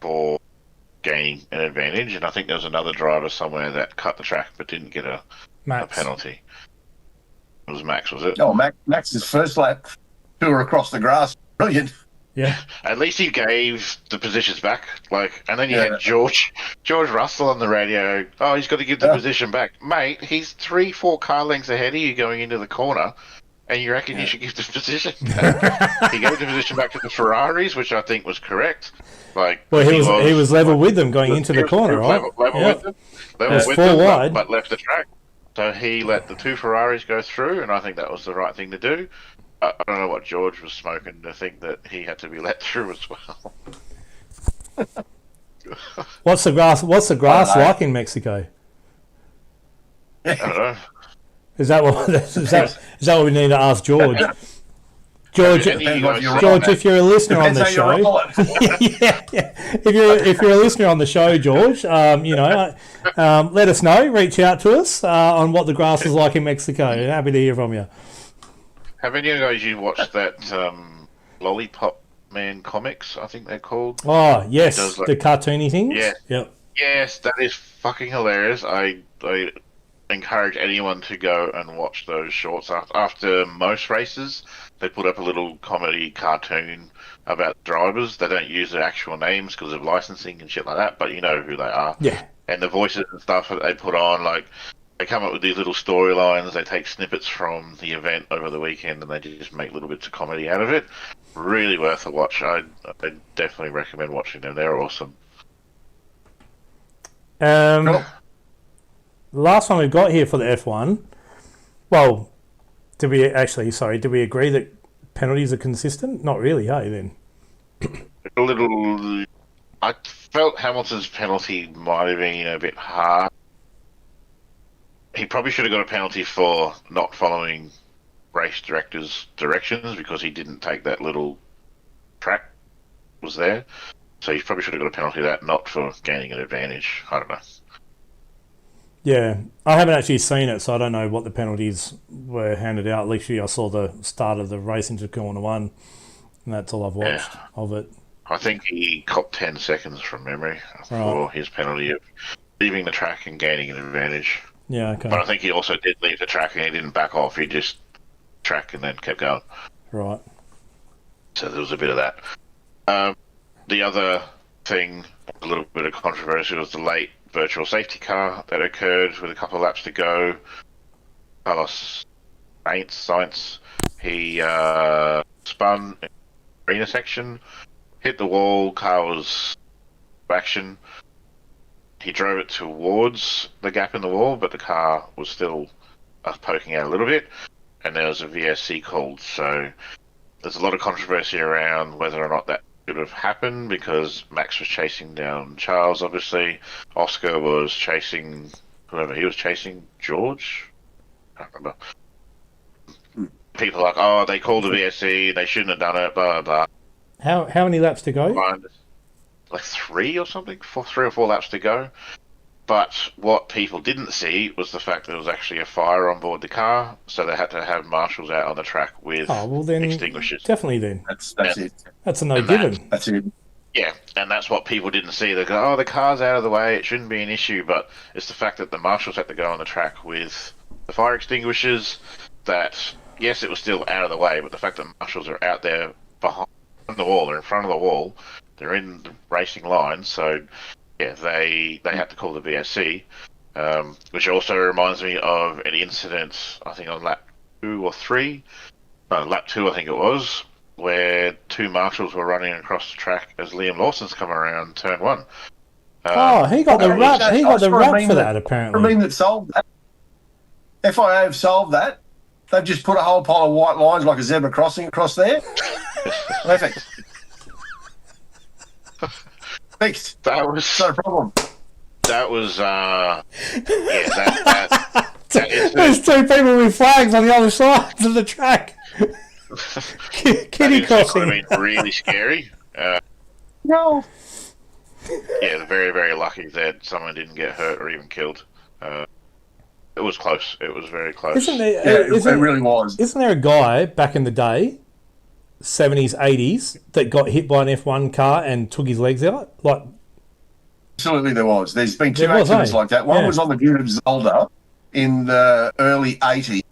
for gaining an advantage, and I think there was another driver somewhere that cut the track but didn't get a penalty. It was Max, was it? Oh, Max's first lap tour across the grass, brilliant. Yeah. At least he gave the positions back, and then you had George Russell on the radio. Oh, he's got to give the position back, mate. He's 3-4 car lengths ahead of you going into the corner, and you reckon you should give the position back? He gave the position back to the Ferraris, which I think was correct. He was level with them going into the corner, right? Level with them, but left the track. So he let the two Ferraris go through, and I think that was the right thing to do. I don't know what George was smoking to think that he had to be let through as well. What's the grass like in Mexico? I don't know. Is that what we need to ask George? George, if you're a listener on the show, if you're a listener on the show, George, let us know. Reach out to us on what the grass is like in Mexico. Happy to hear from you. Have any of you guys watched that Lollipop Man comics? I think they're called. Oh yes, the cartoony things. Yeah. Yep. Yes, that is fucking hilarious. I encourage anyone to go and watch those shorts. After most races, they put up a little comedy cartoon about drivers. They don't use their actual names because of licensing and shit like that, but you know who they are. Yeah. And the voices and stuff that they put on, they come up with these little storylines. They take snippets from the event over the weekend and they just make little bits of comedy out of it. Really worth a watch. I definitely recommend watching them. They're awesome. The last one we've got here for the F1. Well, did we agree that penalties are consistent? Not really, hey, then. A little. I felt Hamilton's penalty might have been a bit hard. He probably should have got a penalty for not following race director's directions because he didn't take that little track was there. So he probably should have got a penalty for that, not for gaining an advantage. I don't know. Yeah, I haven't actually seen it, so I don't know what the penalties were handed out. Literally, I saw the start of the race into corner one, and that's all I've watched of it. I think he copped 10 seconds from memory for his penalty of leaving the track and gaining an advantage. Yeah, okay. But I think he also did leave the track and he didn't back off. He just tracked and then kept going. Right. So there was a bit of that. The other thing, a little bit of controversy, was the late virtual safety car that occurred with a couple of laps to go. Carlos Sainz, he spun in the arena section, hit the wall, car was action. He drove it towards the gap in the wall, but the car was still poking out a little bit, and there was a VSC called. So there's a lot of controversy around whether or not that should have happened, because Max was chasing down Charles, obviously. Oscar was chasing whoever he was chasing, George? I can't remember. People are like, oh, they called the VSC, they shouldn't have done it, blah, blah, blah. How many laps to go? Like 3 or something, 3 or 4 laps to go. But what people didn't see was the fact that there was actually a fire on board the car, so they had to have marshals out on the track with extinguishers. Definitely then. That's it. That's a no given. That's it. Yeah, and that's what people didn't see. They go, oh, the car's out of the way, it shouldn't be an issue, but it's the fact that the marshals had to go on the track with the fire extinguishers that, yes, it was still out of the way, but the fact that marshals are out there behind the wall or in front of the wall, they're in the racing line, so yeah, they had to call the VSC, which also reminds me of an incident, I think on lap 2 or 3, no, lap 2 I think it was, where 2 marshals were running across the track as Liam Lawson's come around turn 1. He got the rap. He got the rap for that, I apparently. mean, that solved that. FIA have solved that. They've just put a whole pile of white lines like a zebra crossing across there. Perfect. Fixed. That was not a problem. That was that is There's 2 people with flags on the other sides of the track. Kitty crossing. I mean, really scary. No. Yeah, very, very lucky that someone didn't get hurt or even killed. It was close. It was very close. It really was. Isn't there a guy back in the day, 70s, 80s, that got hit by an F1 car and took his legs out? Like, absolutely, there was. There's been 2 accidents like that. One was on the Duke of Zolder in the early 80s,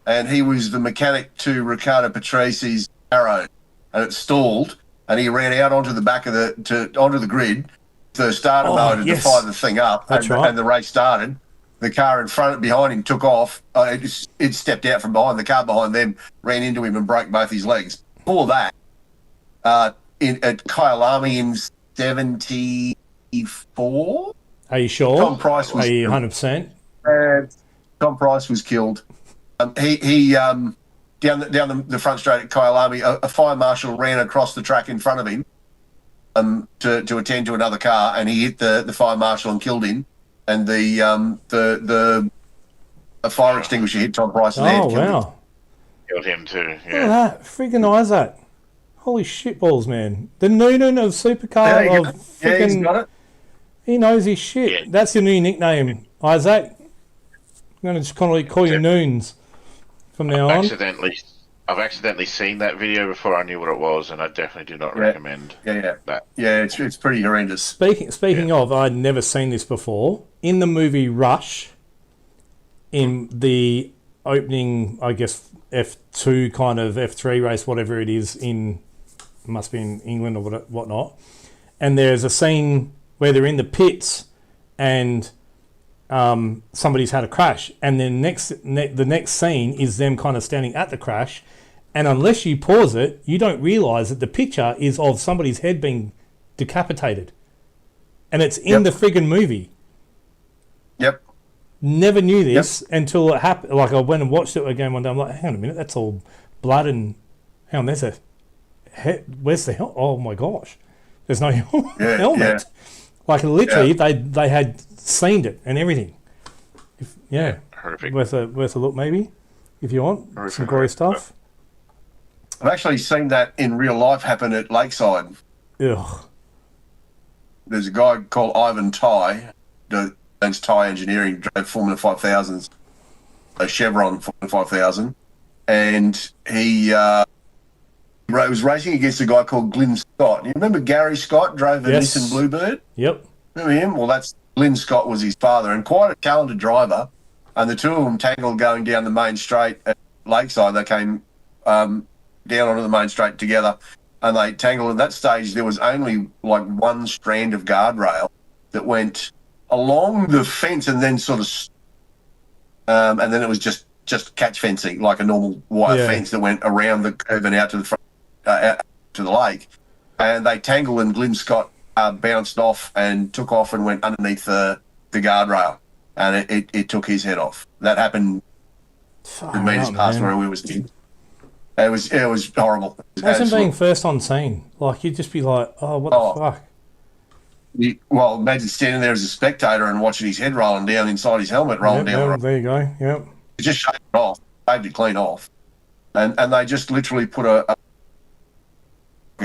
and he was the mechanic to Riccardo Patrici's Arrow, and it stalled, and he ran out onto the back of onto the grid, the starter mode to fire the thing up, and the race started. The car behind him took off. It stepped out from behind. The car behind them ran into him and broke both his legs. Before that, at Kyalami in 74. Are you sure? Tom Price was. Are you 100%? Tom Price was killed. He down the front straight at Kyalami, a fire marshal ran across the track in front of him to attend to another car, and he hit the fire marshal and killed him. And the fire extinguisher hit Tom Price in the head. Oh, wow. Killed him too, yeah. Look at that. Freaking Isaac. Holy shitballs, man. The Noonan of Supercar of freaking... he's got it. He knows his shit. Yeah. That's your new nickname, Isaac. I'm going to just kind of call you Noons from now on. I've accidentally seen that video before I knew what it was, and I definitely do not recommend that. Yeah, it's pretty horrendous. Speaking of, I'd never seen this before. In the movie Rush, in the opening, I guess, F2 kind of F3 race, whatever it is, must be in England or whatnot, and there's a scene where they're in the pits and somebody's had a crash, and then the next scene is them kind of standing at the crash, and unless you pause it, you don't realise that the picture is of somebody's head being decapitated, and it's in the friggin' movie. Yep. Never knew this until it happened. Like, I went and watched it again one day. I'm like, hang on a minute, that's all blood and... Hang on, there's a... Where's the helmet? Oh my gosh. There's no helmet. Yeah. Like, literally, they had seen it and everything. Horrific. Worth a look, maybe, if you want. Horrific. Some gory stuff. I've actually seen that in real life happen at Lakeside. Ugh. There's a guy called Ivan Ty, owns Ty Engineering, drove Formula 5000s, a Chevron Formula 5000, and he was racing against a guy called Glyn Scott. You remember Gary Scott drove a Yes. Nissan Bluebird? Yep. Remember him? Well, that's Glyn Scott was his father, and quite a talented driver. And the two of them tangled going down the main straight at Lakeside. They came down onto the main straight together, and they tangled. At that stage, there was only like one strand of guardrail that went along the fence, and then sort of, and then it was just catch fencing, like a normal wire fence that went around the curve and out to the front, out to the lake. And they tangled, and Glyn Scott bounced off and took off and went underneath the guardrail, and it took his head off. That happened 100 metres past where we was in. It was horrible. Imagine being first on scene. Like, you'd just be like, oh, what the fuck? Well, imagine standing there as a spectator and watching his head rolling down inside his helmet, rolling down the road. There you go, yep. It just shaved it off, shaved it clean off. And they just literally put a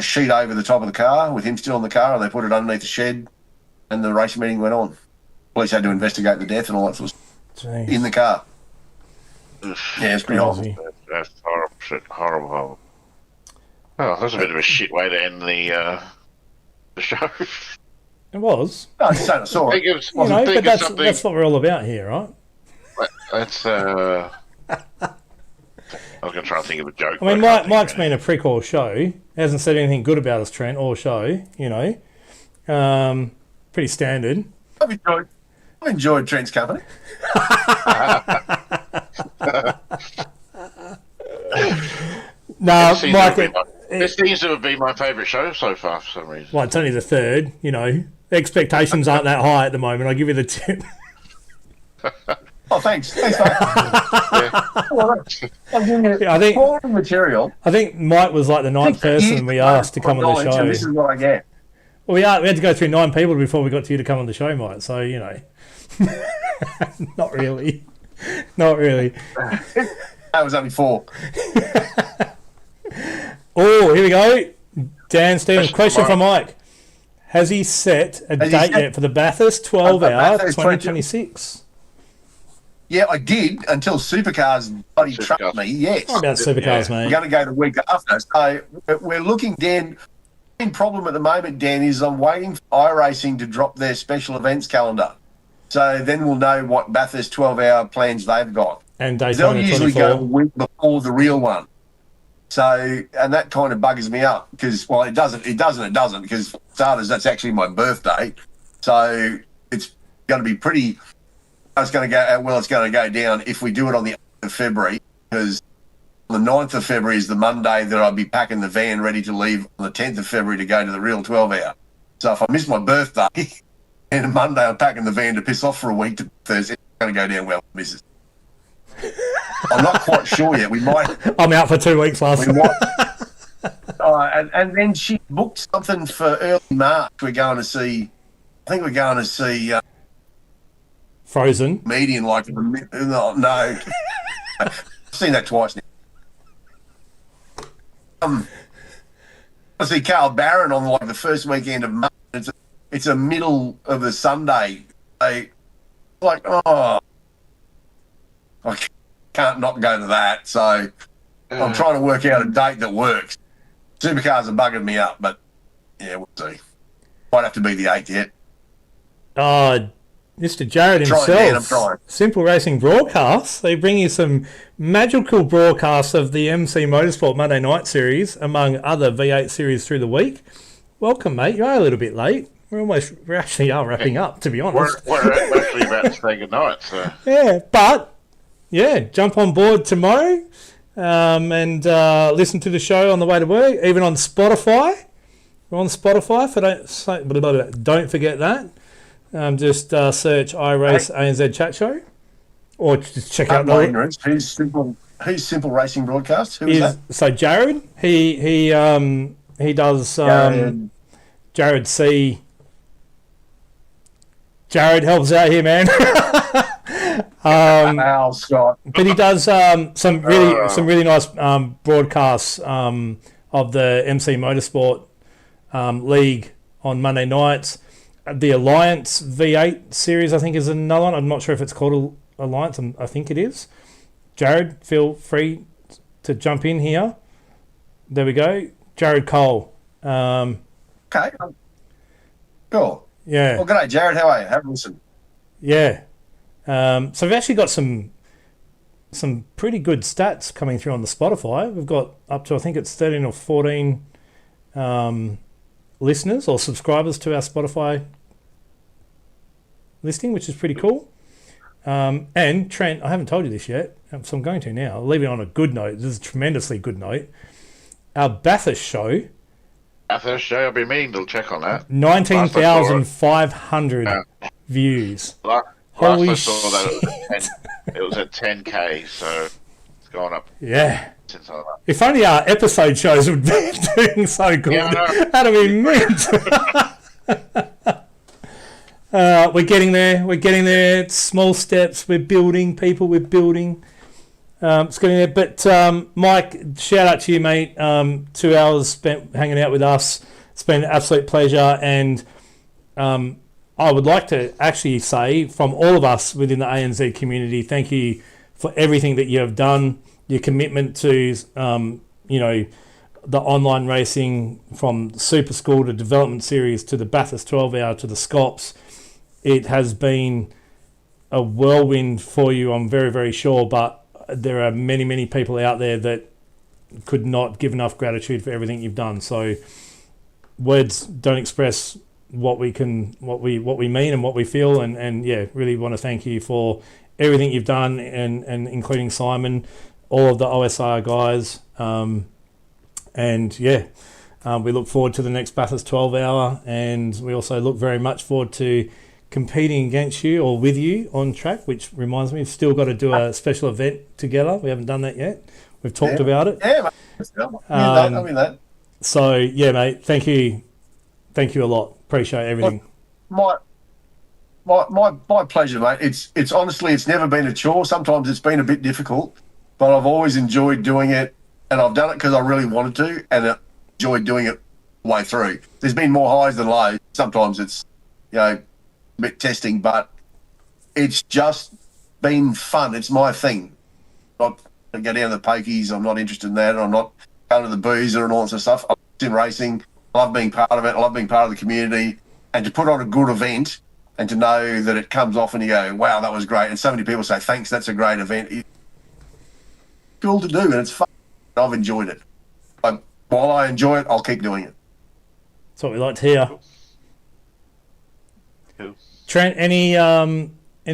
sheet over the top of the car with him still in the car, and they put it underneath the shed, and the race meeting went on. Police had to investigate the death and all that sort of stuff in the car. Yeah, it's pretty horrible. That's horrible shit. Horrible. Oh, that's a bit of a shit way to end the show. It was. No, it's saying I saw it. But that's what we're all about here, right? That's I was going to try and think of a joke. I mean, Mike's been a prick all show. He hasn't said anything good about us, Trent, all show, you know. Pretty standard. I've enjoyed Trent's company. No, Mike, this seems to have been my favourite show so far for some reason. Well, it's only the third, you know. Expectations aren't that high at the moment. I'll give you the tip. Oh, thanks. Thanks, mate. I think material. I think Mike was like the ninth person we asked to come on the show. This is what I get. Well, we had to go through 9 people before we got to you to come on the show, Mike. So, you know. Not really. Not really. That was only 4. Oh, here we go. Dan Stevens, question from Mike. Has he set a date yet for the Bathurst 12-hour 2026? Yeah, I did until Supercars bloody trucked me. Yes. What about Supercars, mate? We're going to go the week after. So we're looking, Dan. The main problem at the moment, Dan, is I'm waiting for iRacing to drop their special events calendar. So then we'll know what Bathurst 12-hour plans they've got. And Daytona 24. They'll usually go a week before the real one. So, and that kind of buggers me up because, well, it doesn't, because for starters, that's actually my birthday. So it's going to be pretty, it's going to go down if we do it on the 8th of February, because the 9th of February is the Monday that I'll be packing the van ready to leave on the 10th of February to go to the real 12-hour. So if I miss my birthday and Monday I'm packing the van to piss off for a week to Thursday, it's going to go down well, missus. I'm not quite sure yet. We might. I'm out for 2 weeks last week. And then she booked something for early March. I think we're going to see Frozen. Median, like, no. I've seen that twice now. I see Carl Barron on like the first weekend of March. It's a middle of the Sunday. I can't not go to that. So I'm trying to work out a date that works. Supercars are bugging me up, but yeah, we'll see. Might have to be the 8th yet. Mr. Jared himself, I'm trying. Simple Racing Broadcasts. They bring you some magical broadcasts of the MC Motorsport Monday Night Series, among other V8 series through the week. Welcome, mate. You are a little bit late. We actually are wrapping up, to be honest. We're actually about to say goodnight. So. Yeah, but jump on board tomorrow and listen to the show on the way to work, even on Spotify. We're on Spotify. Don't forget that. Just search iRace ANZ Chat Show, or just check out the ignorance. Who's Simple Racing Broadcast? Who is that? So Jared, he does Jared C. Jared helps out here, man. Scott. But he does some really nice broadcasts of the MC Motorsport League on Monday nights. The Alliance V8 series, I think, is another one. I'm not sure if it's called Alliance. I think it is. Jared, feel free to jump in here. there we go. Jared Cole. Okay. Cool. Yeah. Well, g'day, Jared. How are you? Have a listen. Yeah. So we've actually got some pretty good stats coming through on the Spotify. We've got up to, I think it's 13 or 14 listeners or subscribers to our Spotify listing, which is pretty cool. And Trent, I haven't told you this yet, so I'm going to now. I'll leave it on a good note. This is a tremendously good note. Our Bathurst show. Bathurst show, I've been meaning to check on that. 19,500 views. Holy I saw that it was at 10K, so it's gone up. Yeah. Since I left. If only our episode shows would be doing so good. Yeah, that'd be mint. We're getting there. It's small steps. We're building, people. We're building. It's getting there. But Mike, shout out to you, mate. 2 hours spent hanging out with us. It's been an absolute pleasure. And I would like to actually say, from all of us within the ANZ community, thank you for everything that you have done. Your commitment to, the online racing, from Super School to Development Series to the Bathurst 12 Hour to the Scops. It has been a whirlwind for you, I'm very, very sure, but there are many, many people out there that could not give enough gratitude for everything you've done. So words don't express what we mean and what we feel, and really want to thank you for everything you've done, and including Simon, all of the OSR guys, we look forward to the next Bathurst 12 Hour, and we also look very much forward to competing against you or with you on track, which reminds me, we've still got to do a special event together. We haven't done that yet. We've talked about it. Yeah, mate. I mean that. So, yeah, mate, thank you a lot. Appreciate everything. My pleasure, mate. It's honestly, it's never been a chore. Sometimes it's been a bit difficult, but I've always enjoyed doing it, and I've done it because I really wanted to, and I enjoyed doing it the way through. There's been more highs than lows. Sometimes it's, a bit testing, but it's just been fun. It's my thing. I go down to the pokies. I'm not interested in that. I'm not going to the boozer and all that sort of stuff. I'm in racing. I love being part of it. I love being part of the community, and to put on a good event and to know that it comes off and you go, wow, that was great. And so many people say, thanks, that's a great event. It's cool to do, and it's fun. I've enjoyed it. While I enjoy it, I'll keep doing it. That's what we like to hear. Cool. Trent, any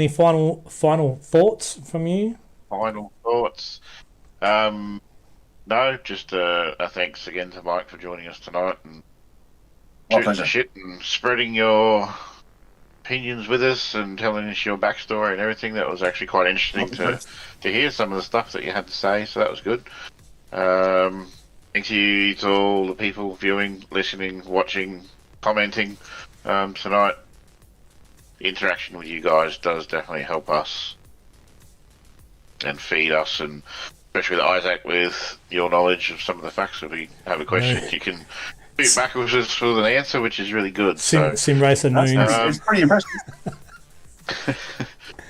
final thoughts from you? Final thoughts? No, just a thanks again to Mike for joining us tonight and shooting the shit and spreading your opinions with us and telling us your backstory and everything. That was actually quite interesting to hear some of the stuff that you had to say, so that was good. Thank you to all the people viewing, listening, watching, commenting tonight. The interaction with you guys does definitely help us and feed us, and especially with Isaac, with your knowledge of some of the facts. If we have a question, you can shoot back with us with an answer, which is really good. Sim Racer Noons. It's pretty impressive.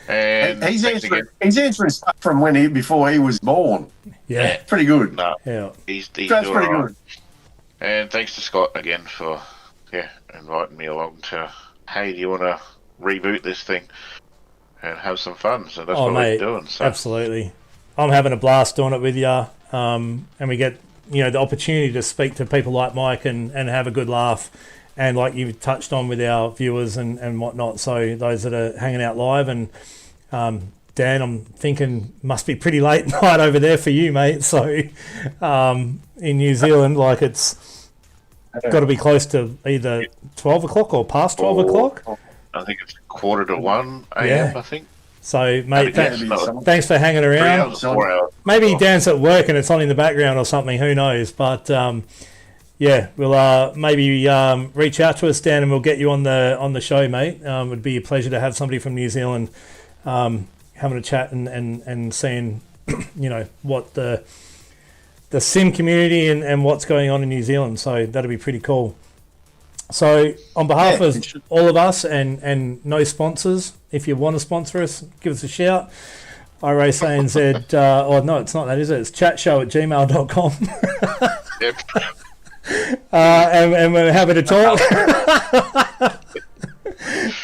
And he's answering stuff from before he was born. Yeah. Pretty good. No, Yeah. he's That's doing pretty all right. good. And thanks to Scott again for inviting me along to, hey, do you want to reboot this thing and have some fun? So that's what we're doing. So. Absolutely. I'm having a blast doing it with you, and we get the opportunity to speak to people like Mike and have a good laugh, and like you touched on with our viewers and whatnot. So those that are hanging out live, and Dan, I'm thinking must be pretty late night over there for you, mate. So in New Zealand, like it's got to be close to either 12 o'clock or past 12 o'clock. I think it's 1:45 a.m. I think. So, mate, thanks for hanging 3 around. hours, 4 hours. Maybe Dan's at work and it's on in the background or something. Who knows? But we'll maybe reach out to us, Dan, and we'll get you on the show, mate. It would be a pleasure to have somebody from New Zealand having a chat and seeing what the sim community and what's going on in New Zealand. So that'll be pretty cool. So on behalf of all of us and no sponsors, if you want to sponsor us, give us a shout. iRace ANZ, it's not that, is it? It's chatshow@gmail.com. Yep. And we're happy to talk.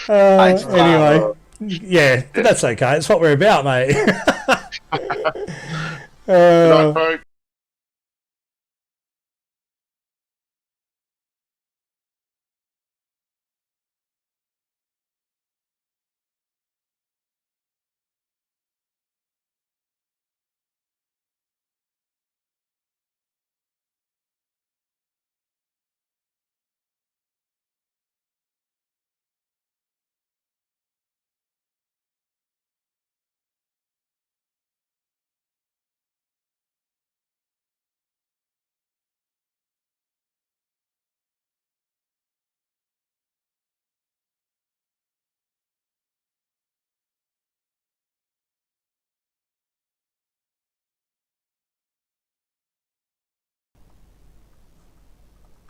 Anyway, yeah, but that's okay. It's what we're about, mate. Good night, folks.